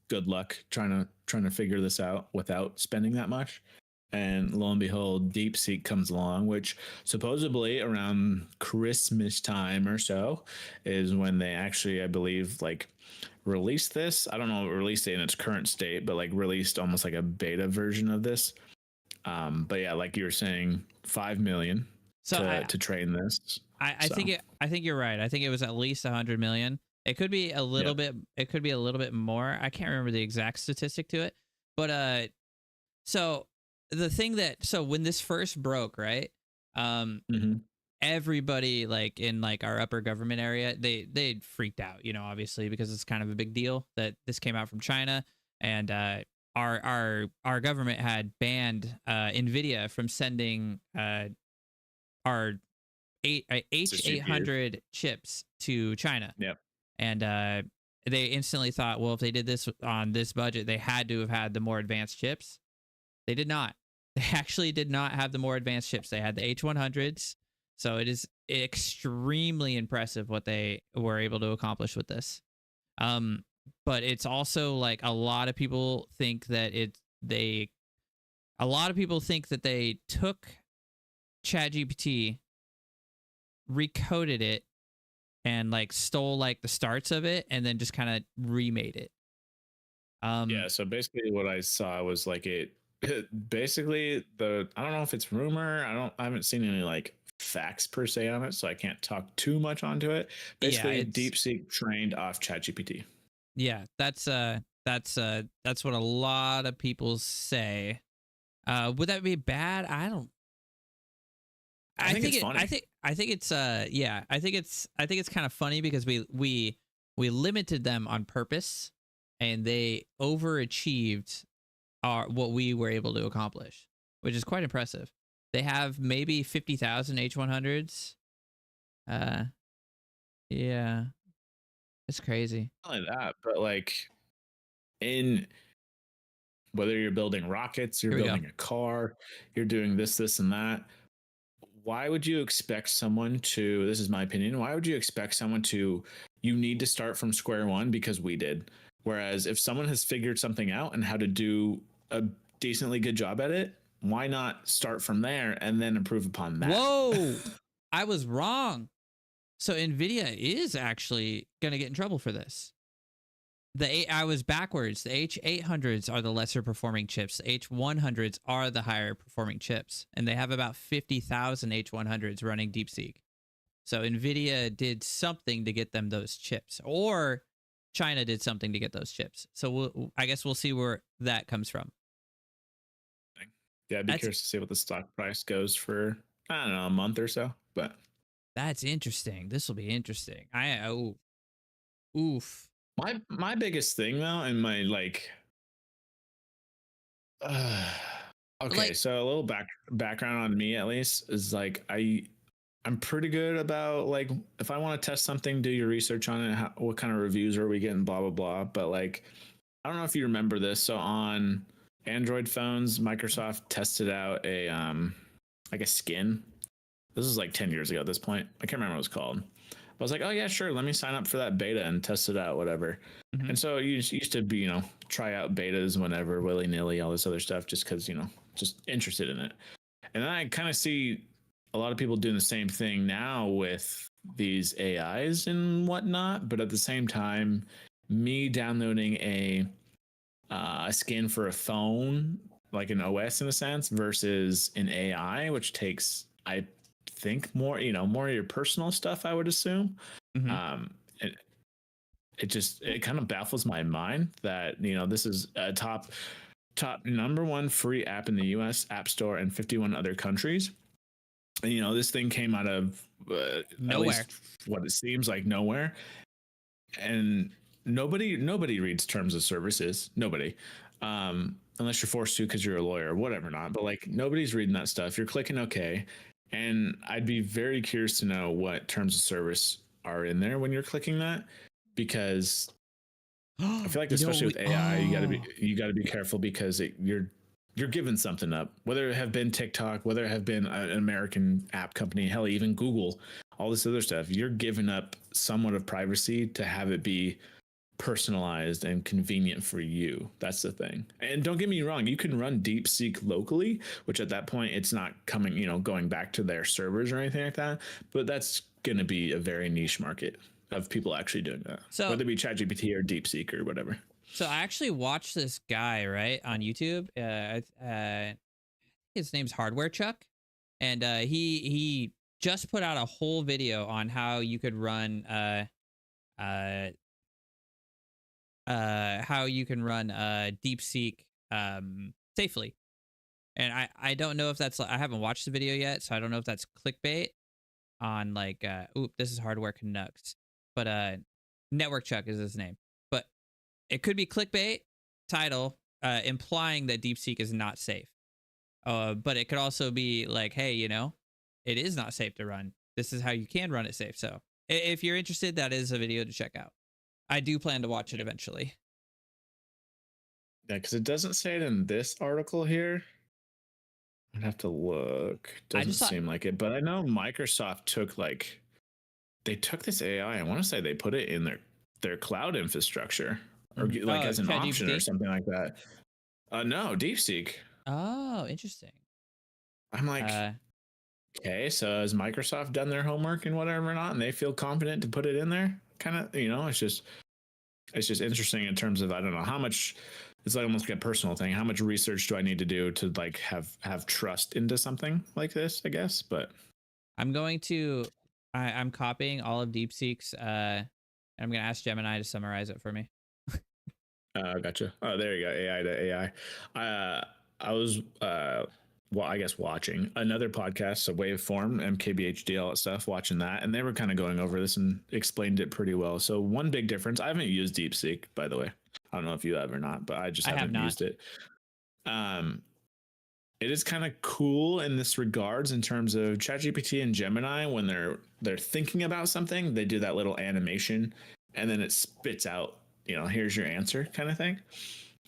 Speaker 2: good luck trying to figure this out without spending that much. And lo and behold, DeepSeek comes along, which supposedly around Christmas time or so is when they actually, I believe, like released this. I don't know, released it in its current state, but like released almost like a beta version of this. But yeah, like you were saying, 5 million to train this.
Speaker 1: I think you're right. I think it was at least 100 million. It could be a little bit. It could be a little bit more. I can't remember the exact statistic to it, but so the thing so when this first broke, right? Everybody like in like our upper government area, they freaked out, obviously because it's kind of a big deal that this came out from China, and our government had banned Nvidia from sending our H800 chips to China.
Speaker 2: Yep.
Speaker 1: And they instantly thought, well, if they did this on this budget, they had to have had the more advanced chips. They did not. They actually did not have the more advanced chips. They had the H100s. So it is extremely impressive what they were able to accomplish with this. But it's also like a lot of people think that they took ChatGPT, recoded it, and like stole like the starts of it and then just kind of remade it.
Speaker 2: Yeah, so basically what I saw was like basically I don't know if it's rumor, I haven't seen any like facts per se on it, so I can't talk too much onto it. Basically, DeepSeek trained off ChatGPT.
Speaker 1: Yeah, that's what a lot of people say. Would that be bad? I think it's funny. I think it's kind of funny because we limited them on purpose, and they overachieved what we were able to accomplish, which is quite impressive. They have maybe 50,000 H100s. Yeah, it's crazy.
Speaker 2: Not only that, but like in whether you're building rockets, you're building a car, you're doing this, and that. Why would you expect someone to, this is my opinion, why would you expect someone to, you need to start from square one because we did. Whereas if someone has figured something out and how to do a decently good job at it, why not start from there and then improve upon that?
Speaker 1: Whoa, I was wrong. So NVIDIA is actually going to get in trouble for this. I was backwards. The H800s are the lesser performing chips. The H100s are the higher performing chips. And they have about 50,000 H100s running DeepSeek. So NVIDIA did something to get them those chips. Or China did something to get those chips. So I guess we'll see where that comes from.
Speaker 2: Yeah, I'd be curious to see what the stock price goes for, I don't know, a month or so. But
Speaker 1: that's interesting. This will be interesting. Oof.
Speaker 2: My biggest thing though, and my like, okay, so a little background on me at least is like I'm pretty good about like if I want to test something, do your research on it. What kind of reviews are we getting? Blah blah blah. But like, I don't know if you remember this. So on Android phones, Microsoft tested out a like a skin. This is like 10 years ago at this point. I can't remember what it was called. I was like, oh yeah, sure. Let me sign up for that beta and test it out, whatever. Mm-hmm. And so you used to be, try out betas whenever, willy nilly, all this other stuff, just because, just interested in it. And then I kind of see a lot of people doing the same thing now with these AIs and whatnot. But at the same time, me downloading a skin for a phone, like an OS in a sense, versus an AI, which takes, I think more of your personal stuff, I would assume. Mm-hmm. It kind of baffles my mind that this is a top number one free app in the US App Store and 51 other countries. And this thing came out of nowhere, at least what it seems like nowhere, and nobody reads terms of services. Nobody. unless you're forced to because you're a lawyer or whatever not. But like nobody's reading that stuff. You're clicking OK, and I'd be very curious to know what terms of service are in there when you're clicking that, because I feel like especially with AI, you gotta be careful because you're giving something up, whether it have been TikTok, whether it have been an American app company, hell, even Google, all this other stuff. You're giving up somewhat of privacy to have it be personalized and convenient for you. That's the thing. And don't get me wrong, you can run DeepSeek locally, which at that point it's not coming, going back to their servers or anything like that. But that's going to be a very niche market of people actually doing that. So whether it be ChatGPT or DeepSeek or whatever.
Speaker 1: So I actually watched this guy right on YouTube. His name's Hardware Chuck, and he just put out a whole video on how you could run DeepSeek safely. And I don't know if that's, I haven't watched the video yet, so I don't know if that's clickbait on like this is Hardware Canucks, but Network Chuck is his name. But it could be clickbait title implying that DeepSeek is not safe. But it could also be like, hey, it is not safe to run. This is how you can run it safe. So if you're interested, that is a video to check out. I do plan to watch it eventually.
Speaker 2: Yeah, because it doesn't say it in this article here. I'd have to look. Doesn't seem like it, but I know Microsoft took this AI. I want to say they put it in their cloud infrastructure, or as an option or something like that. No, DeepSeek.
Speaker 1: Oh, interesting.
Speaker 2: I'm like, okay, so has Microsoft done their homework and whatever or not, and they feel confident to put it in there? Kind of, it's just interesting in terms of, I don't know how much. It's like almost like a personal thing. How much research do I need to do to like have trust into something like this, I guess? But
Speaker 1: I'm copying all of DeepSeek's and I'm going to ask Gemini to summarize it for me.
Speaker 2: Gotcha. Oh, there you go. AI to AI. I was, I guess watching another podcast, so Waveform, MKBHD, all that stuff, watching that. And they were kind of going over this and explained it pretty well. So one big difference, I haven't used DeepSeek, by the way. I don't know if you have or not, but I haven't used it. It is kind of cool in this regards in terms of ChatGPT and Gemini. When they're thinking about something, they do that little animation and then it spits out, here's your answer kind of thing.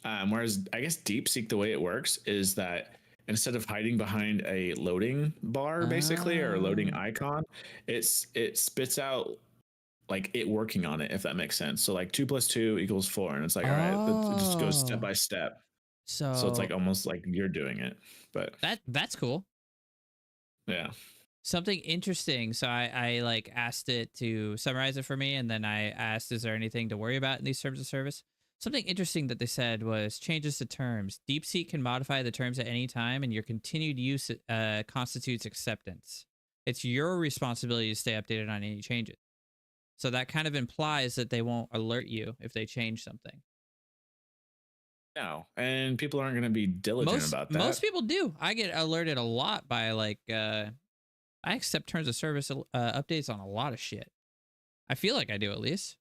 Speaker 2: Whereas I guess DeepSeek, the way it works is that instead of hiding behind a loading bar basically, or a loading icon, it spits out like it working on it, if that makes sense. So like 2 + 2 = 4, and it's like, all right, it just goes step by step. So it's like almost like you're doing it. But
Speaker 1: that's cool.
Speaker 2: Yeah.
Speaker 1: Something interesting. So I like asked it to summarize it for me, and then I asked, is there anything to worry about in these terms of service? Something interesting that they said was changes to terms. DeepSeek can modify the terms at any time, and your continued use constitutes acceptance. It's your responsibility to stay updated on any changes. So that kind of implies that they won't alert you if they change something.
Speaker 2: No, and people aren't going to be diligent about that.
Speaker 1: Most people do. I get alerted a lot by like, I accept terms of service updates on a lot of shit. I feel like I do, at least.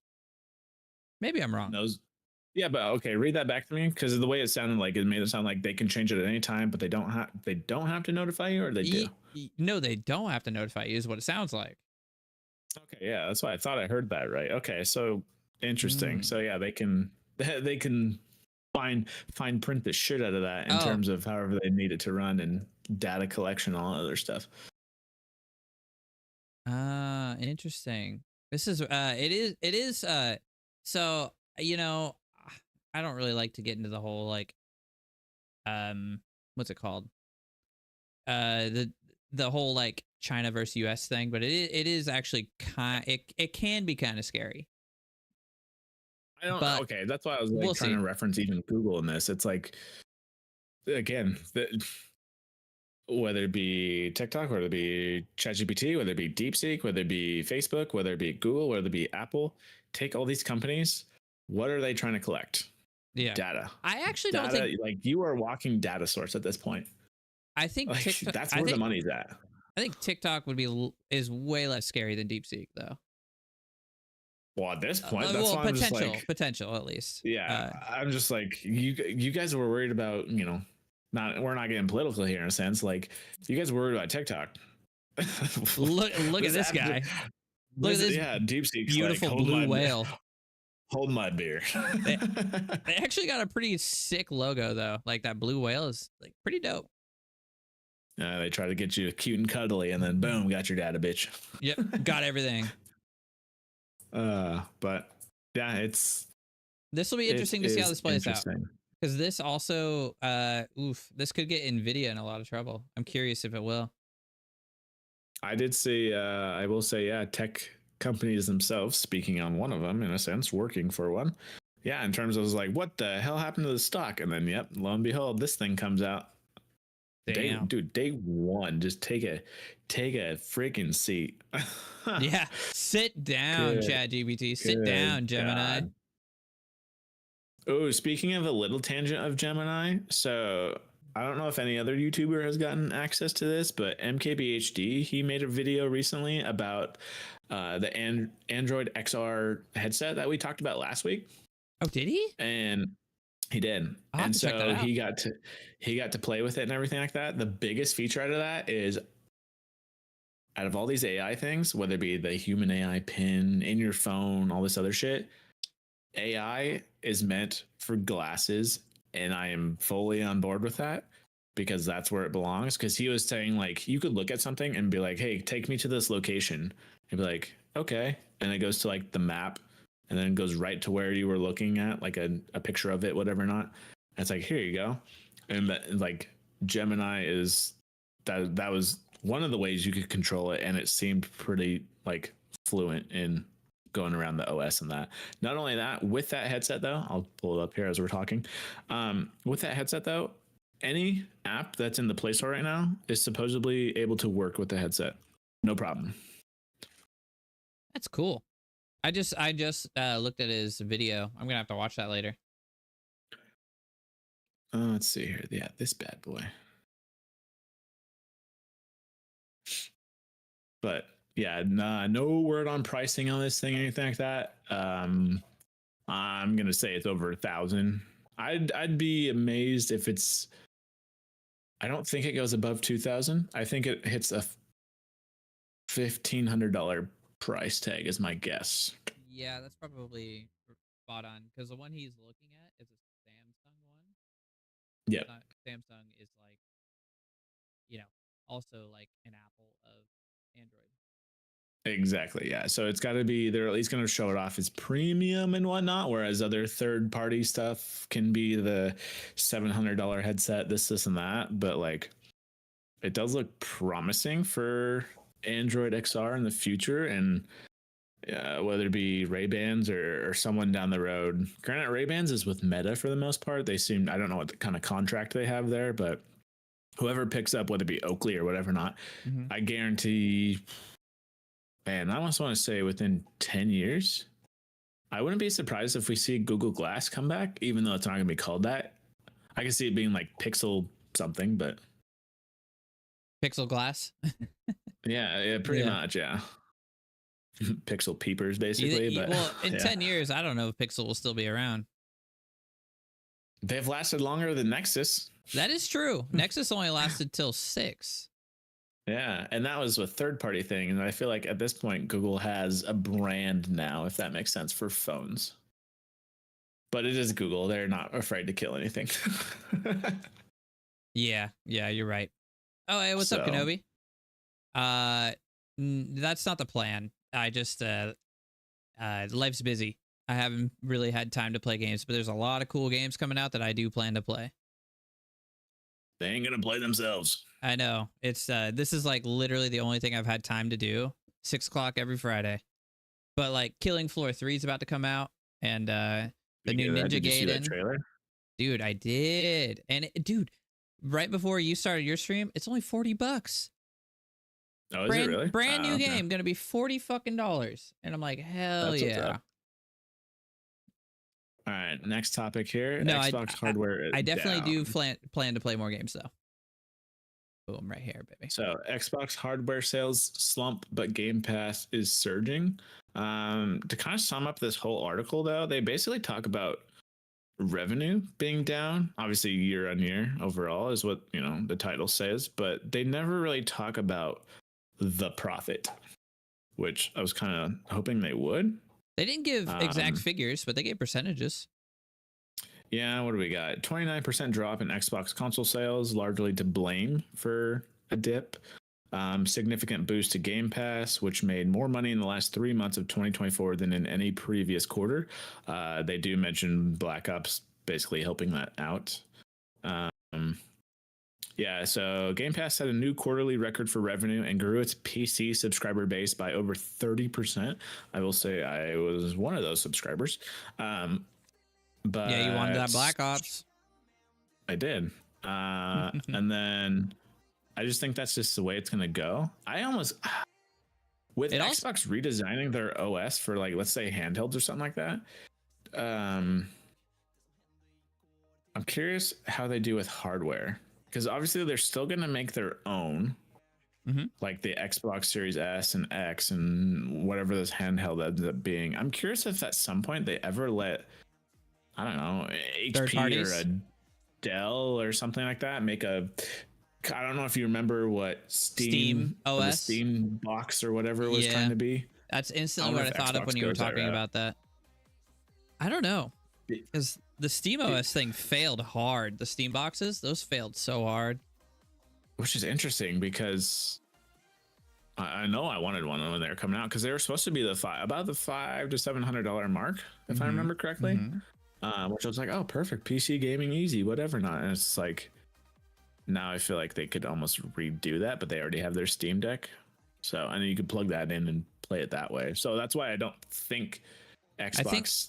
Speaker 1: Maybe I'm wrong.
Speaker 2: Yeah, but okay, read that back to me, because the way it sounded, like it made it sound like they can change it at any time, but they don't have to notify you, or they do.
Speaker 1: No, they don't have to notify you, is what it sounds like.
Speaker 2: Okay, yeah, that's why I thought I heard that right. Okay, so interesting. So yeah, they can fine print the shit out of that in terms of however they need it to run, and data collection, all that other stuff.
Speaker 1: Interesting. This is it is so I don't really like to get into the whole like what's it called? The whole like China versus US thing, but it is actually it can be kind of scary.
Speaker 2: I don't know. Okay, that's why I was like trying to reference even Google in this. It's like, again, whether it be TikTok, whether it be ChatGPT, whether it be DeepSeek, whether it be Facebook, whether it be Google, whether it be Apple, take all these companies. What are they trying to collect?
Speaker 1: Yeah,
Speaker 2: data.
Speaker 1: I actually don't think
Speaker 2: like you are a walking data source at this point.
Speaker 1: I think
Speaker 2: like,
Speaker 1: TikTok,
Speaker 2: that's where the money's at.
Speaker 1: I think TikTok is way less scary than DeepSeek, though.
Speaker 2: Well, at this point, that's
Speaker 1: well,
Speaker 2: why I'm just
Speaker 1: potential,
Speaker 2: like,
Speaker 1: potential at least.
Speaker 2: yeah, I'm just like, you guys were worried about, we're not getting political here in a sense. Like, you guys were worried about TikTok.
Speaker 1: Look at this
Speaker 2: app-
Speaker 1: guy. Look at this
Speaker 2: yeah, DeepSeek's
Speaker 1: beautiful
Speaker 2: like,
Speaker 1: blue whale.
Speaker 2: Hold my beer.
Speaker 1: They actually got a pretty sick logo though. Like that blue whale is like pretty dope.
Speaker 2: They try to get you cute and cuddly, and then boom, got your data, bitch.
Speaker 1: Yep, got everything.
Speaker 2: But yeah,
Speaker 1: This will be interesting to see how this plays out.
Speaker 2: interesting.
Speaker 1: Because this also, this could get Nvidia in a lot of trouble. I'm curious if it will.
Speaker 2: I did see, I will say, yeah, tech companies themselves, speaking on one of them, in a sense, working for one. Yeah, in terms of like, what the hell happened to the stock? And then, yep, lo and behold, this thing comes out.
Speaker 1: Damn.
Speaker 2: Day one, just take a freaking seat.
Speaker 1: Yeah, sit down, ChatGPT. Sit down, Gemini.
Speaker 2: God. Oh, speaking of a little tangent of Gemini, so I don't know if any other YouTuber has gotten access to this, but MKBHD, he made a video recently about the Android XR headset that we talked about last week.
Speaker 1: Oh, did he?
Speaker 2: And he did. And so he got to play with it and everything like that. The biggest feature out of that is, out of all these AI things, whether it be the human AI pin in your phone, all this other shit, AI is meant for glasses, and I am fully on board with that because that's where it belongs. Because he was saying, like, you could look at something and be like, hey, take me to this location. He'd be like, okay. And it goes to like the map, and then it goes right to where you were looking at, like a picture of it, whatever not. And it's like, here you go. And that, like, Gemini is that was one of the ways you could control it, and it seemed pretty like fluent in going around the OS and that. Not only that, with that headset though, I'll pull it up here as we're talking. With that headset though, any app that's in the Play Store right now is supposedly able to work with the headset, no problem.
Speaker 1: That's cool. I just looked at his video. I'm gonna have to watch that later.
Speaker 2: Let's see here. Yeah, this bad boy. But yeah, no word on pricing on this thing, anything like that. I'm gonna say it's over 1,000. I'd be amazed if it's. I don't think it goes above 2,000. I think it hits a $1,500 price tag, is my guess.
Speaker 1: Yeah, that's probably spot on because the one he's looking at is a Samsung one.
Speaker 2: Yeah,
Speaker 1: Samsung is like, also like an Apple of Android.
Speaker 2: Exactly. Yeah. So it's got to be, they're at least going to show it off as premium and whatnot, whereas other third party stuff can be the $700 headset, this and that. But like, it does look promising for Android XR in the future, and whether it be Ray-Bans or someone down the road. Granted, Ray-Bans is with Meta for the most part. They seem, I don't know what the kind of contract they have there, but whoever picks up, whether it be Oakley or whatever not, I guarantee. Man, I almost want to say within 10 years, I wouldn't be surprised if we see Google Glass come back, even though it's not going to be called that. I can see it being like Pixel something, but.
Speaker 1: Pixel Glass?
Speaker 2: yeah, pretty much, yeah. Pixel peepers, basically. But
Speaker 1: well, in 10 years, I don't know if Pixel will still be around.
Speaker 2: They've lasted longer than Nexus.
Speaker 1: That is true. Nexus only lasted till 6.
Speaker 2: Yeah, and that was a third-party thing, and I feel like at this point, Google has a brand now, if that makes sense, for phones. But it is Google; they're not afraid to kill anything.
Speaker 1: Yeah, you're right. Oh, hey, what's up, Kenobi? That's not the plan. I just life's busy. I haven't really had time to play games, but there's a lot of cool games coming out that I do plan to play.
Speaker 2: They ain't gonna play themselves.
Speaker 1: I know. It's this is like literally the only thing I've had time to do. 6 o'clock every Friday. But like Killing Floor 3 is about to come out, and the new Ninja Gaiden
Speaker 2: trailer.
Speaker 1: Dude, I did. And dude, right before you started your stream, it's only $40.
Speaker 2: Oh, is it really?
Speaker 1: Brand new game, gonna be $40 fucking dollars. And I'm like, hell
Speaker 2: That's
Speaker 1: yeah.
Speaker 2: All right, next topic here.
Speaker 1: No,
Speaker 2: Xbox hardware.
Speaker 1: I definitely do plan to play more games though. Boom, right here, baby.
Speaker 2: So Xbox hardware sales slump, but Game Pass is surging. To kind of sum up this whole article, though, they basically talk about revenue being down, obviously year on year overall is what the title says, but they never really talk about the profit, which I was kind of hoping they would.
Speaker 1: They didn't give exact figures, but they gave percentages.
Speaker 2: Yeah, what do we got? 29% drop in Xbox console sales, largely to blame for a dip. Significant boost to Game Pass, which made more money in the last 3 months of 2024 than in any previous quarter. They do mention Black Ops basically helping that out. Yeah, so Game Pass set a new quarterly record for revenue and grew its PC subscriber base by over 30%. I will say I was one of those subscribers. But
Speaker 1: yeah, you wanted that Black Ops.
Speaker 2: I did. And then I just think that's just the way it's going to go. I almost, with Xbox redesigning their OS for, like, let's say handhelds or something like that. I'm curious how they do with hardware, because obviously they're still going to make their own, like the Xbox Series S and X and whatever this handheld ends up being. I'm curious if at some point they ever let, I don't know, HP or a Dell or something like that make a, I don't know if you remember what Steam OS, the Steam box or whatever it was trying to be.
Speaker 1: That's instantly what I thought of when you were talking about that. I don't know, because the Steam OS thing failed hard. The Steam boxes, those failed so hard.
Speaker 2: Which is interesting, because I know I wanted one when they were coming out, because they were supposed to be about the $500 to $700 mark, if I remember correctly. Which I was like, oh, perfect, PC gaming, easy, whatever not. And it's like, now I feel like they could almost redo that, but they already have their Steam Deck. So, and you could plug that in and play it that way. So that's why I don't think Xbox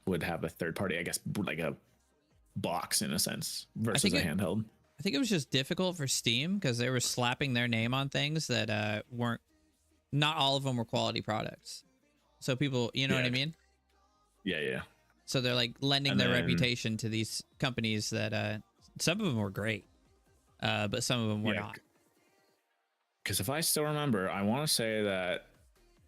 Speaker 2: would have a third party, I guess, like a box in a sense versus a handheld.
Speaker 1: I think it was just difficult for Steam because they were slapping their name on things that not all of them were quality products. So people, you know what I mean?
Speaker 2: Yeah.
Speaker 1: So they're like lending their reputation to these companies that some of them were great, but some of them were not.
Speaker 2: Because if I still remember, I want to say that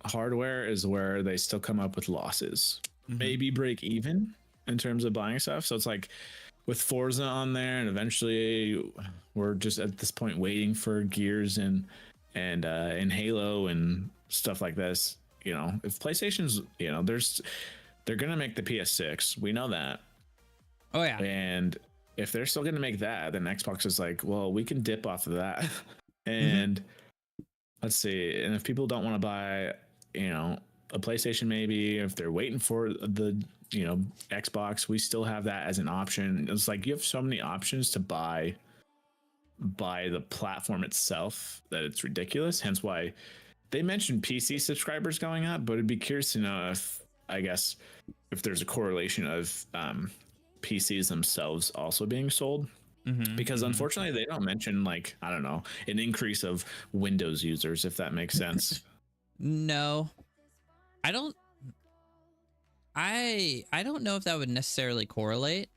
Speaker 2: hardware is where they still come up with losses, maybe break even in terms of buying stuff. So it's like with Forza on there, and eventually we're just at this point waiting for Gears and Halo and stuff like this. If PlayStation's, they're gonna make the PS6. We know that.
Speaker 1: Oh yeah.
Speaker 2: And if they're still gonna make that, then Xbox is like, well, we can dip off of that. And let's see. And if people don't want to buy, a PlayStation, maybe if they're waiting for the, Xbox, we still have that as an option. It's like you have so many options to buy the platform itself that it's ridiculous. Hence why they mentioned PC subscribers going up, but it'd be curious to know if there's a correlation of PCs themselves also being sold. Because unfortunately they don't mention, like, I don't know, an increase of Windows users, if that makes sense.
Speaker 1: No, I don't know if that would necessarily correlate,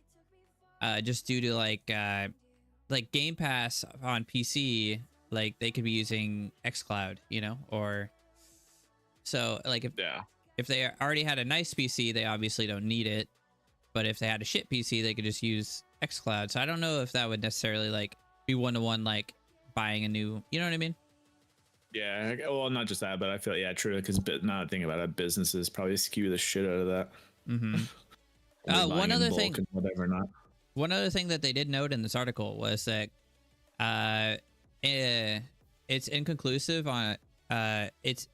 Speaker 1: just due to like Game Pass on PC, like they could be using xCloud, or so like if they already had a nice PC, they obviously don't need it. But if they had a shit PC, they could just use xCloud. So I don't know if that would necessarily like be one-to-one, like buying a new, you know what I mean?
Speaker 2: Yeah, well, not just that, but I feel, true, because now thinking about it, businesses probably skew the shit out of that.
Speaker 1: One other thing,
Speaker 2: whatever not.
Speaker 1: One other thing that they did note in this article was that it's inconclusive on its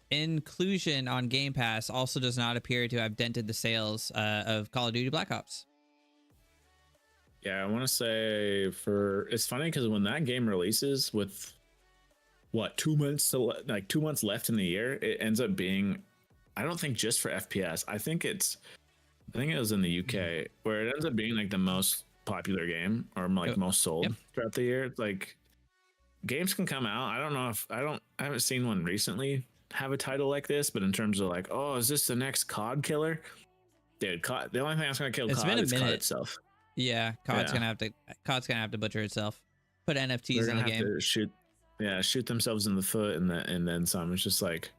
Speaker 1: inclusion on Game Pass also does not appear to have dented the sales of Call of Duty Black Ops.
Speaker 2: Yeah, I want to say it's funny because when that game releases with 2 months to 2 months left in the year, it ends up being, I don't think just for FPS. I think it was in the UK where it ends up being like the most popular game, or like most sold throughout the year. It's like games can come out. I don't know if I haven't seen one recently have a title like this, but in terms of like, oh, is this the next COD killer? Dude, COD, the only thing that's gonna kill COD is COD itself.
Speaker 1: Yeah, COD's gonna have to butcher itself. Put NFTs in the game.
Speaker 2: Shoot themselves in the foot and then some. It's just like,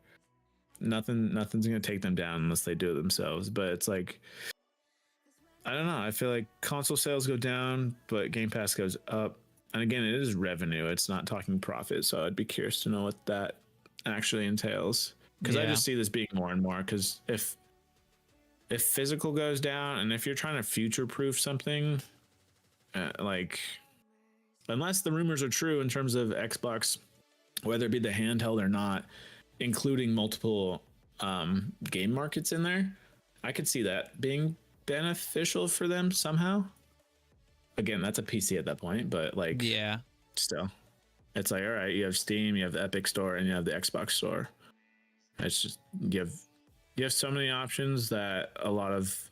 Speaker 2: nothing's gonna take them down unless they do it themselves. But it's like, I don't know. I feel like console sales go down, but Game Pass goes up. And again, it is revenue. It's not talking profit. So I'd be curious to know what that actually entails. Because I just see this being more and more. Because if physical goes down, and if you're trying to future-proof something, like, unless the rumors are true in terms of Xbox, whether it be the handheld or not, including multiple game markets in there, I could see that being beneficial for them somehow. Again, that's a PC at that point, but like,
Speaker 1: yeah,
Speaker 2: still, it's like, all right, you have Steam, you have the Epic Store, and you have the Xbox Store. It's just you have so many options that a lot of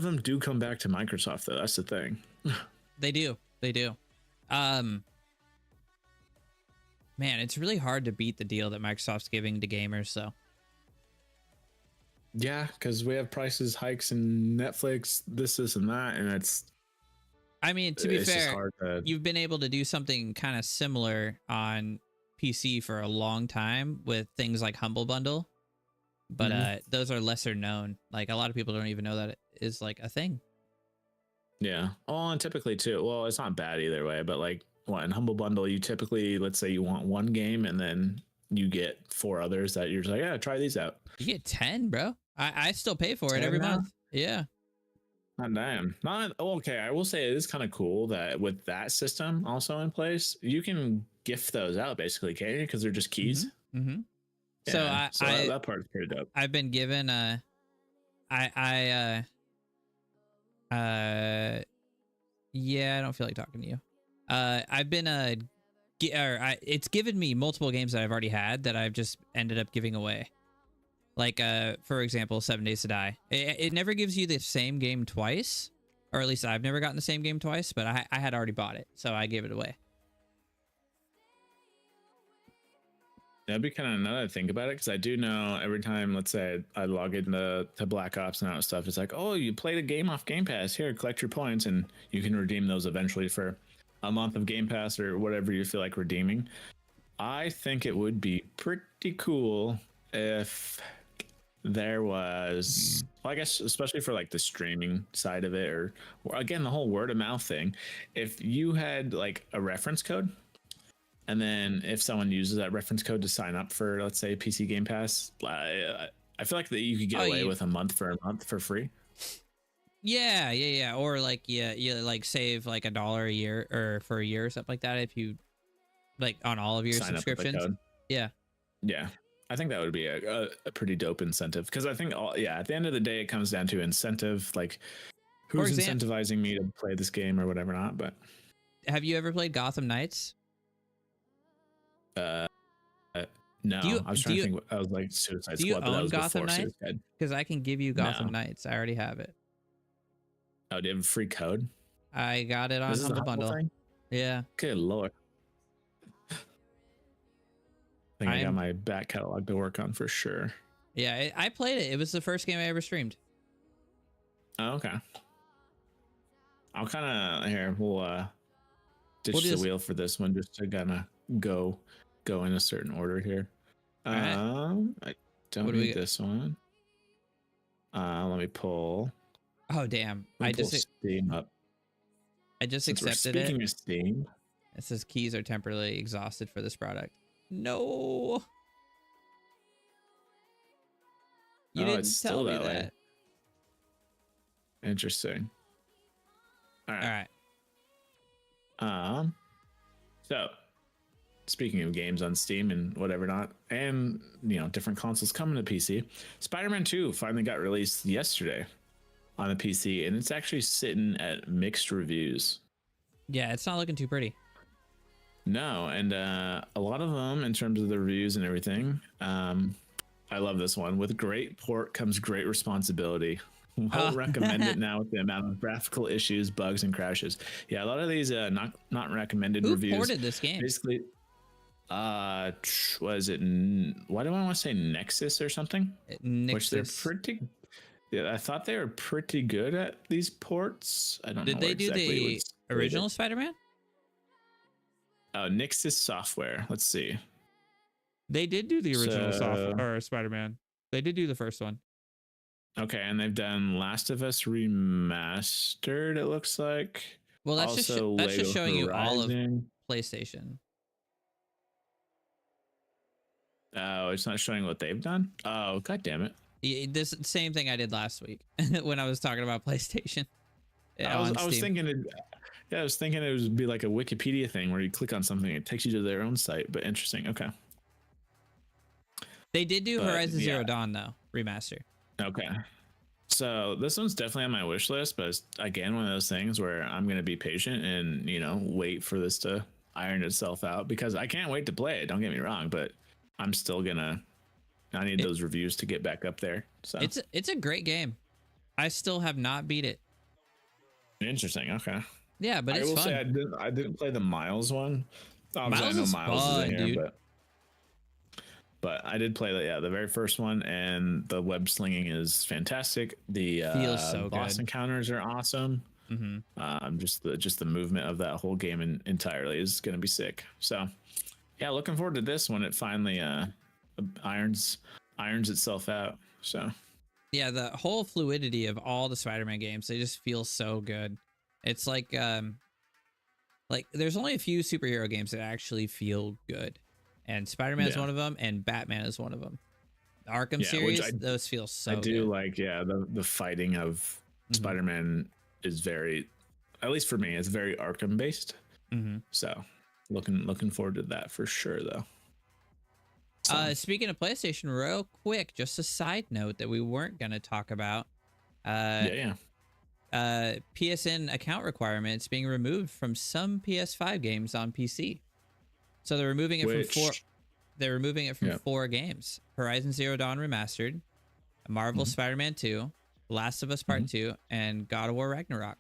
Speaker 2: them do come back to Microsoft, though. That's the thing.
Speaker 1: They do. Man, it's really hard to beat the deal that Microsoft's giving to gamers, so.
Speaker 2: Yeah, because we have prices hikes in Netflix, this and that, and it's.
Speaker 1: I mean, to be fair, you've been able to do something kind of similar on PC for a long time with things like Humble Bundle, but those are lesser known. Like, a lot of people don't even know that it is like a thing.
Speaker 2: Yeah. Oh, and typically too. Well, it's not bad either way, but like, what, in Humble Bundle, you typically, let's say you want one game, and then you get 4 others that you're just like, yeah, try these out.
Speaker 1: You get 10, bro. I still pay for it every month. Yeah.
Speaker 2: Not damn. Not okay. I will say it is kind of cool that with that system also in place, you can gift those out basically, can't you? Because they're just keys.
Speaker 1: Mm-hmm.
Speaker 2: Yeah,
Speaker 1: so
Speaker 2: that part's pretty dope.
Speaker 1: I've been given yeah, I don't feel like talking to you. I've been it's given me multiple games that I've already had that I've just ended up giving away. Like, for example, 7 Days to Die. It never gives you the same game twice, or at least I've never gotten the same game twice, but I had already bought it, so I gave it away.
Speaker 2: That'd be kind of another to think about it, because I do know every time, let's say I log into Black Ops and all that stuff, it's like, oh, you played a game off Game Pass. Here, collect your points, and you can redeem those eventually for a month of Game Pass or whatever you feel like redeeming. I think it would be pretty cool if there was, well, I guess especially for like the streaming side of it, or again the whole word of mouth thing, if you had like a reference code, and then if someone uses that reference code to sign up for, let's say, PC Game Pass, I feel like that you could get away with a month for free.
Speaker 1: Yeah. Or like, you like save like $1 a year or for a year or something like that if you like on all of your subscriptions. Yeah. I
Speaker 2: think that would be a pretty dope incentive, because I think at the end of the day it comes down to incentive, like who's incentivizing me to play this game or whatever not. But
Speaker 1: have you ever played Gotham Knights?
Speaker 2: No, I was trying to think. I was like Suicide Squad.
Speaker 1: Do you own Gotham Knights? Because I can give you Gotham Knights. I already have it.
Speaker 2: Oh, do you have a free code?
Speaker 1: I got it on Humble Bundle. Thing? Yeah.
Speaker 2: Good lord. I think I got my back catalog to work on for sure.
Speaker 1: Yeah, I played it. It was the first game I ever streamed.
Speaker 2: Oh, okay. I'll kind of here. We'll ditch the wheel for this one just to kind of go in a certain order here. I don't need this one. Let me pull.
Speaker 1: Oh damn!
Speaker 2: I just Steam up.
Speaker 1: I just
Speaker 2: Since
Speaker 1: accepted it.
Speaker 2: Speaking of Steam,
Speaker 1: it says keys are temporarily exhausted for this product. No. You didn't tell me that.
Speaker 2: Interesting. All right. So speaking of games on Steam and whatever not, and different consoles coming to PC, Spider-Man 2 finally got released yesterday on the PC, and it's actually sitting at mixed reviews.
Speaker 1: Yeah, it's not looking too pretty.
Speaker 2: No, and a lot of them, in terms of the reviews and everything, I love this one. With great port comes great responsibility. We'll recommend it now with the amount of graphical issues, bugs, and crashes. Yeah, a lot of these not recommended reviews.
Speaker 1: Who ported this game?
Speaker 2: Basically, was it? Why do I want to say Nexus or something?
Speaker 1: Nexus.
Speaker 2: Which they're pretty. Yeah, I thought they were pretty good at these ports. I don't know.
Speaker 1: Did they do the original Spider-Man?
Speaker 2: Nixus Software. Let's see.
Speaker 3: They did do the original Spider-Man.
Speaker 1: They did do the first one.
Speaker 2: Okay, and they've done Last of Us Remastered, it looks like.
Speaker 1: Well, that's
Speaker 2: Also,
Speaker 1: just
Speaker 2: Lego
Speaker 1: showing you all of
Speaker 2: Horizon.
Speaker 1: PlayStation.
Speaker 2: Oh, it's not showing what they've done? Oh, god damn it.
Speaker 1: This same thing I did last week when I was talking about PlayStation.
Speaker 2: I was thinking it would be like a Wikipedia thing where you click on something, it takes you to their own site, but interesting. Okay.
Speaker 1: They did do
Speaker 2: But,
Speaker 1: Horizon Zero
Speaker 2: yeah.
Speaker 1: Dawn though, remaster.
Speaker 2: Okay. So this one's definitely on my wish list, but it's, again, one of those things where I'm going to be patient and, wait for this to iron itself out, because I can't wait to play it. Don't get me wrong, but I'm still I need those reviews to get back up there. So
Speaker 1: It's a great game. I still have not beat it.
Speaker 2: interesting. Okay.
Speaker 1: Yeah, but
Speaker 2: I
Speaker 1: it's
Speaker 2: will
Speaker 1: fun.
Speaker 2: say I didn't play the Miles one. Obviously, I know
Speaker 1: Miles is
Speaker 2: Miles
Speaker 1: fun,
Speaker 2: is in here,
Speaker 1: dude.
Speaker 2: but I did play the very first one, and the web slinging is fantastic. The
Speaker 1: Feels so
Speaker 2: boss
Speaker 1: good.
Speaker 2: encounters are awesome.
Speaker 1: Mm-hmm.
Speaker 2: Just the movement of that whole game entirely is going to be sick. So yeah, looking forward to this when it finally irons itself out. So
Speaker 1: Yeah, the whole fluidity of all the Spider-Man games, they just feel so good. It's like there's only a few superhero games that actually feel good, and Spider-Man is one of them, and Batman is one of them. The Arkham series, those feel so good.
Speaker 2: I do like, the fighting of Spider-Man is very, at least for me, it's very Arkham based. So looking forward to that for sure, though. So.
Speaker 1: Speaking of PlayStation, real quick, just a side note that we weren't going to talk about. PSN account requirements being removed from some PS5 games on PC. So they're removing it from four. They're removing it from 4 games: Horizon Zero Dawn Remastered, Marvel Spider-Man 2, Last of Us Part 2, and God of War Ragnarok.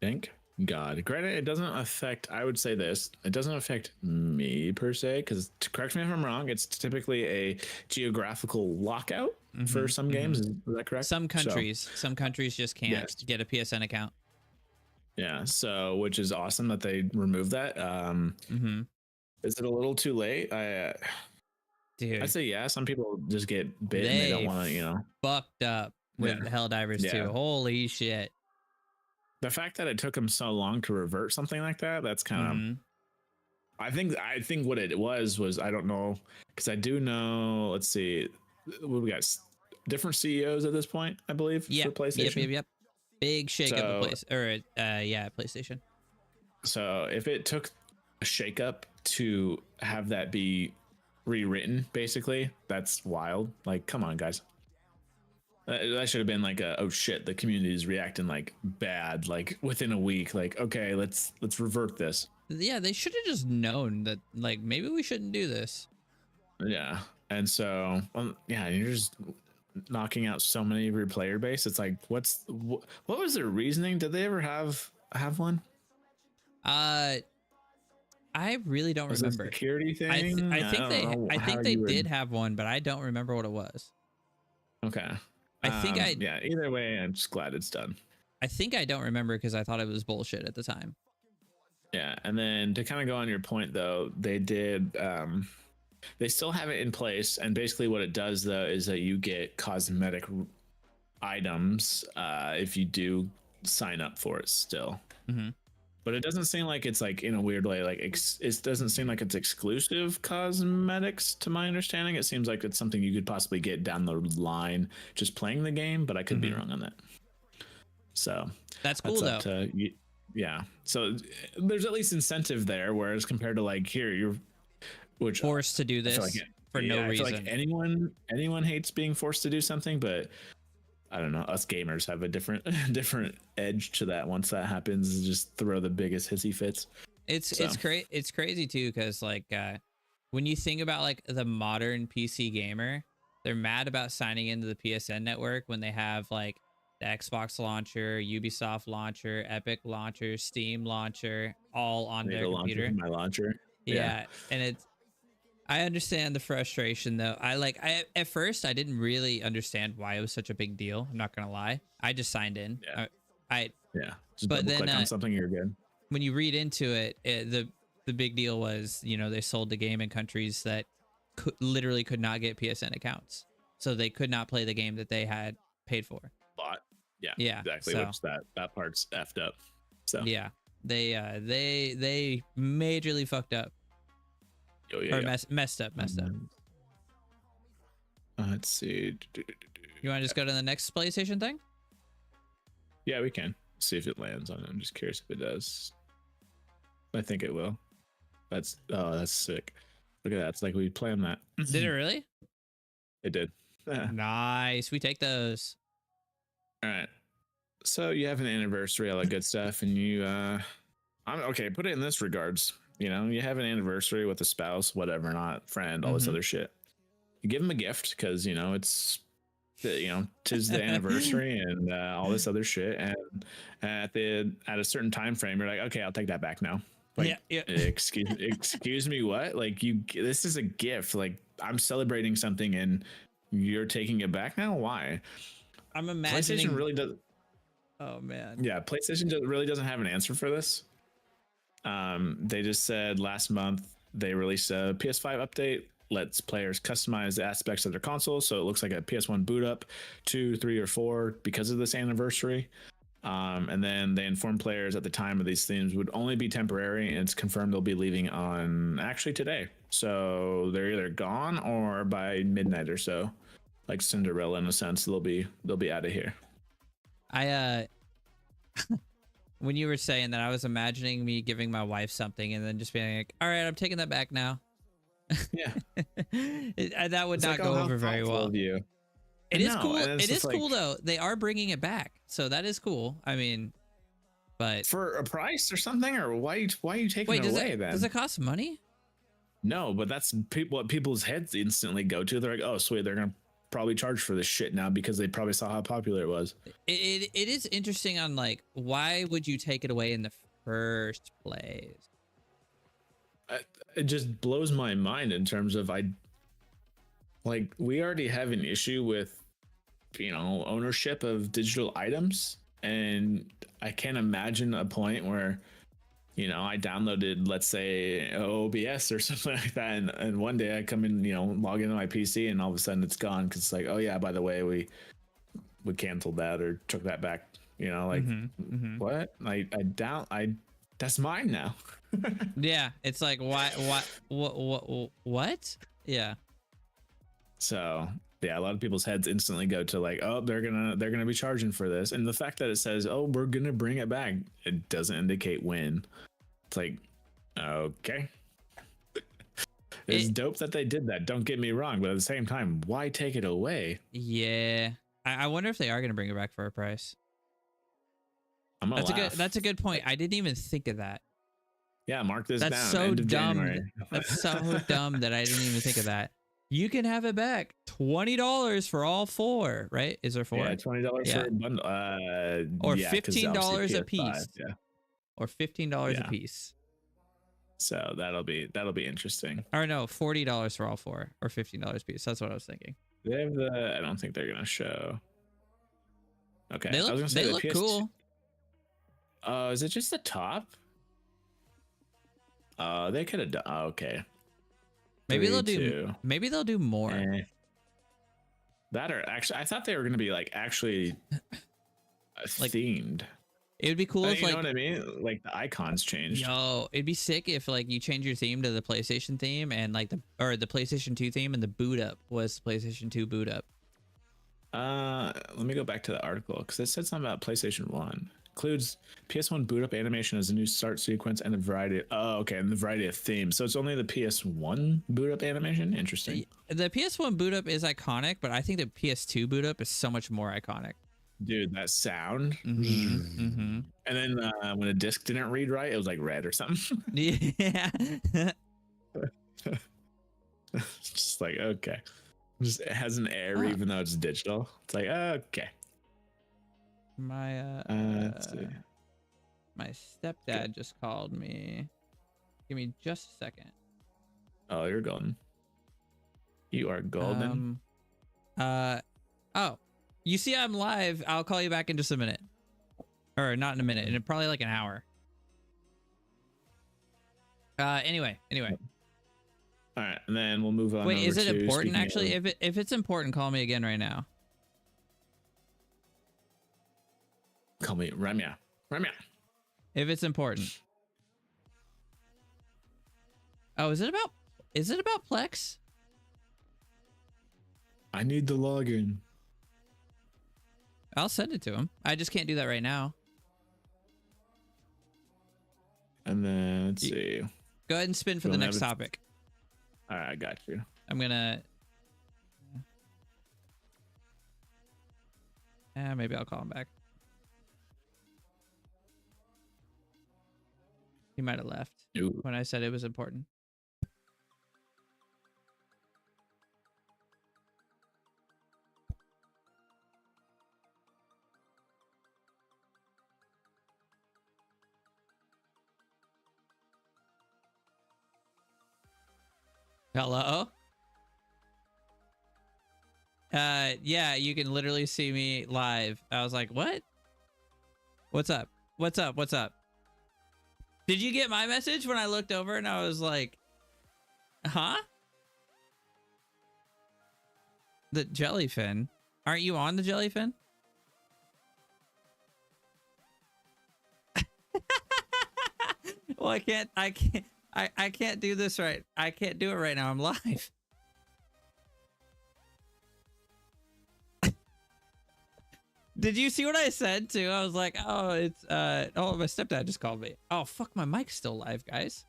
Speaker 2: Thank God. Granted, it doesn't affect, I would say this, it doesn't affect me per se, because correct me if I'm wrong, it's typically a geographical lockout for some games. Is that correct?
Speaker 1: Some countries just can't get a PSN account.
Speaker 2: Yeah, so which is awesome that they removed that. Is it a little too late?
Speaker 1: Dude,
Speaker 2: I'd say yeah. Some people just get bit and they don't want to,
Speaker 1: fucked up with Helldivers 2. Holy shit.
Speaker 2: The fact that it took them so long to revert something like that, that's kind of, I think what it was, I don't know, because I do know, let's see, we got different CEOs at this point, I believe, for PlayStation.
Speaker 1: Yep. Big shake up of PlayStation.
Speaker 2: So if it took a shake up to have that be rewritten, basically, that's wild. Like, come on, guys. That should have been like oh shit, the community is reacting like bad, like within a week, like, okay, let's revert this.
Speaker 1: Yeah, they should have just known that, like, maybe we shouldn't do this.
Speaker 2: Yeah. And so you're just knocking out so many of your player base. It's like, what was their reasoning? Did they ever have one?
Speaker 1: I really don't remember.
Speaker 2: Security thing?
Speaker 1: I think they did have one, but I don't remember what it was.
Speaker 2: Okay. Either way, I'm just glad it's done.
Speaker 1: I think I don't remember because I thought it was bullshit at the time.
Speaker 2: Yeah, and then to kind of go on your point, though, they did. They still have it in place, and basically what it does, though, is that you get cosmetic items if you do sign up for it still. But it doesn't seem like it's like in a weird way, like it doesn't seem like it's exclusive cosmetics to my understanding. It seems like it's something you could possibly get down the line just playing the game, but I could be wrong on that. So
Speaker 1: that's cool though.
Speaker 2: Yeah. So there's at least incentive there, whereas compared to like here, you're
Speaker 1: forced to do this for no reason.
Speaker 2: I feel like anyone hates being forced to do something, but I don't know. Us gamers have a different edge to that. Once that happens, just throw the biggest hissy fits.
Speaker 1: It's crazy too, because like when you think about like the modern PC gamer, they're mad about signing into the PSN network when they have like the Xbox launcher, Ubisoft launcher, Epic launcher, Steam launcher, all on their computer.
Speaker 2: My launcher.
Speaker 1: Yeah, and I understand the frustration though. I at first I didn't really understand why it was such a big deal. I'm not gonna lie. I just signed in.
Speaker 2: Just but then click on something, you're good.
Speaker 1: When you read into it, the big deal was, they sold the game in countries that literally could not get PSN accounts. so they could not play the game that they had paid for.
Speaker 2: Bought. Yeah.
Speaker 1: Yeah,
Speaker 2: Exactly.
Speaker 1: so-
Speaker 2: Which that part's effed up. So
Speaker 1: Yeah, they majorly fucked up
Speaker 2: oh,
Speaker 1: or messed up.
Speaker 2: Let's see.
Speaker 1: You want to just go to the next PlayStation thing?
Speaker 2: Yeah, we can see if it lands on it. I'm just curious if it does. I think it will. That's sick. Look at that. It's like we planned that.
Speaker 1: Did it really?
Speaker 2: It did.
Speaker 1: Nice. We take those.
Speaker 2: All right. So you have an anniversary, all that good stuff, and you okay, put it in this regards. You know, you have an anniversary with a spouse, whatever, not friend, all this other shit. You give them a gift because it's tis the anniversary and all this other shit, and at a certain time frame, you're like, okay, I'll take that back now. Like,
Speaker 1: yeah.
Speaker 2: excuse me, what? Like, this is a gift. Like, I'm celebrating something, and you're taking it back now. Why?
Speaker 1: I'm imagining.
Speaker 2: PlayStation really does.
Speaker 1: Oh man.
Speaker 2: Yeah, PlayStation really doesn't have an answer for this. They just said last month they released a PS5 update, lets players customize the aspects of their console, so it looks like a PS1 boot up 2, 3, or 4 because of this anniversary. And then they informed players at the time of these themes would only be temporary, and it's confirmed they'll be leaving on actually today. So they're either gone or by midnight or so, like Cinderella in a sense. They'll be out of here.
Speaker 1: I when you were saying that, I was imagining me giving my wife something and then just being like, all right, I'm taking that back now.
Speaker 2: Yeah.
Speaker 1: That would not go over very well. It is cool. It is cool though. They are bringing it back, so that is cool. I mean, but
Speaker 2: for a price or something, or why are you taking it away? Then
Speaker 1: does it cost money?
Speaker 2: No, but that's what people's heads instantly go to. They're like, oh, sweet, they're gonna probably charge for this shit now because they probably saw how popular it was.
Speaker 1: It is interesting on like, why would you take it away in the first place?
Speaker 2: It just blows my mind in terms of we already have an issue with ownership of digital items, and I can't imagine a point where I downloaded, let's say, OBS or something like that, and one day I come in, log into my PC, and all of a sudden it's gone because it's like, oh yeah, by the way, we canceled that or took that back. What? That's mine now.
Speaker 1: Yeah, it's like, what? Yeah.
Speaker 2: So yeah, a lot of people's heads instantly go to like, oh, they're gonna be charging for this, and the fact that it says, oh, we're gonna bring it back, it doesn't indicate when. It's like, okay. It's dope that they did that, don't get me wrong, but at the same time, why take it away?
Speaker 1: Yeah, I wonder if they are gonna bring it back for a price. That's a good point. I didn't even think of that.
Speaker 2: Yeah, mark this
Speaker 1: down.
Speaker 2: That's
Speaker 1: so dumb. That's so dumb that I didn't even think of that. You can have it back. $20 for all 4, right? Is there 4?
Speaker 2: Yeah, $20 for a bundle.
Speaker 1: Or $15 a piece.
Speaker 2: Yeah.
Speaker 1: Or $15 a piece.
Speaker 2: So that'll be interesting.
Speaker 1: Or no, $40 for all 4, or $15 a piece. That's what I was thinking.
Speaker 2: They have I don't think they're gonna show. Okay.
Speaker 1: They look cool.
Speaker 2: Is it just the top? They could have done. Okay.
Speaker 1: Maybe they'll do more.
Speaker 2: That or actually, I thought they were gonna be actually themed.
Speaker 1: It would be cool if
Speaker 2: you know what I mean? Like the icons changed.
Speaker 1: Yo, it'd be sick if you change your theme to the PlayStation theme and the PlayStation 2 theme, and the boot up was PlayStation 2 boot up.
Speaker 2: Let me go back to the article because it said something about PlayStation 1. Includes PS1 boot up animation as a new start sequence and a variety. And the variety of themes. So it's only the PS1 boot up animation. Interesting.
Speaker 1: The PS1 boot up is iconic, but I think the PS2 boot up is so much more iconic.
Speaker 2: Dude, that sound. And then when a disc didn't read right, it was like red or something.
Speaker 1: Yeah.
Speaker 2: Just like, okay. It has an air even though it's digital. It's like, okay.
Speaker 1: My
Speaker 2: let's see.
Speaker 1: My stepdad just called me. Give me just a second.
Speaker 2: Oh, you're golden. You are golden.
Speaker 1: Oh, you see I'm live. I'll call you back in just a minute. Or not in a minute, in probably like an hour. Anyway.
Speaker 2: All right, and then we'll move on.
Speaker 1: Wait, is
Speaker 2: over
Speaker 1: it
Speaker 2: to
Speaker 1: important
Speaker 2: speaking
Speaker 1: actually?
Speaker 2: of-
Speaker 1: If it's important, call me again right now.
Speaker 2: Call me Ramya. Ramya.
Speaker 1: If it's important. Oh, is it about Plex?
Speaker 2: I need the login.
Speaker 1: I'll send it to him. I just can't do that right now.
Speaker 2: And then let's see.
Speaker 1: Go ahead and spin for
Speaker 2: Don't
Speaker 1: the
Speaker 2: have
Speaker 1: next
Speaker 2: it.
Speaker 1: topic.
Speaker 2: All right, I got you.
Speaker 1: I'm gonna. Maybe I'll call him back. He might have left
Speaker 2: Ooh.
Speaker 1: when I said it was important. Hello? Yeah, you can literally see me live. I was like, what? What's up? What's up? What's up? Did you get my message when I looked over and I was like, huh? The jellyfin. Aren't you on the jellyfin? Well, I can't do this right. I can't do it right now. I'm live. Did you see what I said too? I was like, oh, it's oh, my stepdad just called me. Oh, fuck, my mic's still live, guys.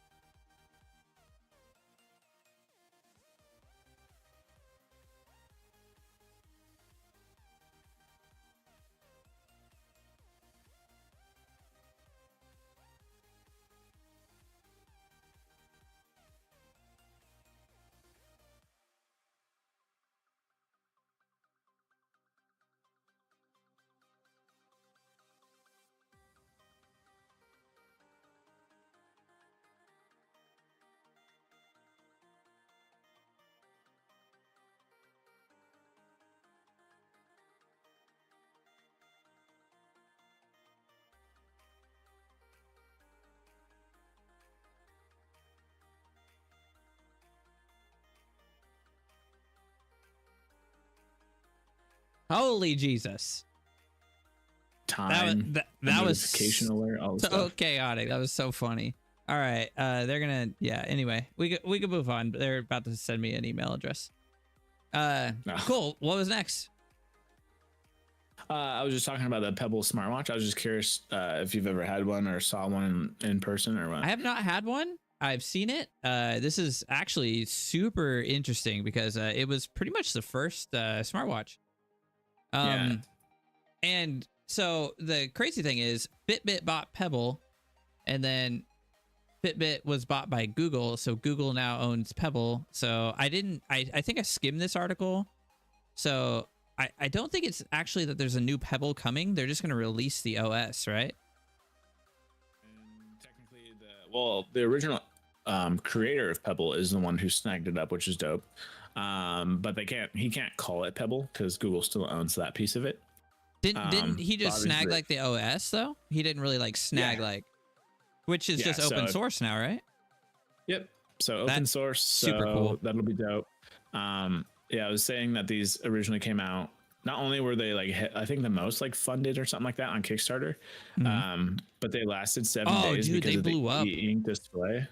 Speaker 1: Holy Jesus.
Speaker 2: Time.
Speaker 1: That was
Speaker 2: notification alert. All the
Speaker 1: so
Speaker 2: stuff.
Speaker 1: chaotic. That was so funny. All right. They're gonna, yeah. Anyway, we could move on. They're about to send me an email address.
Speaker 2: No.
Speaker 1: Cool. What was next?
Speaker 2: I was just talking about the Pebble smartwatch. I was just curious if you've ever had one or saw one in person or what.
Speaker 1: I have not had one. I've seen it. This is actually super interesting because it was pretty much the first smartwatch.
Speaker 2: Yeah.
Speaker 1: And so the crazy thing is Fitbit bought Pebble, and then Fitbit was bought by Google. So Google now owns Pebble. So I think I skimmed this article. So I don't think it's actually that there's a new Pebble coming. They're just going to release the OS, right?
Speaker 2: And technically, the original creator of Pebble is the one who snagged it up, which is dope. But he can't call it Pebble because Google still owns that piece of it.
Speaker 1: Didn't he just snag like the OS though? He didn't really like snag which is just open source now, right?
Speaker 2: Yep. So open source,
Speaker 1: super cool.
Speaker 2: That'll be dope. Yeah, I was saying that these originally came out. Not only were they like, I think the most like funded or something like that on Kickstarter, but they lasted 7 days
Speaker 1: dude,
Speaker 2: because
Speaker 1: they
Speaker 2: of
Speaker 1: blew
Speaker 2: the
Speaker 1: up.
Speaker 2: e-ink display.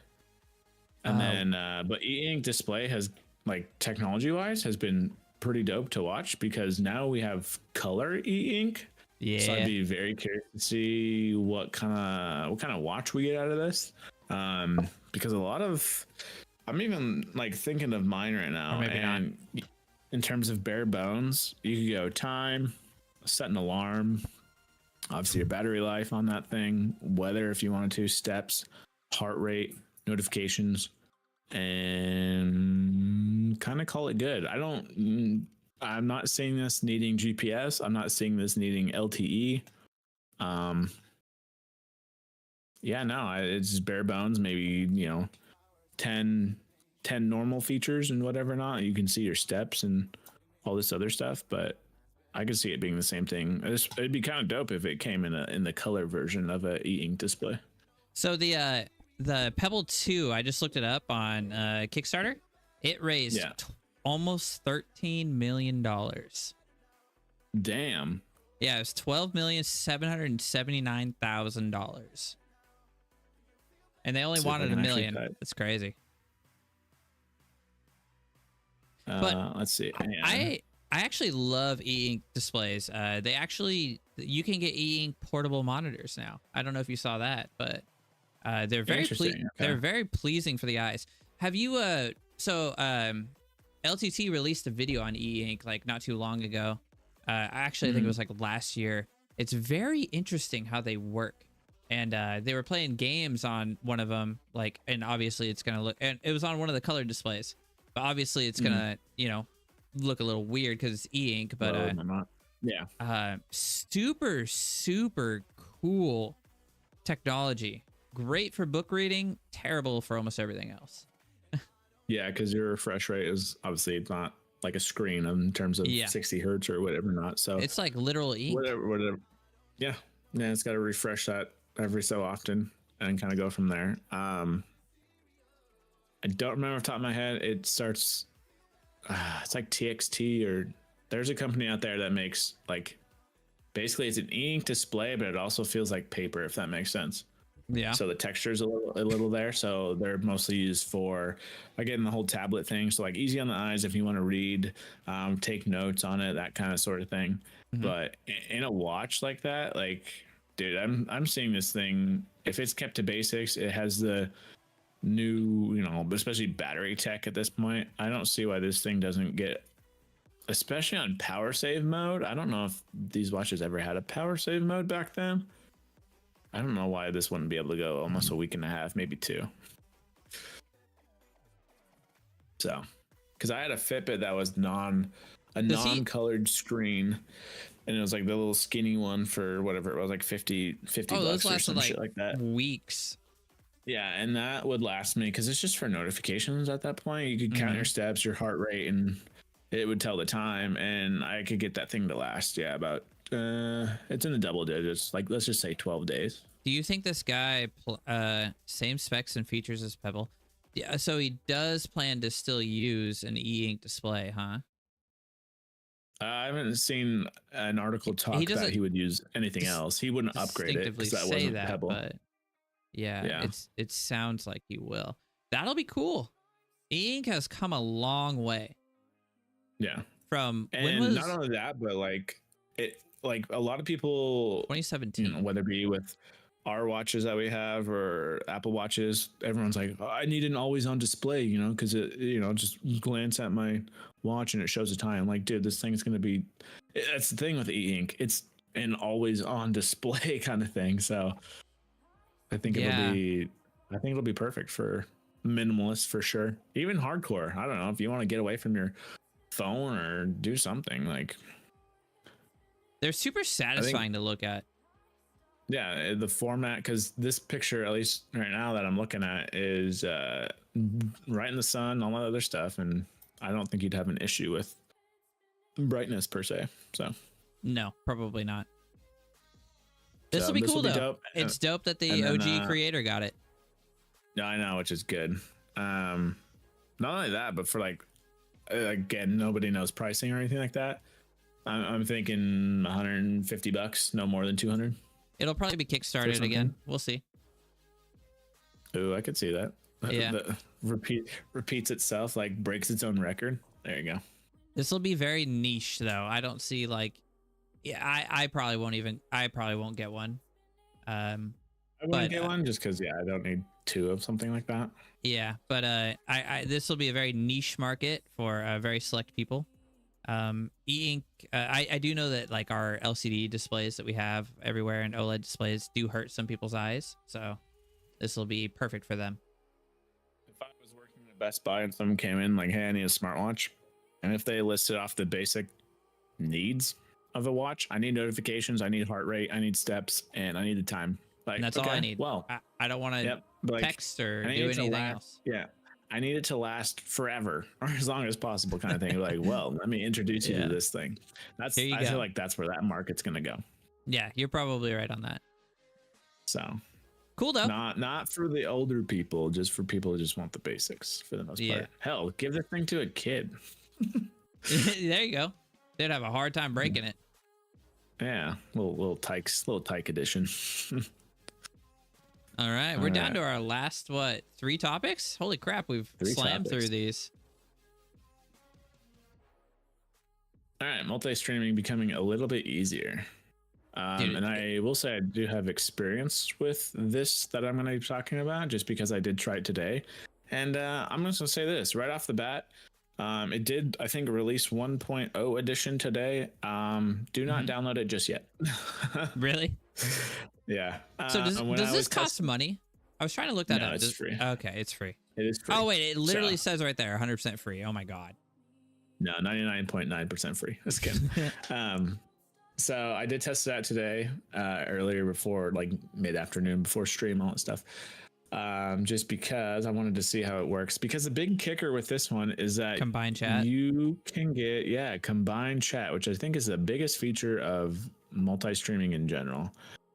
Speaker 2: And then, but e-ink display has like technology wise has been pretty dope to watch because now we have color e-ink.
Speaker 1: Yeah.
Speaker 2: So I'd be very curious to see what kind of watch we get out of this. Because a lot of, I'm even like thinking of mine right now,
Speaker 1: Or maybe
Speaker 2: and in terms of bare bones, you could go time, set an alarm, obviously your battery life on that thing, weather if you wanted to, steps, heart rate, notifications, and kind of call it good. I'm not seeing this needing GPS. I'm not seeing this needing LTE. Yeah, no, it's just bare bones. Maybe 10 normal features and whatever not. You can see your steps and all this other stuff, but I could see it being the same thing. It'd be kind of dope if it came in the color version of a e-ink display.
Speaker 1: So the Pebble 2, I just looked it up on Kickstarter. It raised
Speaker 2: Yeah.
Speaker 1: almost $13 million.
Speaker 2: Damn.
Speaker 1: Yeah, it was $12,779,000. And they only
Speaker 2: See if I
Speaker 1: wanted
Speaker 2: can
Speaker 1: $1
Speaker 2: actually
Speaker 1: million.
Speaker 2: type.
Speaker 1: That's crazy. But
Speaker 2: Let's see.
Speaker 1: I actually love e-ink displays. They actually, you can get e-ink portable monitors now. I don't know if you saw that, but they're very
Speaker 2: Interesting,
Speaker 1: they're
Speaker 2: okay.
Speaker 1: very pleasing for the eyes. Have you LTT released a video on e-ink like not too long ago. I think it was like last year. It's very interesting how they work. And they were playing games on one of them, like, and obviously it's gonna look, and it was on one of the color displays, but obviously it's gonna, you know, look a little weird because it's e-ink. But
Speaker 2: yeah.
Speaker 1: super cool technology. Great for book reading, terrible for almost everything else.
Speaker 2: Yeah, because your refresh rate is obviously not like a screen in terms of 60 hertz or whatever. Not so.
Speaker 1: It's like literal ink.
Speaker 2: Whatever. Yeah. It's got to refresh that every so often and kind of go from there. I don't remember off the top of my head. It starts. It's like TXT, or there's a company out there that makes like basically it's an e-ink display, but it also feels like paper, if that makes sense.
Speaker 1: Yeah.
Speaker 2: So the texture's a little there. So they're mostly used for, again, the whole tablet thing. So like easy on the eyes if you want to read, take notes on it, that kind of sort of thing. But in a watch like that, like, dude, I'm seeing this thing. If it's kept to basics, it has the new, you know, especially battery tech at this point. I don't see why this thing doesn't get, especially on power save mode. I don't know if these watches ever had a power save mode back then. I don't know why this wouldn't be able to go almost a week and a half, maybe 2. So, because I had a Fitbit that was non-colored screen, and it was like the little skinny one for whatever it was, like 50 bucks or some shit like that.
Speaker 1: Weeks.
Speaker 2: Yeah, and that would last me because it's just for notifications at that point. You could count your steps, your heart rate, and it would tell the time, and I could get that thing to last, about it's in the double digits, like let's just say 12 days.
Speaker 1: Do you think this guy same specs and features as Pebble? Yeah, so he does plan to still use an e-ink display, huh?
Speaker 2: I haven't seen an article talk that he would use anything else. He wouldn't upgrade it because that wasn't Pebble.
Speaker 1: But yeah, it sounds like he will. That'll be cool. E-ink has come a long way.
Speaker 2: Yeah.
Speaker 1: From
Speaker 2: and
Speaker 1: when was
Speaker 2: not only that, but like it, like a lot of people,
Speaker 1: 2017,
Speaker 2: you know, whether it be with our watches that we have or Apple watches, everyone's like, oh, I need an always on display, you know, because it, you know, just glance at my watch and it shows the time. Like, dude, this thing's going to be, that's the thing with e-ink. It's an always on display kind of thing. So I think it'll be perfect for minimalists for sure. Even hardcore. I don't know if you want to get away from your phone or do something like.
Speaker 1: They're super satisfying to look at.
Speaker 2: Yeah, the format, because this picture, at least right now that I'm looking at, is right in the sun, all that other stuff, and I don't think you'd have an issue with brightness per se. So
Speaker 1: no, probably not. This will be cool though. Dope. It's dope that the OG creator got it.
Speaker 2: Yeah, I know, which is good. Not only that, but for like, again, nobody knows pricing or anything like that. I'm thinking $150, no more than 200.
Speaker 1: It'll probably be kickstarted again. We'll see.
Speaker 2: Ooh, I could see that.
Speaker 1: Yeah.
Speaker 2: Repeats itself, like breaks its own record. There you go.
Speaker 1: This will be very niche though. I don't see like, I probably won't get one. I
Speaker 2: wouldn't get one just because I don't need 2 of something like that.
Speaker 1: Yeah, but this will be a very niche market for very select people. E-ink, I do know that like our LCD displays that we have everywhere and OLED displays do hurt some people's eyes, so this will be perfect for them.
Speaker 2: If I was working at Best Buy and someone came in like, hey, I need a smartwatch, and if they listed off the basic needs of a watch, I need notifications, I need heart rate, I need steps, and I need the time. Like,
Speaker 1: and that's all I need.
Speaker 2: Well,
Speaker 1: I don't want to text or do anything else.
Speaker 2: Yeah. I need it to last forever or as long as possible kind of thing. Like, well, let me introduce you to this thing. I feel like that's where that market's going to go.
Speaker 1: Yeah, you're probably right on that.
Speaker 2: So
Speaker 1: Cool though.
Speaker 2: Not for the older people, just for people who just want the basics for the most
Speaker 1: Yeah.
Speaker 2: part. Hell, give this thing to a kid.
Speaker 1: There you go. They'd have a hard time breaking it.
Speaker 2: Yeah, little tyke edition.
Speaker 1: All right, we're down to our last 3 topics. Holy crap, we've
Speaker 2: 3
Speaker 1: slammed
Speaker 2: topics.
Speaker 1: through these.
Speaker 2: All right, multi-streaming becoming a little bit easier.
Speaker 1: Dude,
Speaker 2: and I will say I do have experience with this that I'm going to be talking about, just because I did try it today. And I'm just going to say this right off the bat. It did, I think, release 1.0 edition today. Do not download it just yet.
Speaker 1: Really?
Speaker 2: Yeah.
Speaker 1: So does this cost money? I was trying to look that
Speaker 2: No,
Speaker 1: up.
Speaker 2: it's free.
Speaker 1: Okay, it's free.
Speaker 2: It is free.
Speaker 1: Oh wait, it literally
Speaker 2: So-
Speaker 1: says right there, 100% free. Oh my god.
Speaker 2: No, 99.9% free. Just kidding. So I did test it out today, earlier before, like mid-afternoon, before stream, all that stuff. Just because I wanted to see how it works. Because the big kicker with this one is that
Speaker 1: Combined chat.
Speaker 2: you can get combined chat, which I think is the biggest feature of multi-streaming in general.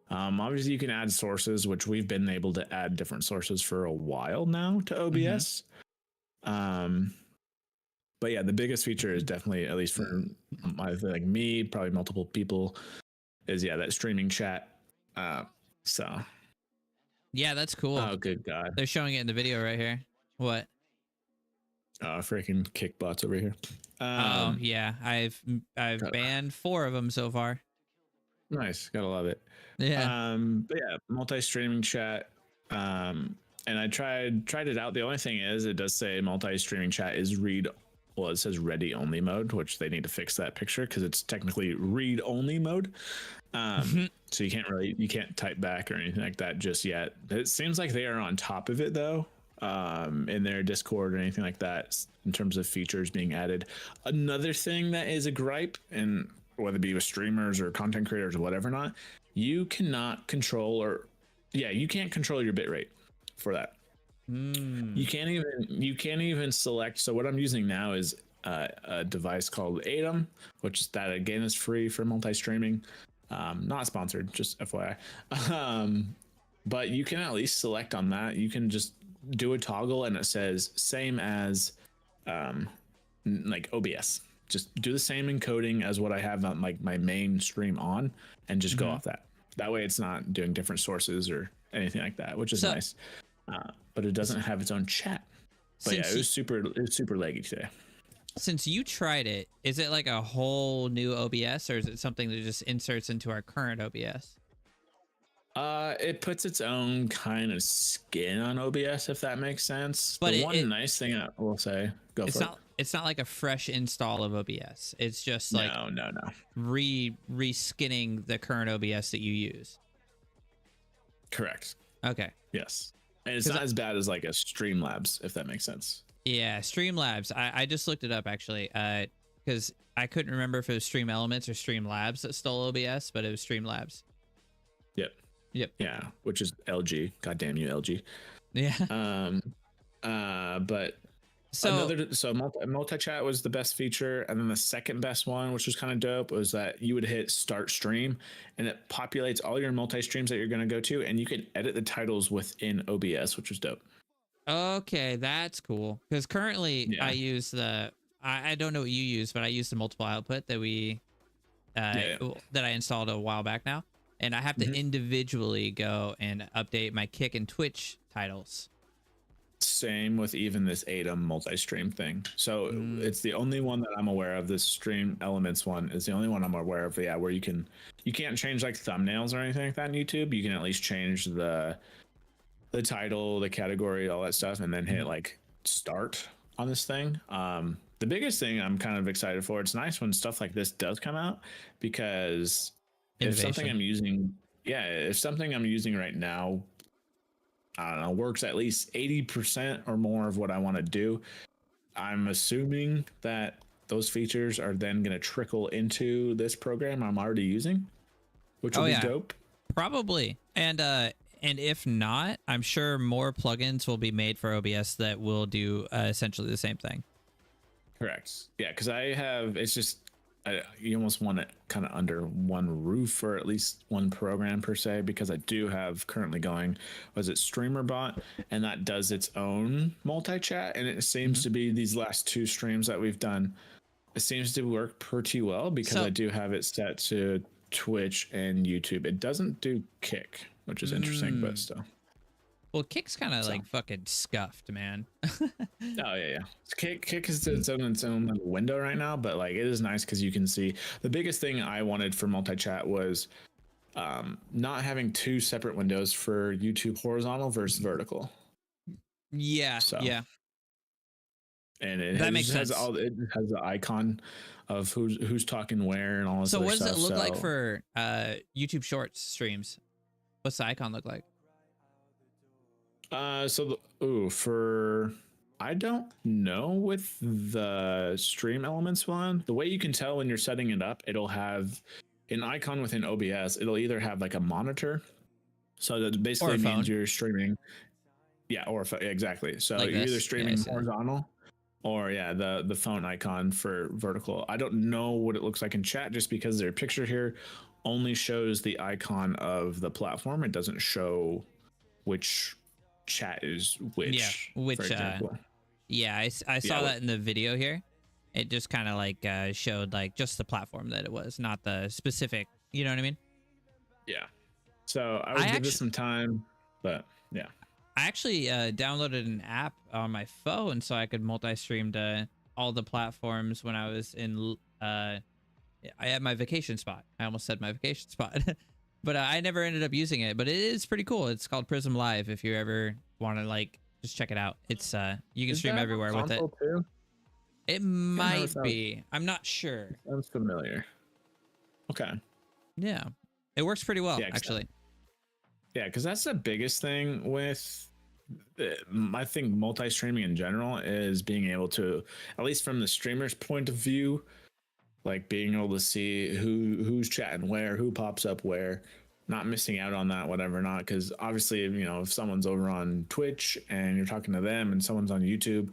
Speaker 2: Obviously you can add sources, which we've been able to add different sources for a while now to OBS. But yeah, the biggest feature is definitely, at least for like me, probably multiple people, is that streaming chat. So
Speaker 1: Yeah, that's cool.
Speaker 2: oh good god.
Speaker 1: They're showing it in the video right here. What?
Speaker 2: Freaking kickbots over here.
Speaker 1: Oh yeah, I've banned 4 of them so far.
Speaker 2: Nice, gotta love it.
Speaker 1: Yeah.
Speaker 2: But yeah, multi-streaming chat. And I tried it out. The only thing is, it does say multi-streaming chat is read. Well, it says ready only mode, which they need to fix that picture because it's technically read only mode. So you can't type back or anything like that just yet. It seems like they are on top of it though, in their Discord or anything like that, in terms of features being added. Another thing that is a gripe, and whether it be with streamers or content creators or whatever, not, you cannot control you can't control your bitrate for that. You can't even select. So what I'm using now is a device called Atom, which is that again is free for multi-streaming. Not sponsored, just FYI. But you can at least select on that. You can just do a toggle and it says same as like OBS. Just do the same encoding as what I have on like my main stream on, and just go off that. That way it's not doing different sources or anything like that, which is nice. But it doesn't have its own chat. But yeah, it was super laggy today.
Speaker 1: Since you tried it, is it like a whole new OBS, or is it something that just inserts into our current OBS?
Speaker 2: It puts its own kind of skin on OBS, if that makes sense.
Speaker 1: But
Speaker 2: the nice thing I will say,
Speaker 1: it's not like a fresh install of OBS. It's just like
Speaker 2: no.
Speaker 1: re-skinning the current OBS that you use.
Speaker 2: Correct.
Speaker 1: Okay.
Speaker 2: Yes. And it's not as bad as like a Streamlabs, if that makes sense.
Speaker 1: Yeah, Streamlabs. I just looked it up actually, because I couldn't remember if it was Stream Elements or Streamlabs that stole OBS, but it was Streamlabs. Yep.
Speaker 2: Yeah, which is LG. God damn you, LG.
Speaker 1: Yeah.
Speaker 2: But multi-chat was the best feature, and then the second best one, which was kind of dope, was that you would hit start stream and it populates all your multi-streams that you're going to go to, and you can edit the titles within OBS, which was dope.
Speaker 1: Okay, that's cool. Because currently I use I don't know what you use, but I use the multiple output that that I installed a while back now, and I have to individually go and update my Kick and Twitch titles.
Speaker 2: Same with even this Atom multi-stream thing. So it's the only one that I'm aware of. This Stream Elements one is the only one I'm aware of. Yeah, where you can't change like thumbnails or anything like that on YouTube. You can at least change the title, the category, all that stuff, and then hit like start on this thing. The biggest thing I'm kind of excited for, it's nice when stuff like this does come out, because if something I'm using right now, I don't know, works at least 80% or more of what I want to do, I'm assuming that those features are then going to trickle into this program I'm already using, which will be dope.
Speaker 1: Probably. And if not, I'm sure more plugins will be made for OBS that will do essentially the same thing.
Speaker 2: Correct. Yeah, because you almost want it kind of under one roof, or at least one program per se, because I do have currently going, was it StreamerBot, and that does its own multi-chat, and it seems to be these last two streams that we've done, it seems to work pretty well because I do have it set to Twitch and YouTube. It doesn't do Kick, which is interesting, but still.
Speaker 1: Well, Kick's kind of like fucking scuffed, man.
Speaker 2: Oh yeah. Kick is its own little window right now, but like it is nice because you can see. The biggest thing I wanted for multi-chat was not having two separate windows for YouTube horizontal versus vertical.
Speaker 1: Yeah, yeah.
Speaker 2: And it makes sense. It has the icon of who's talking where and all this.
Speaker 1: So what does
Speaker 2: stuff,
Speaker 1: it look like for YouTube Shorts streams? What's the icon look like?
Speaker 2: I don't know with the Stream Elements one. The way you can tell when you're setting it up, it'll have an icon within OBS. It'll either have like a monitor, so that basically means you're streaming. Yeah, or exactly. So like you're either streaming horizontal, or the phone icon for vertical. I don't know what it looks like in chat, just because their picture here only shows the icon of the platform. It doesn't show which chat is which.
Speaker 1: Yeah, which I saw that in the video here. It just kind of like showed like just the platform that it was, not the specific, you know what I mean?
Speaker 2: Yeah. So I would give this some time, but yeah.
Speaker 1: I actually downloaded an app on my phone so I could multi-stream to all the platforms when I was in I had my vacation spot. I almost said my vacation spot. But I never ended up using it, but it is pretty cool. It's called Prism Live. If you ever want to like just check it out. It's you can stream everywhere with it. Too? It might be. I'm not sure.
Speaker 2: Sounds familiar. Okay.
Speaker 1: Yeah. It works pretty well, actually.
Speaker 2: Yeah, because that's the biggest thing with I think multi-streaming in general is being able to, at least from the streamer's point of view, like being able to see who's chatting where, who pops up where, not missing out on that, whatever not. Because obviously, you know, if someone's over on Twitch and you're talking to them and someone's on YouTube,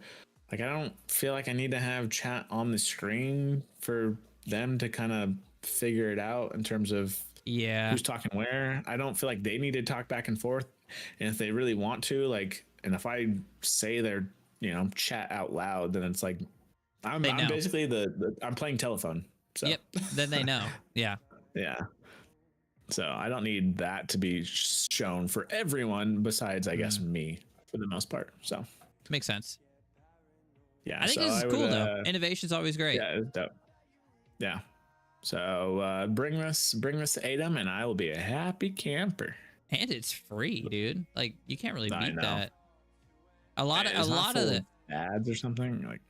Speaker 2: like I don't feel like I need to have chat on the screen for them to kind of figure it out in terms of who's talking where. I don't feel like they need to talk back and forth. And if they really want to, like, and if I say their, you know, chat out loud, then it's like, I'm basically I'm playing telephone. So.
Speaker 1: Yep. Then they know. Yeah.
Speaker 2: Yeah. So I don't need that to be shown for everyone besides, I guess, me for the most part. So
Speaker 1: makes sense.
Speaker 2: Yeah.
Speaker 1: I think this is cool though. Innovation's always great.
Speaker 2: Yeah. It's dope. Yeah. So bring this to Adam and I will be a happy camper.
Speaker 1: And it's free, dude. Like you can't really beat that. A lot of the
Speaker 2: ads or something like.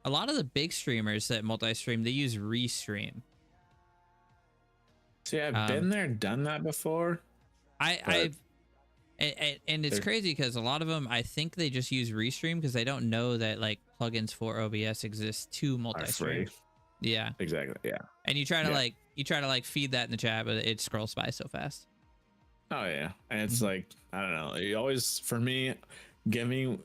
Speaker 1: A lot of the big streamers that multi-stream, they use Restream.
Speaker 2: See, I've been there, done that before.
Speaker 1: And it's crazy because a lot of them, I think they just use Restream because they don't know that like plugins for OBS exist to multi-stream. Yeah,
Speaker 2: exactly. Yeah,
Speaker 1: and you try to feed that in the chat, but it scrolls by so fast.
Speaker 2: Oh yeah, and it's like I don't know. You always, for me, give me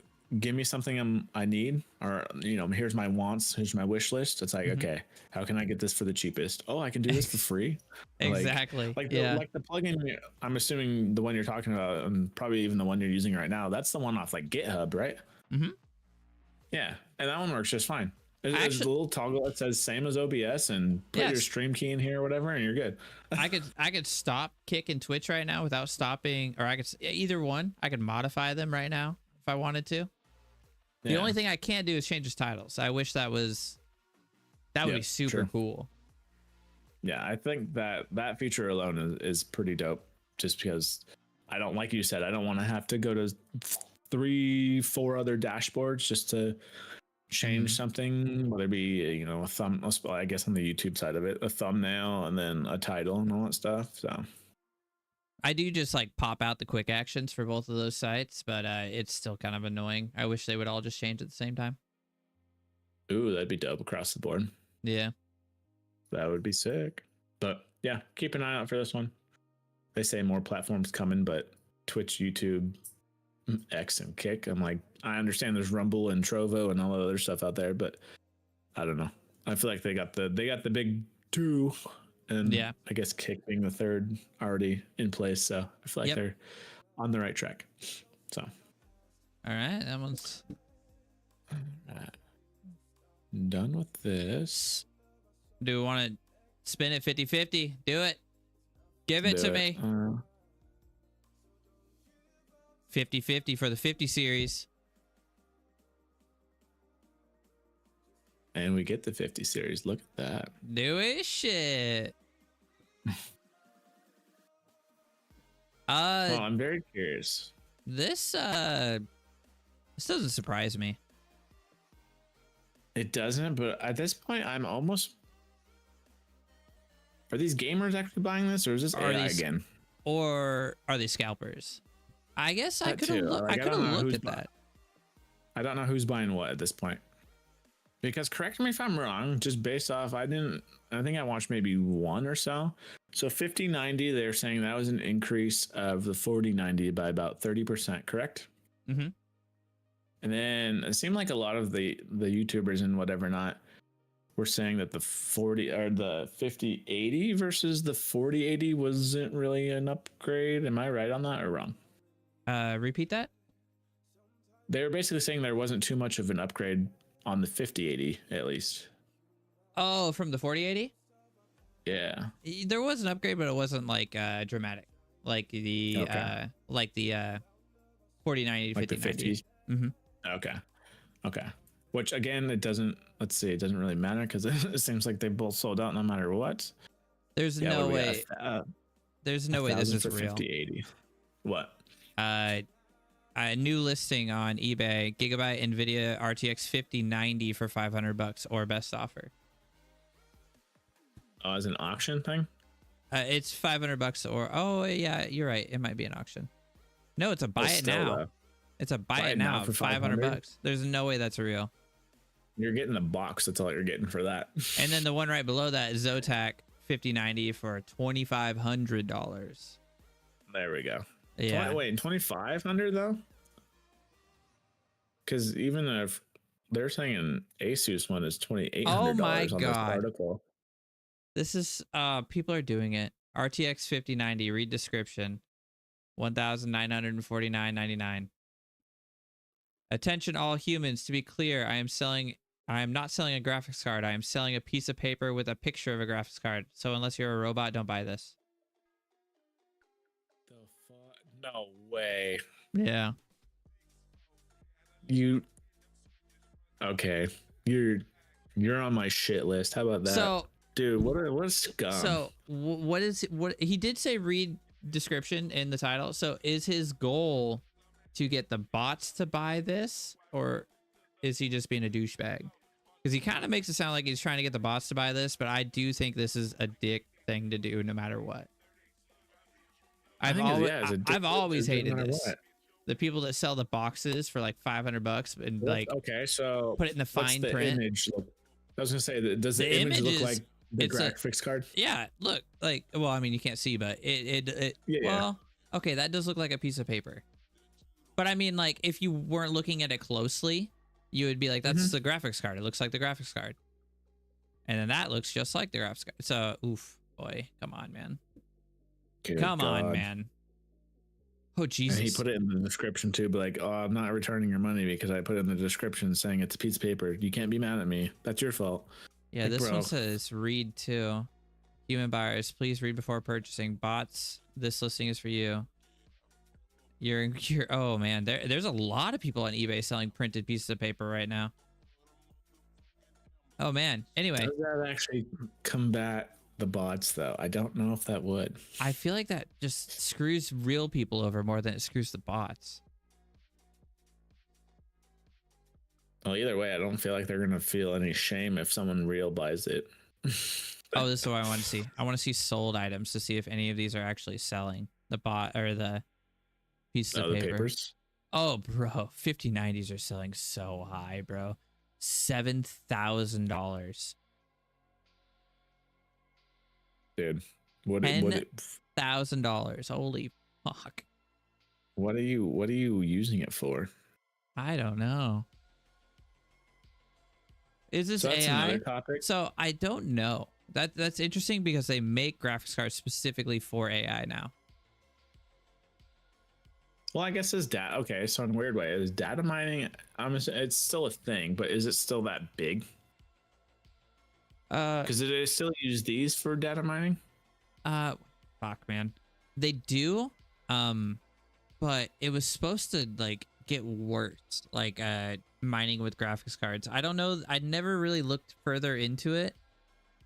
Speaker 2: something I need, or you know, here's my wants, here's my wish list. It's like, okay, how can I get this for the cheapest? Oh, I can do this for free.
Speaker 1: Exactly.
Speaker 2: Like the plugin. I'm assuming the one you're talking about, and probably even the one you're using right now. That's the one off like GitHub, right?
Speaker 1: Mm-hmm.
Speaker 2: Yeah, and that one works just fine. There's a little toggle that says same as OBS, and put your stream key in here or whatever, and you're good.
Speaker 1: I could stop Kick and Twitch right now without stopping, or I could either one. I could modify them right now if I wanted to. The only thing I can't do is change his titles. I wish that would be super cool.
Speaker 2: Yeah, I think that feature alone is pretty dope. Just because I don't, like you said, I don't want to have to go to 3-4 other dashboards just to change something, whether it be, you know, I guess on the YouTube side of it, a thumbnail and then a title and all that stuff. So
Speaker 1: I do just like pop out the quick actions for both of those sites, but it's still kind of annoying. I wish they would all just change at the same time.
Speaker 2: Ooh, that'd be dope across the board.
Speaker 1: Yeah,
Speaker 2: that would be sick. But yeah, keep an eye out for this one. They say more platforms coming, but Twitch, YouTube, X, and Kick. I'm like, I understand there's Rumble and Trovo and all the other stuff out there, but I don't know. I feel like they got the big 2, and
Speaker 1: Yeah.
Speaker 2: I guess Kick being the 3rd already in place. So I feel like
Speaker 1: Yep.
Speaker 2: they're on the right track. So
Speaker 1: All right, that one's
Speaker 2: done with this.
Speaker 1: do we want to spin it 50-50? Do it. Give it to me. 50-50 for the 50 series.
Speaker 2: And we get the 50 series. Look at that.
Speaker 1: Do it, shit.
Speaker 2: Oh, I'm very curious.
Speaker 1: This doesn't surprise me.
Speaker 2: It doesn't, but at this point, I'm almost. Are these gamers actually buying this, or is this AI again?
Speaker 1: Or are they scalpers? I guess I
Speaker 2: That
Speaker 1: could have
Speaker 2: too. Like, I
Speaker 1: looked
Speaker 2: don't know
Speaker 1: at
Speaker 2: who's
Speaker 1: that.
Speaker 2: I don't know who's buying what at this point. Because correct me if I'm wrong, just based off, I think I watched maybe one or so. So 5090, they're saying that was an increase of the 4090 by about 30%, correct?
Speaker 1: Mm-hmm.
Speaker 2: And then it seemed like a lot of the YouTubers and whatever not were saying that the 5080 versus the 4080 wasn't really an upgrade. Am I right on that or wrong?
Speaker 1: Repeat that?
Speaker 2: They were basically saying there wasn't too much of an upgrade on the 5080 at least.
Speaker 1: Oh, from the 4080?
Speaker 2: Yeah.
Speaker 1: There was an upgrade, but it wasn't like dramatic. Like the 4090,
Speaker 2: Like the 50s.
Speaker 1: Mm-hmm.
Speaker 2: Okay. Which again, it doesn't really matter because it seems like they both sold out no matter what.
Speaker 1: There's no way. There's no way this is real.
Speaker 2: 5080. What?
Speaker 1: A new listing on eBay: Gigabyte NVIDIA RTX 5090 for $500 or best offer.
Speaker 2: Oh, as an auction thing?
Speaker 1: It's $500 or yeah, you're right. It might be an auction. No, it's a buy it now. It's a buy it now for $500. There's no way that's real.
Speaker 2: You're getting the box. That's all you're getting for that.
Speaker 1: And then the one right below that is Zotac 5090 for $2,500.
Speaker 2: There we go.
Speaker 1: Yeah.
Speaker 2: Wait, 2,500 though? Because even if they're saying an Asus one is $2,800
Speaker 1: Oh my
Speaker 2: on this
Speaker 1: God.
Speaker 2: article.
Speaker 1: This is people are doing it. RTX 5090, read description. $1,949.99. Attention all humans, to be clear, I am not selling a graphics card. I am selling a piece of paper with a picture of a graphics card. So unless you're a robot, don't buy this.
Speaker 2: The fuck? No way.
Speaker 1: Yeah.
Speaker 2: Okay. You're on my shit list. How about that?
Speaker 1: So,
Speaker 2: dude, what a scum.
Speaker 1: So what he did say read description in the title. So is his goal to get the bots to buy this, or is he just being a douchebag? Because he kind of makes it sound like he's trying to get the bots to buy this, but I do think this is a dick thing to do no matter what. I've always hated this. What? The people that sell the boxes for like $500 and like
Speaker 2: so
Speaker 1: put it in the fine print.
Speaker 2: Image look? I was gonna say, does the image look like the graphics card?
Speaker 1: Yeah, look like, well, I mean you can't see, but okay, that does look like a piece of paper. But I mean, like, if you weren't looking at it closely, you would be like, that's the graphics card. It looks like the graphics card. And then that looks just like the graphics card. So, oof, boy, come on, man. Come on, man. Oh, Jesus.
Speaker 2: And he put it in the description, too, but like, oh, I'm not returning your money because I put it in the description saying it's a piece of paper. You can't be mad at me. That's your fault.
Speaker 1: Yeah, like, this one says read, too. Human buyers, please read before purchasing. Bots, this listing is for you. You're oh man, there's a lot of people on eBay selling printed pieces of paper right now. Oh man. Anyway,
Speaker 2: does that actually combat the bots though? I don't know if that would.
Speaker 1: I feel like that just screws real people over more than it screws the bots.
Speaker 2: Well, either way, I don't feel like they're gonna feel any shame if someone real buys it.
Speaker 1: Oh, this is what I want to see. I want to see sold items to see if any of these are actually selling. The bot or the pieces of paper.
Speaker 2: Papers.
Speaker 1: Oh, bro, 5090s are selling so high, bro. $7,000.
Speaker 2: Dude,
Speaker 1: $10,000. Holy fuck.
Speaker 2: What are you using it for?
Speaker 1: I don't know. Is this AI?
Speaker 2: Topic.
Speaker 1: So I don't know. That's interesting because they make graphics cards specifically for AI now.
Speaker 2: Well, I guess is data okay? So in a weird way, is data mining? It's still a thing, but is it still that big? Because do they still use these for data mining?
Speaker 1: Fuck, man, they do. But it was supposed to like get worse, like mining with graphics cards. I don't know. I never really looked further into it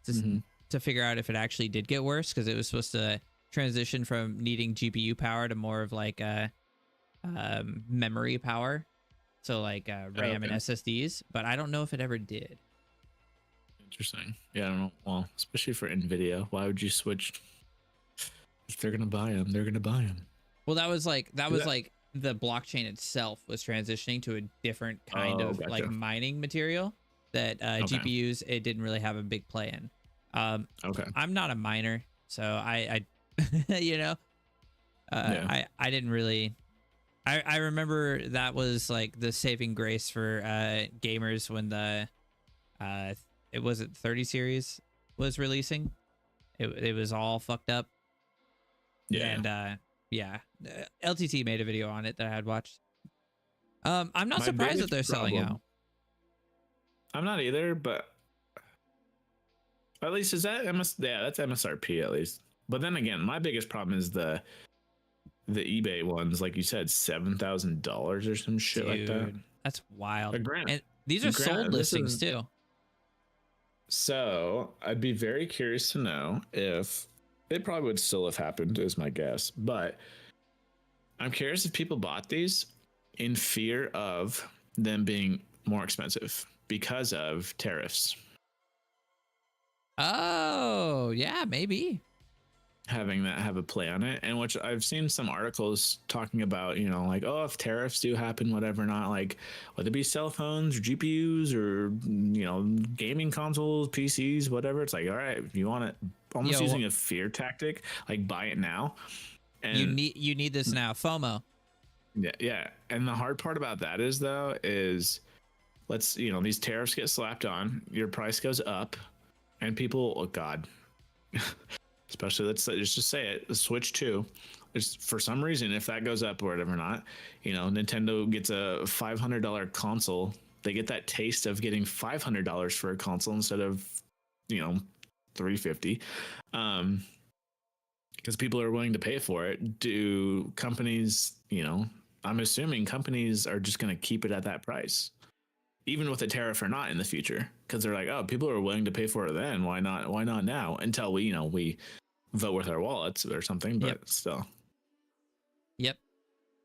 Speaker 1: to figure out if it actually did get worse, because it was supposed to transition from needing GPU power to more of like memory power, so like RAM and SSDs. But I don't know if it ever did.
Speaker 2: Interesting. Yeah, I don't know. Well, especially for Nvidia, why would you switch? If they're gonna buy them, they're gonna buy them.
Speaker 1: Well, that was like the blockchain itself was transitioning to a different kind of
Speaker 2: gotcha.
Speaker 1: like mining material that GPUs it didn't really have a big play in.
Speaker 2: Okay.
Speaker 1: I'm not a miner, so I you know, I didn't really. I remember that was like the saving grace for gamers when the it wasn't 30 series was releasing. It was all fucked up.
Speaker 2: Yeah.
Speaker 1: And LTT made a video on it that I had watched. I'm not surprised that they're selling out.
Speaker 2: I'm not either, but at least is that that's MSRP at least. But then again, my biggest problem is the eBay ones, like you said, $7,000 or some shit like that.
Speaker 1: That's wild.
Speaker 2: And
Speaker 1: these are sold listings too.
Speaker 2: So I'd be very curious to know if it probably would still have happened, is my guess. But I'm curious if people bought these in fear of them being more expensive because of tariffs.
Speaker 1: Oh, yeah, maybe.
Speaker 2: Having that have a play on it, and which I've seen some articles talking about, you know, like, oh, if tariffs do happen, whatever, not like whether it be cell phones or GPUs or, you know, gaming consoles, PCs, whatever. It's like, all right, if you want it, almost using a fear tactic, like buy it now. And
Speaker 1: you need this now, FOMO.
Speaker 2: Yeah. And the hard part about that is though, is these tariffs get slapped on, your price goes up, and people, oh God. Especially, let's just say it, the Switch 2. For some reason, if that goes up or whatever, not, you know, Nintendo gets a $500 console. They get that taste of getting $500 for a console instead of, you know, $350, because people are willing to pay for it. Do companies, you know, I'm assuming companies are just going to keep it at that price, even with a tariff or not in the future, because they're like, oh, people are willing to pay for it then. Why not now? Until we vote with our wallets or something, but still.
Speaker 1: Yep.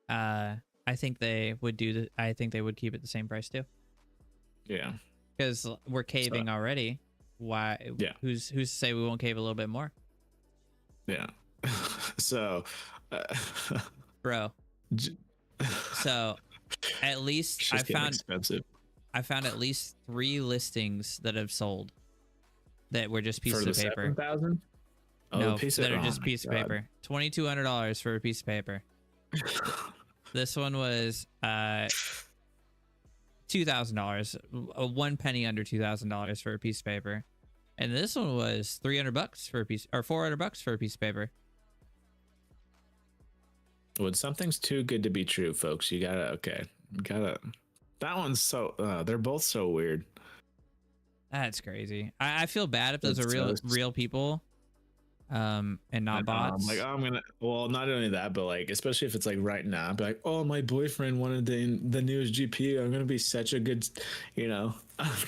Speaker 1: I think they would I think they would keep it the same price too.
Speaker 2: Yeah.
Speaker 1: Because we're caving already. Why?
Speaker 2: Yeah.
Speaker 1: Who's to say we won't cave a little bit more?
Speaker 2: Yeah. So,
Speaker 1: bro. So, at least I found at least 3 listings that have sold that were just pieces of paper.
Speaker 2: 7,000? Oh,
Speaker 1: no, that are just piece of paper. $2,200 for a piece of paper. This one was $2,000, 1 penny under $2,000 for a piece of paper, and this one was $300 for a piece, or $400 for a piece of paper.
Speaker 2: When something's too good to be true, folks, you gotta. That one's so. They're both so weird.
Speaker 1: That's crazy. I feel bad if those are real people. And not bots.
Speaker 2: Like, I'm gonna, well, not only that, but like, especially if it's like right now, I'd be like, oh, my boyfriend wanted the newest GPU. I'm gonna be such a good, I'm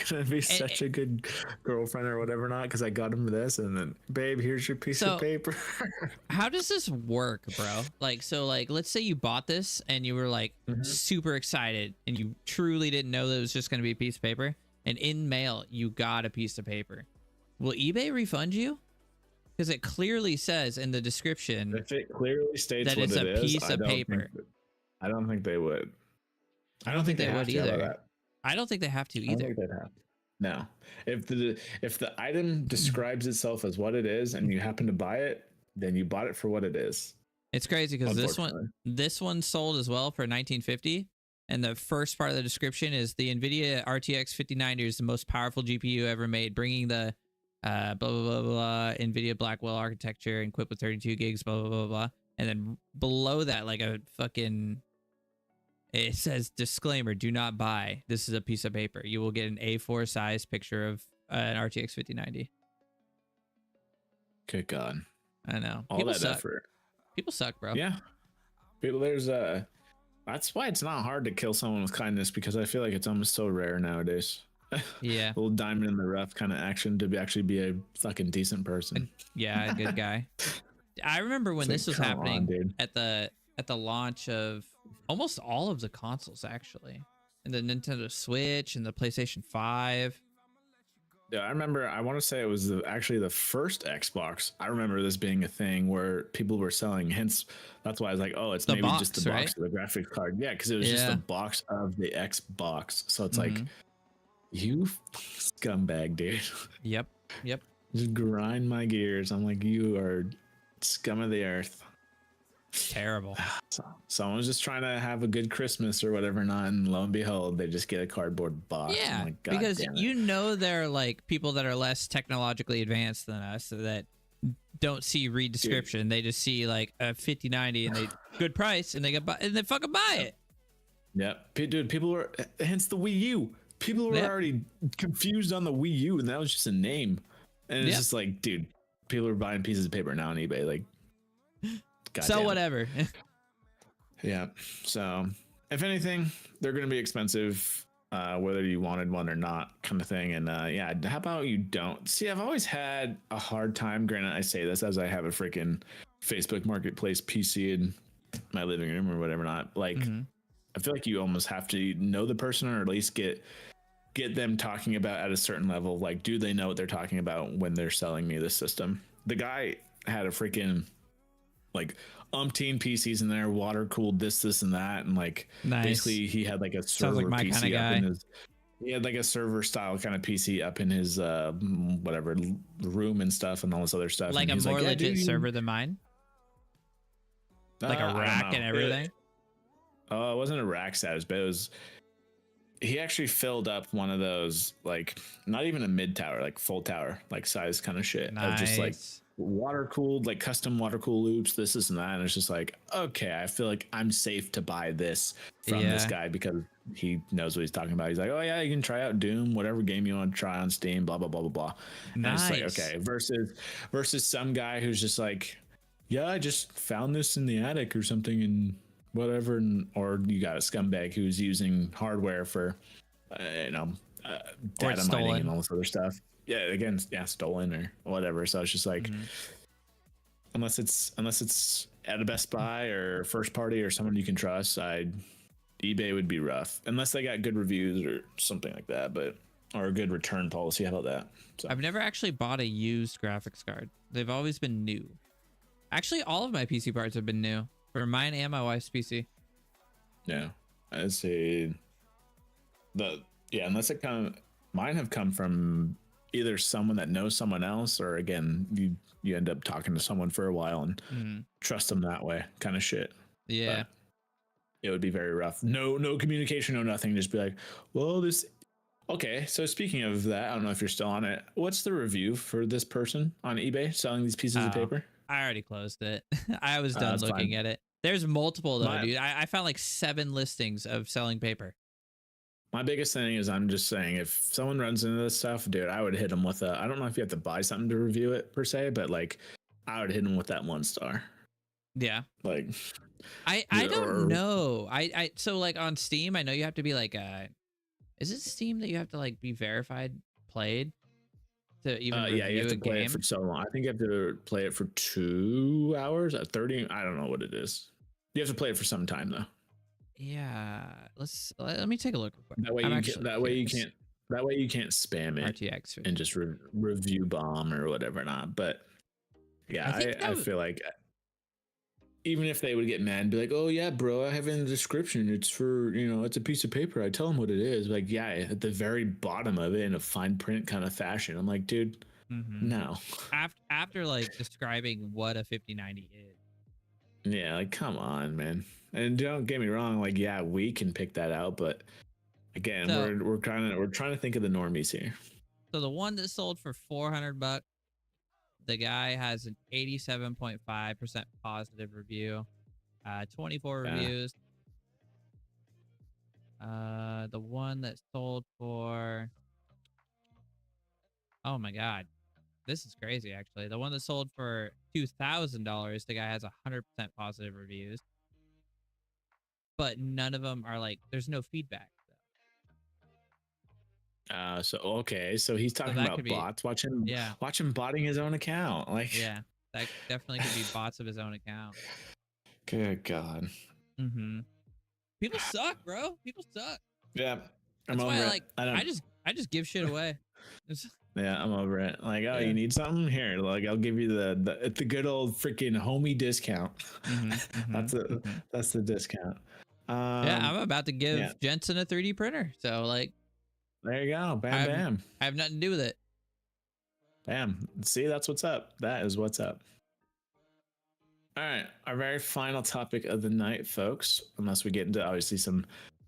Speaker 2: gonna be such a good girlfriend or whatever, not because I got him this, and then, babe, here's your piece of paper.
Speaker 1: How does this work, bro? Like, so like, let's say you bought this and you were like super excited, and you truly didn't know that it was just gonna be a piece of paper, and in mail you got a piece of paper. Will eBay refund you? Because it clearly says in the description,
Speaker 2: if it clearly states
Speaker 1: that it's a piece of paper.
Speaker 2: I don't think they would. I don't think
Speaker 1: they would either.
Speaker 2: I
Speaker 1: don't think they have to either.
Speaker 2: I don't think they'd have to. No. If the item describes itself as what it is and you happen to buy it, then you bought it for what it is.
Speaker 1: It's crazy because this one sold as well for $1,950, and the first part of the description is the NVIDIA RTX 5090 is the most powerful GPU ever made, bringing the blah blah blah blah, NVIDIA Blackwell architecture, and equipped with 32 gigs, blah blah blah blah. And then below that, like a fucking, it says disclaimer: do not buy. This is a piece of paper. You will get an A4 size picture of an RTX 5090.
Speaker 2: Good God.
Speaker 1: I know.
Speaker 2: All
Speaker 1: People
Speaker 2: that
Speaker 1: suck.
Speaker 2: effort.
Speaker 1: People suck, bro.
Speaker 2: Yeah. People, that's why it's not hard to kill someone with kindness, because I feel like it's almost so rare nowadays.
Speaker 1: Yeah.
Speaker 2: Little diamond in the rough kind of action to actually be a fucking decent person.
Speaker 1: Yeah, a good guy. I remember when
Speaker 2: It's
Speaker 1: this was
Speaker 2: like, come
Speaker 1: happening
Speaker 2: on, dude.
Speaker 1: at the launch of almost all of the consoles, actually, and the Nintendo Switch and the PlayStation 5.
Speaker 2: Yeah, I remember. I want to say it was actually the first Xbox. I remember this being a thing where people were selling. Hence, that's why I was like, "Oh, it's
Speaker 1: The
Speaker 2: maybe
Speaker 1: box,
Speaker 2: just the box
Speaker 1: right?
Speaker 2: of the graphics card." Yeah, because it was just
Speaker 1: Yeah.
Speaker 2: the box of the Xbox. So it's like,
Speaker 1: Mhm.
Speaker 2: you scumbag, dude.
Speaker 1: Yep. Yep.
Speaker 2: Just grind my gears. I'm like, you are scum of the earth.
Speaker 1: Terrible.
Speaker 2: So someone's just trying to have a good Christmas or whatever, not, and lo and behold, they just get a cardboard box.
Speaker 1: Yeah,
Speaker 2: I'm like, God
Speaker 1: because
Speaker 2: damn it.
Speaker 1: you know there are like people that are less technologically advanced than us that don't see read description. They just see like a 5090 and they good price and they get and they fucking buy it.
Speaker 2: Yeah, dude, people were, hence the Wii U. People were
Speaker 1: Yep.
Speaker 2: already confused on the Wii U, and that was just a name. And it's
Speaker 1: Yep.
Speaker 2: just like, dude, people are buying pieces of paper now on eBay. Like, God
Speaker 1: So
Speaker 2: damn it.
Speaker 1: whatever.
Speaker 2: Yeah. So, if anything, they're going to be expensive, whether you wanted one or not, kind of thing. And yeah, how about you don't? See, I've always had a hard time. Granted, I say this as I have a freaking Facebook Marketplace PC in my living room or whatever. Not like,
Speaker 1: Mhm.
Speaker 2: I feel like you almost have to know the person, or at least get them talking about at a certain level. Like, do they know what they're talking about when they're selling me this system? The guy had a freaking like umpteen PCs in there, water cooled this and that, and like
Speaker 1: Nice.
Speaker 2: basically he had like a
Speaker 1: Sounds
Speaker 2: server
Speaker 1: like my
Speaker 2: PC
Speaker 1: kinda
Speaker 2: up in
Speaker 1: guy.
Speaker 2: his. He had like a server style kind of PC up in his whatever room and stuff, and all this other stuff.
Speaker 1: Like
Speaker 2: and
Speaker 1: a
Speaker 2: he's
Speaker 1: more
Speaker 2: "Yeah,
Speaker 1: legit
Speaker 2: dude,
Speaker 1: server than mine. Like
Speaker 2: I
Speaker 1: a
Speaker 2: don't
Speaker 1: rack
Speaker 2: know.
Speaker 1: and everything.
Speaker 2: Oh, it wasn't a rack status, but it was. He actually filled up one of those, like, not even a mid tower, like full tower, like size kind of shit. Of just like
Speaker 1: Nice.
Speaker 2: water cooled, like custom water cool loops, this and that. And it's just like, okay, I feel like I'm safe to buy this from this
Speaker 1: Yeah.
Speaker 2: guy because he knows what he's talking about. He's like, oh yeah, you can try out Doom, whatever game you want to try on Steam, blah blah blah blah blah. And it's like,
Speaker 1: Nice.
Speaker 2: okay, versus some guy who's just like, yeah, I just found this in the attic or something and whatever. Or you got a scumbag who's using hardware for data mining
Speaker 1: stolen.
Speaker 2: and all this other stuff. Yeah, again, yeah, stolen or whatever. So it's just like,
Speaker 1: Mhm.
Speaker 2: unless it's at a Best Buy or first party or someone you can trust, eBay would be rough unless they got good reviews or something like that, or a good return policy. How about that? So
Speaker 1: I've never actually bought a used graphics card. They've always been new. Actually, all of my PC parts have been new for mine and my wife's PC.
Speaker 2: yeah, I'd say unless mine have come from either someone that knows someone else, or again, you end up talking to someone for a while and
Speaker 1: Mhm.
Speaker 2: trust them that way, kind of shit.
Speaker 1: Yeah.
Speaker 2: But it would be very rough. No communication, no nothing. Just be like, well, this. Okay, so speaking of that, I don't know if you're still on it. What's the review for this person on eBay selling these pieces of
Speaker 1: Oh.
Speaker 2: paper?
Speaker 1: I already closed it. I was done
Speaker 2: that's
Speaker 1: looking
Speaker 2: fine.
Speaker 1: at it. There's multiple though,
Speaker 2: My-
Speaker 1: dude. I found like 7 listings of selling paper.
Speaker 2: My biggest thing is I'm just saying, if someone runs into this stuff, dude, I would hit them with I don't know if you have to buy something to review it per se, but like I would hit them with that 1 star.
Speaker 1: Yeah.
Speaker 2: Like,
Speaker 1: I
Speaker 2: Yeah,
Speaker 1: don't
Speaker 2: or-
Speaker 1: know. I so like on Steam, I know you have to be like is it Steam that you have to like be verified played to even review
Speaker 2: yeah, you have
Speaker 1: a
Speaker 2: to play
Speaker 1: game?
Speaker 2: it for so long. I think you have to play it for 2 hours, 30. I don't know what it is. You have to play it for some time though.
Speaker 1: Yeah. Let me take a look real quick.
Speaker 2: That way
Speaker 1: I'm
Speaker 2: you
Speaker 1: actually
Speaker 2: can, that way you
Speaker 1: curious.
Speaker 2: can't that way you can't spam it
Speaker 1: RTX.
Speaker 2: and just review bomb or whatever not. But yeah,
Speaker 1: I think that
Speaker 2: I
Speaker 1: would-
Speaker 2: feel like even if they would get mad and be like, oh yeah, bro, I have it in the description, it's for, it's a piece of paper, I tell them what it is. Like, yeah, at the very bottom of it in a fine print kind of fashion. I'm like, dude,
Speaker 1: Mhm.
Speaker 2: no.
Speaker 1: After like describing what a 5090 is.
Speaker 2: Yeah, like, come on, man. And don't get me wrong, like, yeah, we can pick that out, but again,
Speaker 1: So-
Speaker 2: we're trying to think of the normies here.
Speaker 1: So the one that sold for $400, the guy has an 87.5% positive review, 24
Speaker 2: Yeah.
Speaker 1: reviews. The one that sold for, oh my god, this is crazy actually. The one that sold for $2,000, the guy has 100% positive reviews, but none of them are like, there's no feedback.
Speaker 2: So okay, so he's talking
Speaker 1: that
Speaker 2: about
Speaker 1: could be-
Speaker 2: bots. Watch him
Speaker 1: Yeah,
Speaker 2: botting his own account. Like,
Speaker 1: yeah, that definitely could be bots of his own account.
Speaker 2: good God.
Speaker 1: Mm-hmm. People suck, bro. People suck.
Speaker 2: Yeah. I'm
Speaker 1: That's
Speaker 2: over
Speaker 1: why
Speaker 2: it.
Speaker 1: like I just give shit away. It's-
Speaker 2: Yeah, I'm over it. Like, oh,
Speaker 1: Yeah.
Speaker 2: you need something? Here, like, I'll give you the good old freaking homie discount. That's the discount.
Speaker 1: yeah, I'm about to give
Speaker 2: yeah.
Speaker 1: Jensen a 3D printer. So like,
Speaker 2: There you go. Bam, bam.
Speaker 1: I have nothing to do with it.
Speaker 2: Bam. See, that's what's up. That is what's up. All right. Our very final topic of the night, folks, unless we get into obviously some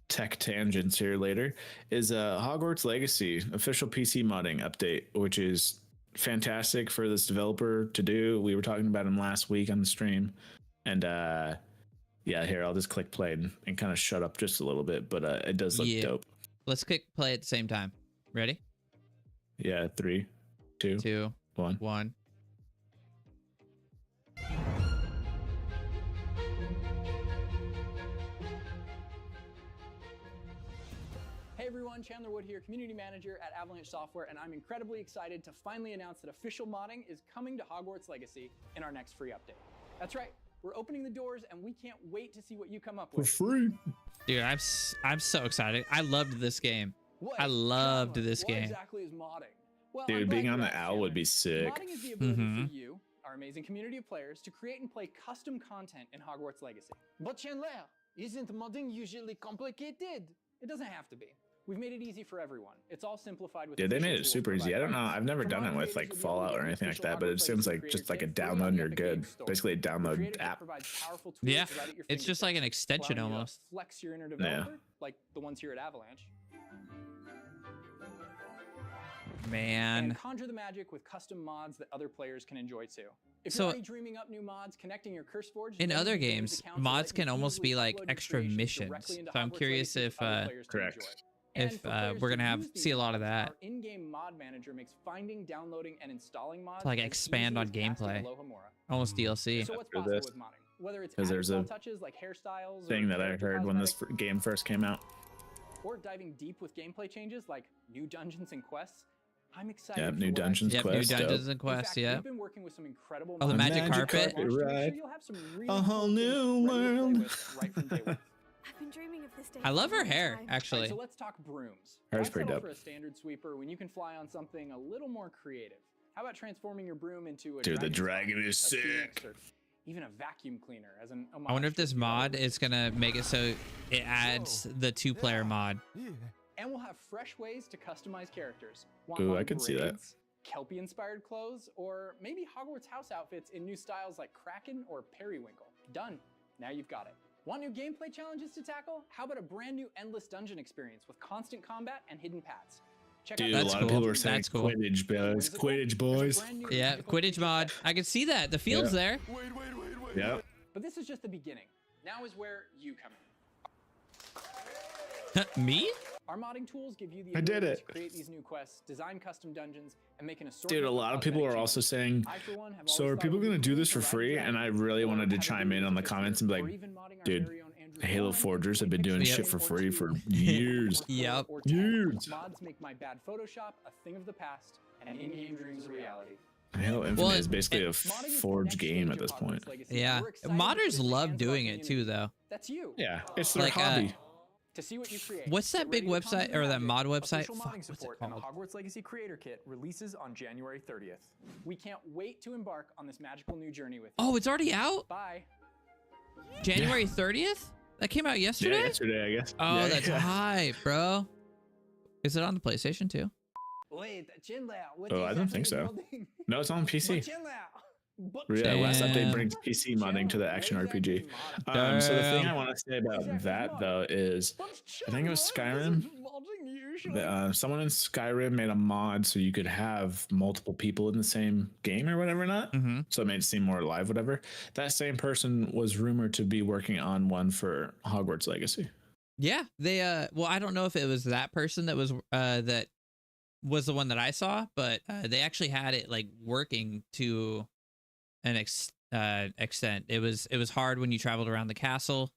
Speaker 2: tech tangents here later, is Hogwarts Legacy official PC modding update, which is fantastic for this developer to do. We were talking about him last week on the stream. And yeah, here, I'll just click play and kind of shut up just a little bit, but it does look dope.
Speaker 1: Let's click play at the same time. Ready?
Speaker 2: Yeah, 3, 2,
Speaker 1: 2,
Speaker 2: 1.
Speaker 1: 1.
Speaker 4: Hey everyone, Chandler Wood here, Community Manager at Avalanche Software, and I'm incredibly excited to finally announce that official modding is coming to Hogwarts Legacy in our next free update. That's right, we're opening the doors and we can't wait to see what you come up with.
Speaker 2: For free.
Speaker 1: Dude, I'm so excited. I loved this game. I loved this game.
Speaker 4: What exactly is modding? Well,
Speaker 2: Dude, being on the owl would be sick.
Speaker 4: Modding is the ability for you, our amazing community of players, to create and play custom content in Hogwarts Legacy. But Chandler, isn't modding usually complicated? It doesn't have to be. We've made it easy for everyone. It's all simplified with.
Speaker 2: Dude, they made it super easy. I don't know. I've never done it with like Fallout or anything like that, but it seems like just like a download and you're good. Basically a download app.
Speaker 1: Yeah, it's just like an extension almost.
Speaker 4: Flex your inner developer, like the ones here at Avalanche.
Speaker 1: Man.
Speaker 4: And conjure the magic with custom mods that other players can enjoy too. If
Speaker 1: So,
Speaker 4: you're already dreaming up new mods, connecting your CurseForge
Speaker 1: in other games, mods can almost be like extra missions. So I'm curious if
Speaker 2: correct.
Speaker 1: If we're gonna see a lot of that.
Speaker 4: Our in-game mod manager makes finding, downloading, and installing mods
Speaker 1: To like
Speaker 4: as
Speaker 1: expand
Speaker 4: easy
Speaker 1: on
Speaker 4: as casting
Speaker 1: gameplay.
Speaker 4: Alohomora.
Speaker 1: Almost DLC.
Speaker 4: So what's
Speaker 2: After
Speaker 4: possible
Speaker 2: this.
Speaker 4: with modding? Whether it's
Speaker 2: 'Cause there's
Speaker 4: adding
Speaker 2: a
Speaker 4: small touches like hairstyles
Speaker 2: Thing
Speaker 4: or
Speaker 2: that I
Speaker 4: character
Speaker 2: heard when this
Speaker 4: cosmetics,
Speaker 2: game first came out.
Speaker 4: or diving deep with gameplay changes like new dungeons and quests. I'm excited.
Speaker 2: Yep,
Speaker 4: for
Speaker 2: new
Speaker 4: what I
Speaker 2: dungeons,
Speaker 4: see.
Speaker 1: Yep, new
Speaker 2: quests, dope.
Speaker 1: dungeons and
Speaker 4: In
Speaker 1: quests,
Speaker 4: fact,
Speaker 1: yeah.
Speaker 4: We've been working with some incredible
Speaker 1: Oh, the
Speaker 4: mods.
Speaker 1: magic carpet?
Speaker 4: So I'm sure
Speaker 2: ride.
Speaker 4: you'll have some really
Speaker 2: A whole
Speaker 4: cool things
Speaker 2: new
Speaker 4: ready to play
Speaker 2: world.
Speaker 4: with right from day one.
Speaker 5: I've been dreaming of this day.
Speaker 1: I love
Speaker 5: for a
Speaker 1: her
Speaker 5: long
Speaker 1: hair,
Speaker 5: time.
Speaker 1: actually.
Speaker 4: Alright, so let's talk brooms.
Speaker 2: Hers
Speaker 4: Why
Speaker 2: pretty
Speaker 4: settle
Speaker 2: dope.
Speaker 4: for a standard sweeper when you can fly on something a little more creative? How about transforming your broom into a
Speaker 2: Dude, the
Speaker 4: dragon
Speaker 2: dragon is
Speaker 4: a phoenix,
Speaker 2: sick.
Speaker 4: or even a vacuum cleaner as an homage
Speaker 1: I wonder if
Speaker 4: to
Speaker 1: this
Speaker 4: the
Speaker 1: mod
Speaker 4: other
Speaker 1: is gonna make it so it adds the 2-player mod.
Speaker 4: And we'll have fresh ways to customize characters.
Speaker 2: Ooh, I
Speaker 4: mod
Speaker 2: could see that.
Speaker 4: braids, Kelpie-inspired clothes, or maybe Hogwarts house outfits in new styles like Kraken or Periwinkle. Done. Now you've got it. Want new gameplay challenges to tackle? How about a brand new endless dungeon experience with constant combat and hidden paths? Check
Speaker 2: Dude,
Speaker 1: That's
Speaker 2: a lot
Speaker 1: cool.
Speaker 2: of people are saying
Speaker 1: That's cool.
Speaker 2: Quidditch, boys. Quidditch, boys.
Speaker 1: Yeah, Quidditch mod. I can see that. The field's there.
Speaker 2: Yep.
Speaker 4: But this is just the beginning. Now is where you come in.
Speaker 1: Me?
Speaker 4: Our modding tools give you the
Speaker 2: I did
Speaker 4: ability
Speaker 2: it.
Speaker 4: to create these new quests, design custom dungeons, and make an assortment
Speaker 2: Dude, a lot of people are
Speaker 4: cosmetic
Speaker 2: also
Speaker 4: changes.
Speaker 2: saying,
Speaker 4: I, for one, have
Speaker 2: so
Speaker 4: always
Speaker 2: are
Speaker 4: thought
Speaker 2: people
Speaker 4: it would
Speaker 2: going to
Speaker 4: be
Speaker 2: do this
Speaker 4: cool
Speaker 2: for
Speaker 4: to
Speaker 2: free?
Speaker 4: ride
Speaker 2: And I
Speaker 4: dragons,
Speaker 2: really
Speaker 4: or
Speaker 2: wanted to
Speaker 4: have
Speaker 2: chime in on the
Speaker 4: ability to
Speaker 2: comments and be
Speaker 4: or
Speaker 2: like,
Speaker 4: even modding our
Speaker 2: dude,
Speaker 4: very own Andrew
Speaker 2: Halo
Speaker 4: Warren,
Speaker 2: Forgers have
Speaker 4: like
Speaker 2: been doing
Speaker 4: Pixel
Speaker 2: shit for
Speaker 4: or
Speaker 2: free
Speaker 4: two,
Speaker 2: for
Speaker 4: or
Speaker 2: years.
Speaker 4: four,
Speaker 1: Yep.
Speaker 4: or 10.
Speaker 2: Years.
Speaker 4: Mods make my bad Photoshop a thing of the past, and in-game dreams a reality.
Speaker 2: Halo Infinite
Speaker 1: Well,
Speaker 2: is basically a
Speaker 4: Modding is the
Speaker 2: Forge
Speaker 4: next
Speaker 2: game
Speaker 4: stage
Speaker 2: at
Speaker 4: of
Speaker 2: this
Speaker 4: Hogwarts
Speaker 2: point.
Speaker 4: Legacy.
Speaker 1: Yeah.
Speaker 4: We're excited to
Speaker 1: Modders
Speaker 4: get the
Speaker 1: love
Speaker 4: hands of our
Speaker 1: doing it too,
Speaker 4: community.
Speaker 1: though.
Speaker 4: That's you.
Speaker 2: Yeah, it's their
Speaker 1: Like,
Speaker 2: hobby.
Speaker 4: To see what you create.
Speaker 1: What's that
Speaker 4: get
Speaker 1: big
Speaker 4: ready to
Speaker 1: website
Speaker 4: conjure
Speaker 1: or that
Speaker 4: magic.
Speaker 1: mod website?
Speaker 4: Official
Speaker 1: Fuck,
Speaker 4: modding
Speaker 1: what's it
Speaker 4: support and the
Speaker 1: called?
Speaker 4: Hogwarts Legacy Creator Kit releases on January 30th. We can't wait to embark on this magical new journey with you.
Speaker 1: Oh, it's already out?
Speaker 4: Bye.
Speaker 1: January 30th? That came out
Speaker 2: Yeah,
Speaker 1: yesterday?
Speaker 2: yesterday, I guess.
Speaker 1: Oh,
Speaker 2: Yeah,
Speaker 1: that's
Speaker 2: yeah.
Speaker 1: hype, bro. Is it on the PlayStation too?
Speaker 4: Wait, Chandler, what
Speaker 2: Oh,
Speaker 4: is
Speaker 2: I don't think
Speaker 4: happening
Speaker 2: so.
Speaker 4: modding?
Speaker 2: No, it's on
Speaker 4: But
Speaker 2: PC.
Speaker 4: Chandler,
Speaker 2: Yeah, last update
Speaker 1: Damn.
Speaker 2: brings PC modding to the action RPG.
Speaker 1: Damn.
Speaker 2: So the thing I want to say about that though is, I think it was Skyrim. Someone in Skyrim made a mod so you could have multiple people in the same game or whatever not.
Speaker 1: Mm-hmm.
Speaker 2: So it made it seem more alive, whatever. That same person was rumored to be working on one for Hogwarts Legacy.
Speaker 1: Yeah, they well, I don't know if it was that person that was the one that I saw, but they actually had it like working to an extent. It was hard when you traveled around the castle,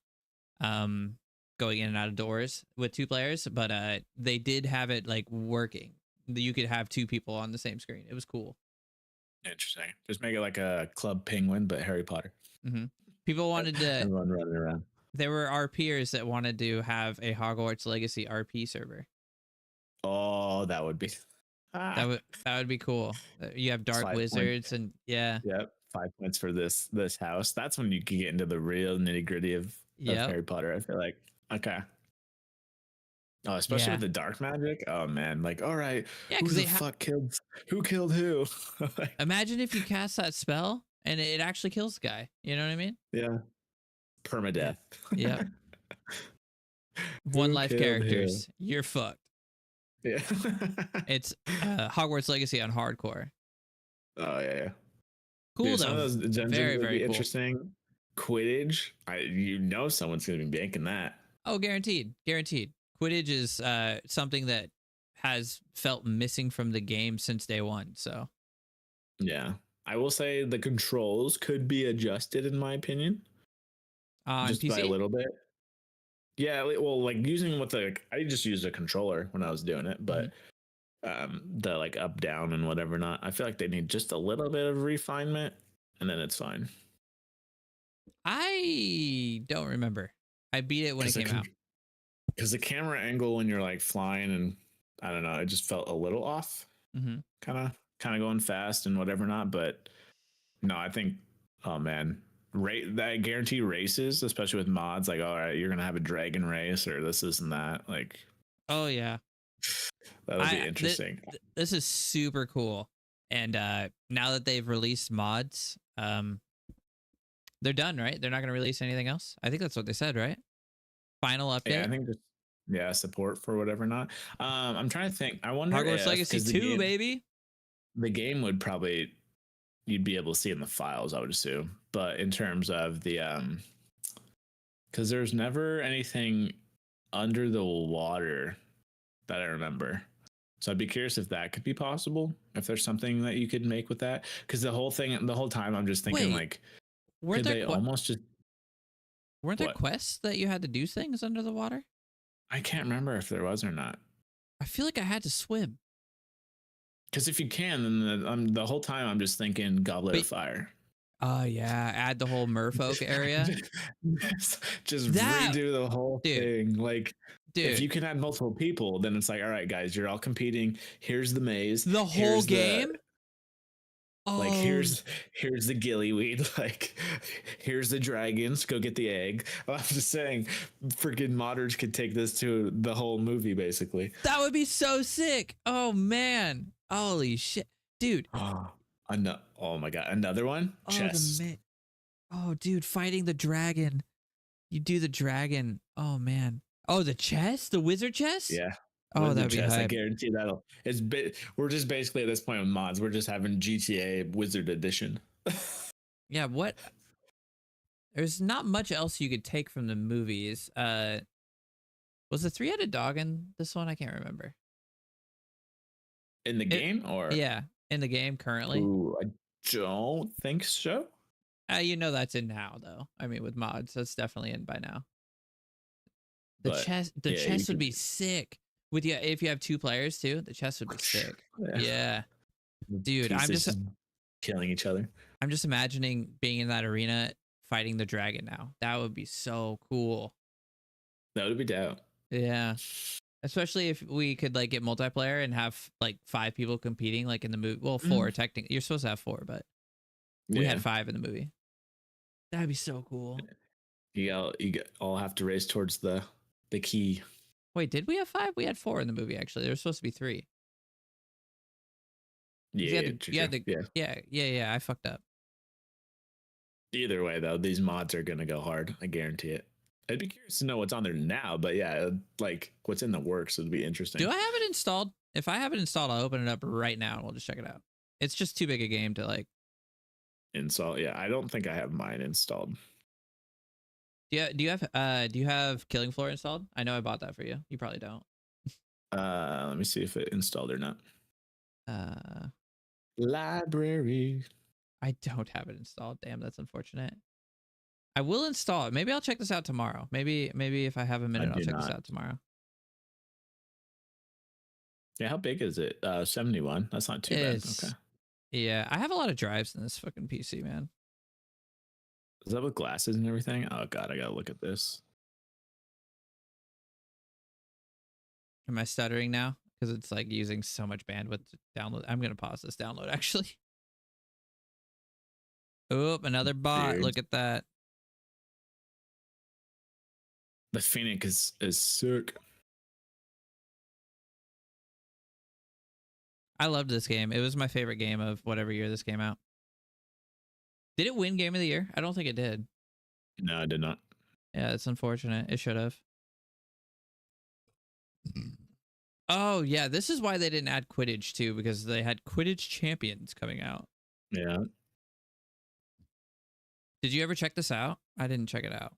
Speaker 1: going in and out of doors with 2 players, but they did have it like working. You could have 2 people on the same screen. It was cool.
Speaker 2: Interesting. Just make it like a Club Penguin, but Harry Potter.
Speaker 1: Mm-hmm. People wanted to.
Speaker 2: Everyone running around.
Speaker 1: There were RPers that wanted to have a Hogwarts Legacy RP server.
Speaker 2: Oh, that would be.
Speaker 1: That would be cool. You have dark
Speaker 2: 5
Speaker 1: wizards
Speaker 2: points.
Speaker 1: and yeah.
Speaker 2: Yep, 5 points for this house. That's when you can get into the real nitty gritty of Harry Potter. I feel like okay. Oh, especially with the dark magic. Oh man, like all right,
Speaker 1: Yeah,
Speaker 2: who
Speaker 1: because
Speaker 2: the fuck killed who?
Speaker 1: Imagine if you cast that spell and it actually kills the guy. You know what I mean?
Speaker 2: Yeah, permadeath.
Speaker 1: Yeah.
Speaker 2: Who
Speaker 1: 1 life
Speaker 2: killed
Speaker 1: characters. You're fucked.
Speaker 2: who? Yeah.
Speaker 1: It's Hogwarts Legacy on hardcore.
Speaker 2: Oh yeah.
Speaker 1: Cool
Speaker 2: Dude,
Speaker 1: though.
Speaker 2: some of those dungeons
Speaker 1: Very,
Speaker 2: would
Speaker 1: very
Speaker 2: be
Speaker 1: cool.
Speaker 2: interesting. Quidditch, someone's gonna be banking that.
Speaker 1: Oh, guaranteed. Quidditch is something that has felt missing from the game since day 1. So
Speaker 2: Yeah, I will say the controls could be adjusted in my opinion,
Speaker 1: on
Speaker 2: just
Speaker 1: PC.
Speaker 2: by a little bit. Yeah, well, like using I just used a controller when I was doing it, but the like up down and whatever not, I feel like they need just a little bit of refinement, and then it's fine.
Speaker 1: I don't remember. I beat it when it came out.
Speaker 2: Because the camera angle when you're like flying and I don't know, it just felt a little off.
Speaker 1: Mm-hmm.
Speaker 2: Kind of going fast and whatever not, but no, I think, oh man, that guarantee races, especially with mods, like all right, you're gonna have a dragon race or this and that, like
Speaker 1: Oh yeah,
Speaker 2: that'll be interesting.
Speaker 1: This is super cool, and now that they've released mods, they're done, right? They're not going to release anything else. I think that's what they said, right? Final update.
Speaker 2: Yeah, I think just support for whatever not. I'm trying to think. I wonder
Speaker 1: Hogwarts
Speaker 2: if,
Speaker 1: Legacy 2, baby.
Speaker 2: The game would probably, you'd be able to see in the files, I would assume. But in terms of the because there's never anything under the water that I remember. So I'd be curious if that could be possible. If there's something that you could make with that, because the whole time I'm just thinking
Speaker 1: Wait,
Speaker 2: could they almost just
Speaker 1: weren't there quests that you had to do things under the water?
Speaker 2: I can't remember if there was or not.
Speaker 1: I feel like I had to swim.
Speaker 2: Because if you can, then the whole time I'm just thinking Goblet of Fire.
Speaker 1: Oh yeah, add the whole merfolk area.
Speaker 2: just redo the whole thing. Like,
Speaker 1: dude,
Speaker 2: if you can add multiple people, then it's like, all right, guys, you're all competing. Here's the maze.
Speaker 1: The whole game.
Speaker 2: Like here's the gillyweed. Like here's the dragons. Go get the egg. I'm just saying, freaking modders could take this to the whole movie, basically.
Speaker 1: That would be so sick. Oh man, holy shit, dude.
Speaker 2: Oh my god, another one. Chess.
Speaker 1: Oh, dude, fighting the dragon. You do the dragon. Oh man. Oh, the chess, the wizard chess.
Speaker 2: Yeah.
Speaker 1: Oh, that'd be hype.
Speaker 2: I guarantee that'll. We're just basically at this point with mods. We're just having GTA Wizard Edition.
Speaker 1: Yeah. What? There's not much else you could take from the movies. Was the 3-headed dog in this one? I can't remember.
Speaker 2: In the game, or
Speaker 1: yeah, in the game currently.
Speaker 2: Ooh, I don't think so.
Speaker 1: You know that's in now though. I mean, with mods, that's definitely in by now. The chess would be sick. With you, if you have 2 players too, the chess would be sick. Yeah. Dude, I'm just
Speaker 2: killing each other.
Speaker 1: I'm just imagining being in that arena fighting the dragon now. That would be so cool.
Speaker 2: That would be dope.
Speaker 1: Yeah. Especially if we could like get multiplayer and have like 5 people competing like in the movie. Well, 4 technically. You're supposed to have 4, but we had 5 in the movie. That'd be so cool.
Speaker 2: You all have to race towards the key.
Speaker 1: Wait, did we have 5? We had 4 in the movie, actually. There was supposed to be 3.
Speaker 2: Yeah,
Speaker 1: I fucked up.
Speaker 2: Either way, though, these mods are gonna go hard. I guarantee it. I'd be curious to know what's on there now, but yeah, like what's in the works would be interesting.
Speaker 1: Do I have it installed? If I have it installed, I'll open it up right now and we'll just check it out. It's just too big a game to like
Speaker 2: Install? Yeah, I don't think I have mine installed.
Speaker 1: do you have Killing Floor installed? I know I bought that for you. You probably don't.
Speaker 2: Let me see if it installed or not.
Speaker 1: Uh
Speaker 2: Library.
Speaker 1: I don't have it installed. Damn, that's unfortunate. I will install it. Maybe I'll check this out tomorrow. Maybe if I have a minute, I'll
Speaker 2: do
Speaker 1: check this
Speaker 2: not.
Speaker 1: out tomorrow.
Speaker 2: Yeah, how big is it? 71. That's not too bad.
Speaker 1: It's-
Speaker 2: Okay.
Speaker 1: Yeah, I have a lot of drives in this fucking PC, man.
Speaker 2: Is that with glasses and everything? Oh god, I gotta look at this.
Speaker 1: Am I stuttering now? Because it's like using so much bandwidth to download. I'm gonna pause this download actually. Oh, another bot.
Speaker 2: Weird.
Speaker 1: Look at that.
Speaker 2: The Phoenix is sick.
Speaker 1: I loved this game. It was my favorite game of whatever year this came out. Did it win Game of the Year? I don't think it did.
Speaker 2: No, I did not.
Speaker 1: Yeah, it's unfortunate. It should have. Oh, yeah. This is why they didn't add Quidditch, too, because they had Quidditch Champions coming out.
Speaker 2: Yeah.
Speaker 1: Did you ever check this out? I didn't check it out.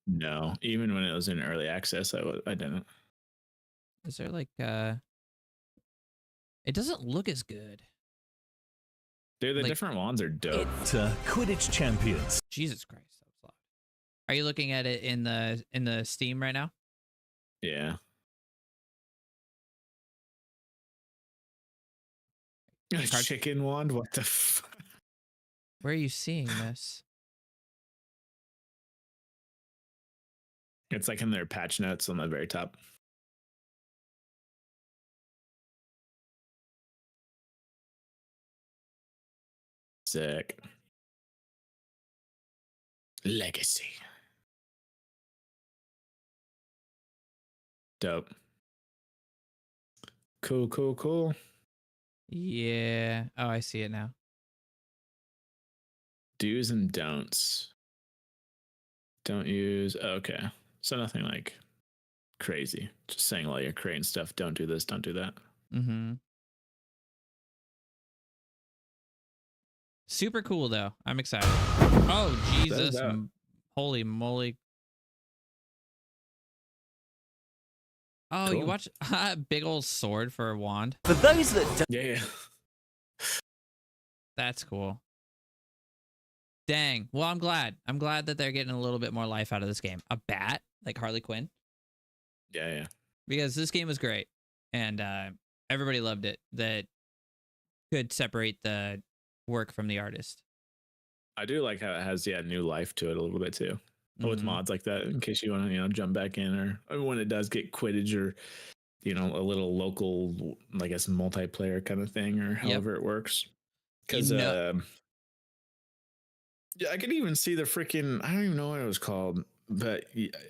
Speaker 2: No. Even when it was in early access, I didn't.
Speaker 1: Is there like it doesn't look as good.
Speaker 2: Dude, the
Speaker 1: Like-
Speaker 2: different wands are dope.
Speaker 6: It's Quidditch Champions.
Speaker 1: Jesus Christ, that was loud. Are you looking at it in the Steam right now?
Speaker 2: Yeah. A
Speaker 1: Card-
Speaker 2: chicken wand? What the fuck?
Speaker 1: Where are you seeing this?
Speaker 2: It's like in their patch notes on the very top. Sick. Legacy. Dope. Cool, cool, cool.
Speaker 1: Yeah. Oh, I see it now.
Speaker 2: Do's and don'ts. Don't use. Okay. So nothing like crazy. Just saying while you're creating stuff, don't do this, don't do that.
Speaker 1: Mm-hmm. Super cool though. I'm excited. Oh Jesus!
Speaker 2: out.
Speaker 1: Holy moly! Oh, you
Speaker 2: Cool.
Speaker 1: watch big old sword for a wand.
Speaker 6: For those that don't
Speaker 2: Yeah, yeah.
Speaker 1: That's cool. Dang. Well, I'm glad. I'm glad that they're getting a little bit more life out of this game. A bat like Harley Quinn,
Speaker 2: Yeah, yeah.
Speaker 1: because this game was great and everybody loved it. That could separate the work from the artist.
Speaker 2: I do like how it has new life to it a little bit too. With
Speaker 1: Mhm.
Speaker 2: mods like that, in case you want to jump back in, or when it does get Quidditch, or a little local, I guess, multiplayer kind of thing, or however it works. Because yeah, I could even see the freaking, I don't even know what it was called, but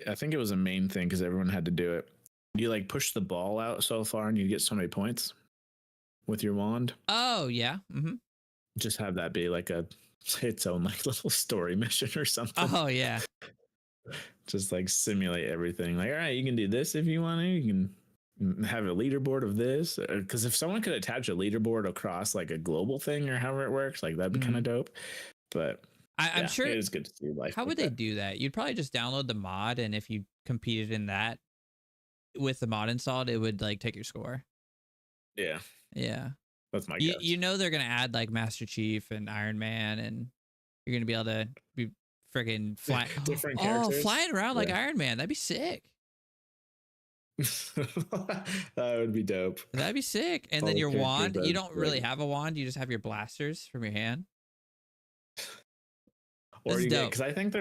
Speaker 2: I think it was a main thing because everyone had to do it. You like push the ball out so far and you get so many points with your wand.
Speaker 1: Oh yeah. Mm-hmm.
Speaker 2: Just have that be like its own like little story mission or something.
Speaker 1: Oh yeah.
Speaker 2: Just like simulate everything. Like, all right, you can do this if you want to. You can have a leaderboard of this. Because if someone could attach a leaderboard across like a global thing or however it works, like that'd be kind of dope. But
Speaker 1: I'm sure
Speaker 2: it is good to see life.
Speaker 1: How would they do that? You'd probably just download the mod, and if you competed in that with the mod installed, it would like take your score.
Speaker 2: Yeah,
Speaker 1: Yeah.
Speaker 2: that's my
Speaker 1: You,
Speaker 2: guess.
Speaker 1: you know they're gonna add like Master Chief and Iron Man, and you're gonna be able to be freaking flying.
Speaker 2: Different
Speaker 1: Oh,
Speaker 2: characters?
Speaker 1: flying around like
Speaker 2: Yeah.
Speaker 1: Iron Man. That'd be sick.
Speaker 2: That would be dope.
Speaker 1: That'd be sick. And
Speaker 2: All
Speaker 1: then
Speaker 2: the
Speaker 1: your
Speaker 2: characters,
Speaker 1: wand. You
Speaker 2: that'd
Speaker 1: don't
Speaker 2: be
Speaker 1: really
Speaker 2: great.
Speaker 1: have a wand. You just have your blasters from your hand.
Speaker 2: Or
Speaker 1: That's
Speaker 2: you get,
Speaker 1: dope.
Speaker 2: because I think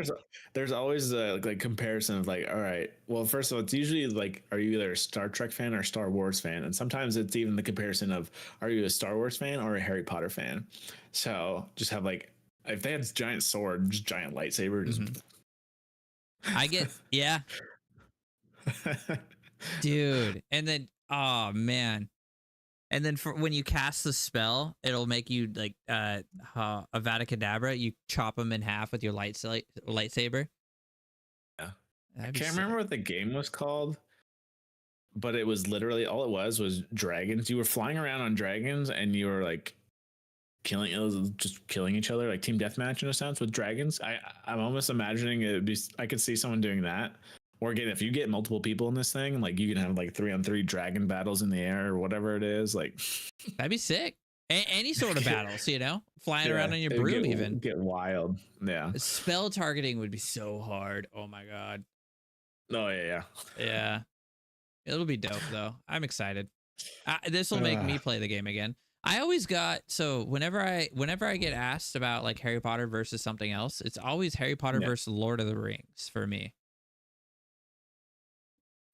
Speaker 2: there's always a like comparison of like, all right, well, first of all, it's usually like, are you either a Star Trek fan or Star Wars fan? And sometimes it's even the comparison of, are you a Star Wars fan or a Harry Potter fan? So just have like, if they had giant sword, just giant lightsaber, just
Speaker 1: I get yeah, dude. And then oh man, And then for when you cast the spell, it'll make you like Avada Kedavra. You chop them in half with your lightsaber.
Speaker 2: Yeah. I
Speaker 1: That'd be
Speaker 2: can't
Speaker 1: sick.
Speaker 2: remember what the game was called, but it was literally all it was dragons. You were flying around on dragons and you were like killing, it was just killing each other, like team deathmatch in a sense with dragons. I'm almost imagining it'd be, I could see someone doing that. Or again, if you get multiple people in this thing, like you can have like 3-on-3 dragon battles in the air or whatever it is. Like
Speaker 1: That'd be sick. Any sort of battles, you know, flying
Speaker 2: yeah,
Speaker 1: around on your
Speaker 2: it'd
Speaker 1: broom, even
Speaker 2: get wild. Yeah.
Speaker 1: spell targeting would be so hard. Oh my god.
Speaker 2: Oh yeah.
Speaker 1: Yeah, it'll be dope though. I'm excited. This will make me play the game again. I always got so whenever I get asked about like Harry Potter versus something else, it's always Harry Potter versus Lord of the Rings for me.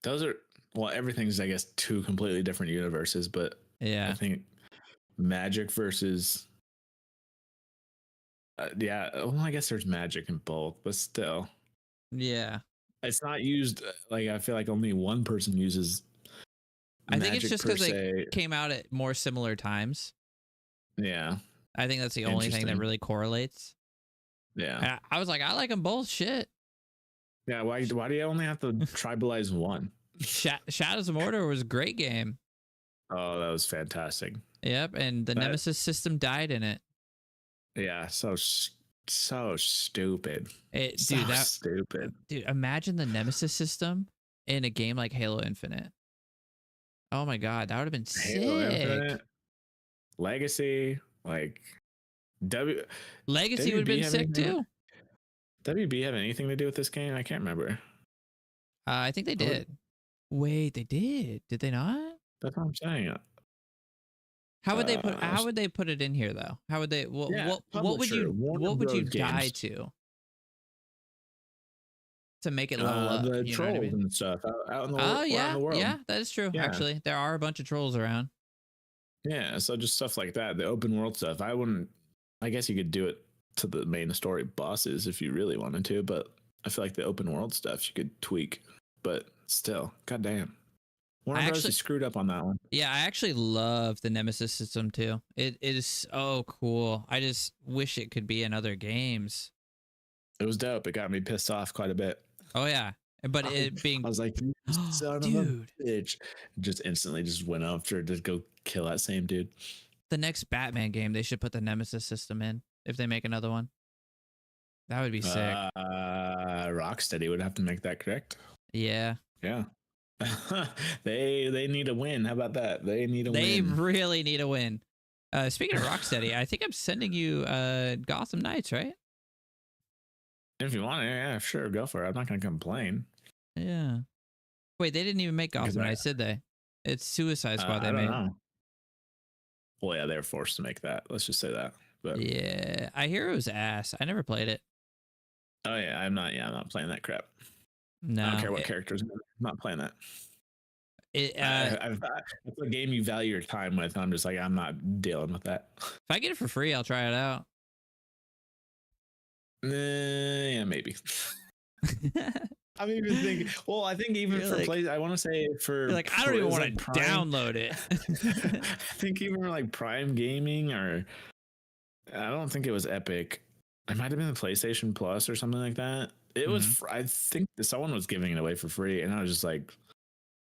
Speaker 2: Those are, well, everything's, I guess, two completely different universes, but
Speaker 1: Yeah,
Speaker 2: I think magic versus yeah, well, I guess there's magic in both, but still,
Speaker 1: yeah.
Speaker 2: it's not used like, I feel like only one person uses
Speaker 1: I think it's
Speaker 2: magic
Speaker 1: just
Speaker 2: per
Speaker 1: because they
Speaker 2: se.
Speaker 1: came out at more similar times.
Speaker 2: Yeah,
Speaker 1: I think that's the only thing that
Speaker 2: Interesting.
Speaker 1: really correlates.
Speaker 2: yeah,
Speaker 1: I was like, I like them both. Shit.
Speaker 2: yeah. Why do you only have to tribalize one?
Speaker 1: Shadows of Mordor was a great game.
Speaker 2: Oh, that was fantastic.
Speaker 1: Yep, and the
Speaker 2: That-
Speaker 1: Nemesis system died in it.
Speaker 2: Yeah, so stupid.
Speaker 1: Dude,
Speaker 2: So
Speaker 1: that
Speaker 2: stupid.
Speaker 1: dude, imagine the Nemesis system in a game like Halo Infinite. Oh my god, that would have been
Speaker 2: Halo
Speaker 1: sick.
Speaker 2: Infinite, Legacy, like
Speaker 1: Legacy would have
Speaker 2: WB
Speaker 1: been
Speaker 2: have
Speaker 1: sick
Speaker 2: anything-
Speaker 1: too.
Speaker 2: WB have anything to do with this game? I can't remember.
Speaker 1: I think they did. Wait, they did. Did they not?
Speaker 2: That's what I'm saying.
Speaker 1: How would they put? How would they put it in here though? How would they? What?
Speaker 2: Yeah,
Speaker 1: What would you?
Speaker 2: publisher, Warner
Speaker 1: What would you
Speaker 2: Bros.
Speaker 1: die
Speaker 2: Games.
Speaker 1: to make it level up?
Speaker 2: The
Speaker 1: You know what I
Speaker 2: trolls
Speaker 1: mean?
Speaker 2: and stuff out in the,
Speaker 1: Oh
Speaker 2: out
Speaker 1: yeah,
Speaker 2: in the world.
Speaker 1: yeah, that is true.
Speaker 2: Yeah.
Speaker 1: Actually, there are a bunch of trolls around.
Speaker 2: Yeah, so just stuff like that, the open world stuff. I guess you could do it to the main story bosses if you really wanted to, but I feel like the open world stuff you could tweak. But still, goddamn. Warner Bros.
Speaker 1: actually-
Speaker 2: Screwed up on that one.
Speaker 1: Yeah, I actually love the Nemesis system too. It is so cool. I just wish it could be in other games.
Speaker 2: It was dope. It got me pissed off quite a bit.
Speaker 1: Oh yeah, but
Speaker 2: I-
Speaker 1: it being
Speaker 2: I was like, "You son
Speaker 1: dude,
Speaker 2: of a bitch!" Just instantly just went after to go kill that same dude.
Speaker 1: the next Batman game, they should put the Nemesis system in if they make another one. That would be sick.
Speaker 2: Rocksteady would have to make that correct.
Speaker 1: Yeah,
Speaker 2: Yeah. they need a win. How about that? They need a
Speaker 1: they
Speaker 2: win.
Speaker 1: really need a win. Speaking of Rocksteady, I think I'm sending you Gotham Knights, right?
Speaker 2: If you want to, yeah, sure, go for it. I'm not gonna complain.
Speaker 1: Yeah. Wait, they didn't even make
Speaker 2: Because
Speaker 1: Gotham
Speaker 2: I-
Speaker 1: Knights, did they? It's Suicide Squad
Speaker 2: I
Speaker 1: they
Speaker 2: don't
Speaker 1: made.
Speaker 2: know. Well, yeah, they were forced to make that. Let's just say that. But
Speaker 1: Yeah, I hear it was ass. I never played it.
Speaker 2: oh yeah, I'm not playing that crap.
Speaker 1: No,
Speaker 2: I don't care what characters. I'm not playing that.
Speaker 1: If
Speaker 2: It's a game you value your time with. I'm just like, I'm not dealing with that.
Speaker 1: I get it for free, I'll try it out.
Speaker 2: Yeah, maybe. I'm even thinking. Well, I think even
Speaker 1: You're
Speaker 2: for
Speaker 1: like-
Speaker 2: play, I want to say for
Speaker 1: You're like, I don't even
Speaker 2: is
Speaker 1: want
Speaker 2: it
Speaker 1: to
Speaker 2: Prime?
Speaker 1: download it.
Speaker 2: I think even for like Prime Gaming, or I don't think it was Epic. It might have been the PlayStation Plus or something like that. It was.
Speaker 1: Mm-hmm.
Speaker 2: I think someone was giving it away for free, and I was just like,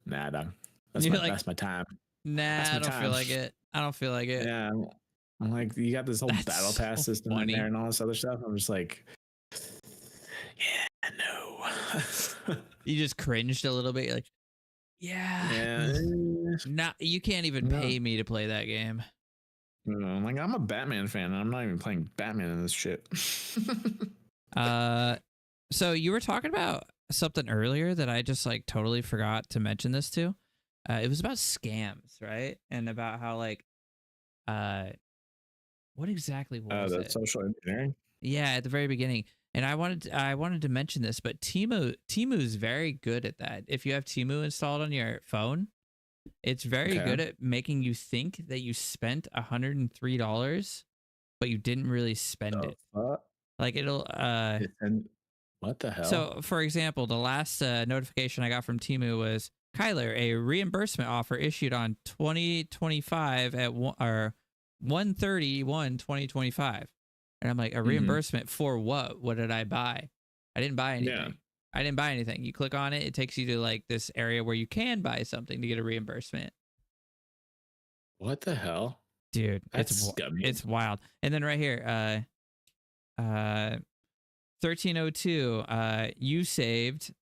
Speaker 2: nah, dog.
Speaker 1: You're like,
Speaker 2: That's my time.
Speaker 1: Nah,
Speaker 2: That's my
Speaker 1: I don't feel
Speaker 2: time.
Speaker 1: like it. I don't feel like it.
Speaker 2: Yeah. I'm like, you got this whole
Speaker 1: That's
Speaker 2: battle pass
Speaker 1: so
Speaker 2: system
Speaker 1: funny.
Speaker 2: in there and all this other stuff. I'm just like, yeah, no.
Speaker 1: You just cringed a little bit. You're like, yeah.
Speaker 2: yeah.
Speaker 1: Not, you can't even
Speaker 2: No.
Speaker 1: pay me to play that game.
Speaker 2: I'm like, I'm a Batman fan. And I'm not even playing Batman in this shit.
Speaker 1: So you were talking about something earlier that I just like totally forgot to mention this to. It was about scams, right? And about how like, what exactly was
Speaker 2: the
Speaker 1: it?
Speaker 2: social engineering.
Speaker 1: Yeah, at the very beginning. And I wanted to mention this, but Temu is very good at that. If you have Temu installed on your phone, it's very
Speaker 2: Okay.
Speaker 1: good at making you think that you spent $103, but you didn't really spend it. Like it'll
Speaker 2: What the hell?
Speaker 1: So, for example, the last notification I got from Temu was Kyler, a reimbursement offer issued on 2025 at 1/31/2025. And I'm like, a reimbursement for what? What did I buy? I didn't buy anything.
Speaker 2: Yeah.
Speaker 1: I didn't buy anything. You click on it, it takes you to like this area where you can buy something to get a reimbursement.
Speaker 2: What the hell?
Speaker 1: Dude,
Speaker 2: That's
Speaker 1: it's
Speaker 2: scummy.
Speaker 1: it's wild. And then right here, 1302, you saved,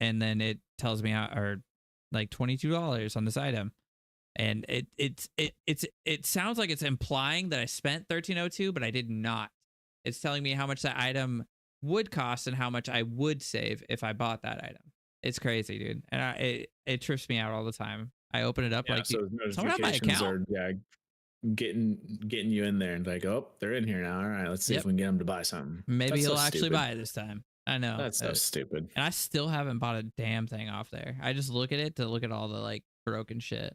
Speaker 1: and then it tells me how, or like $22 on this item. And it sounds like it's implying that I spent 1302, but I did not. It's telling me how much that item would cost and how much I would save if I bought that item. It's crazy, dude. And it trips me out all the time. I open it up like,
Speaker 2: so
Speaker 1: someone have my
Speaker 2: notifications
Speaker 1: account.
Speaker 2: are getting you in there and like, oh, they're in here now. All right, let's see if we can get them to buy something.
Speaker 1: Maybe
Speaker 2: That's
Speaker 1: he'll
Speaker 2: so
Speaker 1: actually
Speaker 2: stupid.
Speaker 1: buy it this time. I know.
Speaker 2: That's so stupid.
Speaker 1: And I still haven't bought a damn thing off there. I just look at it to look at all the like broken shit.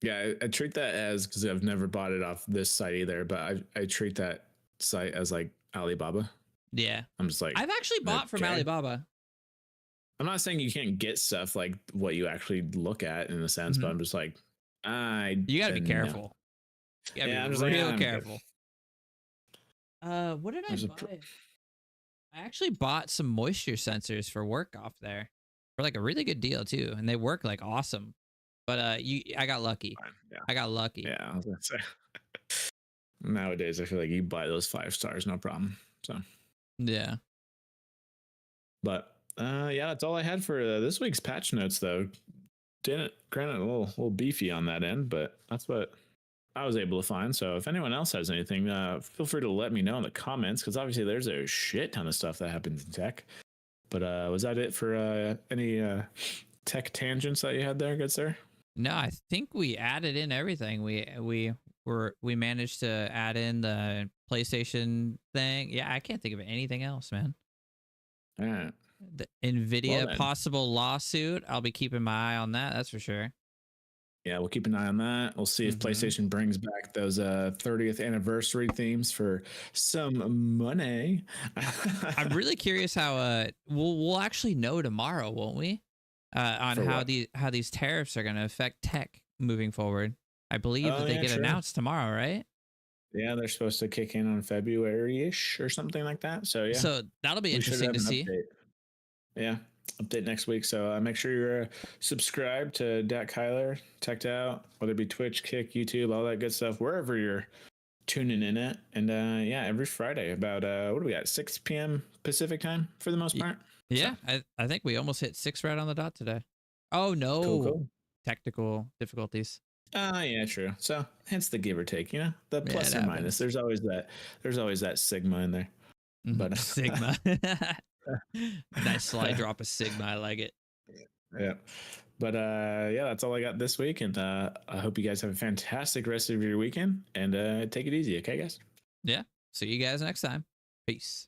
Speaker 2: Yeah, I treat that as, because I've never bought it off this site either, but I treat that site as like Alibaba.
Speaker 1: Yeah.
Speaker 2: I'm just like,
Speaker 1: I've actually bought from
Speaker 2: okay.
Speaker 1: Alibaba.
Speaker 2: I'm not saying you can't get stuff like what you actually look at in a sense, but I'm just like,
Speaker 1: you gotta be careful. You gotta be real careful. What did I buy? I actually bought some moisture sensors for work off there for like a really good deal too, and they work like awesome. But I got lucky.
Speaker 2: Yeah.
Speaker 1: I got lucky.
Speaker 2: Yeah, I was gonna say. Nowadays, I feel like you buy those 5 stars, no problem. So
Speaker 1: yeah.
Speaker 2: But yeah, that's all I had for this week's patch notes, though. Granted, a little beefy on that end, but that's what I was able to find. So if anyone else has anything, feel free to let me know in the comments, because obviously there's a shit ton of stuff that happens in tech. But was that it for any tech tangents that you had there, good sir?
Speaker 1: No, I think we added in everything. We managed to add in the PlayStation thing. Yeah, I can't think of anything else, man.
Speaker 2: All right.
Speaker 1: The Nvidia possible lawsuit. I'll be keeping my eye on that. That's for sure.
Speaker 2: Yeah, we'll keep an eye on that. We'll see if PlayStation brings back those 30th anniversary themes for some money.
Speaker 1: I'm really curious how we'll actually know tomorrow, won't we? On how these tariffs are going to affect tech moving forward. I believe that they get announced tomorrow, right?
Speaker 2: Yeah, they're supposed to kick in on February-ish or something like that. So yeah,
Speaker 1: so that'll be interesting to see.
Speaker 2: Update. Yeah, update next week. So make sure you're subscribed to Dak Kyler, Teched Out, whether it be Twitch, Kick, YouTube, all that good stuff, wherever you're tuning in at. And yeah, every Friday about what do we got? 6 p.m. Pacific time for the most part.
Speaker 1: Yeah,
Speaker 2: so.
Speaker 1: I think we almost hit 6 right on the dot today. Oh no,
Speaker 2: cool.
Speaker 1: Technical difficulties.
Speaker 2: Yeah, true. So hence the give or take, the plus or minus. There's always that sigma in there. But
Speaker 1: Sigma. Nice slide drop of Sigma. I like it.
Speaker 2: Yeah. But yeah, that's all I got this week. And I hope you guys have a fantastic rest of your weekend, and take it easy. Okay, guys?
Speaker 1: Yeah. See you guys next time. Peace.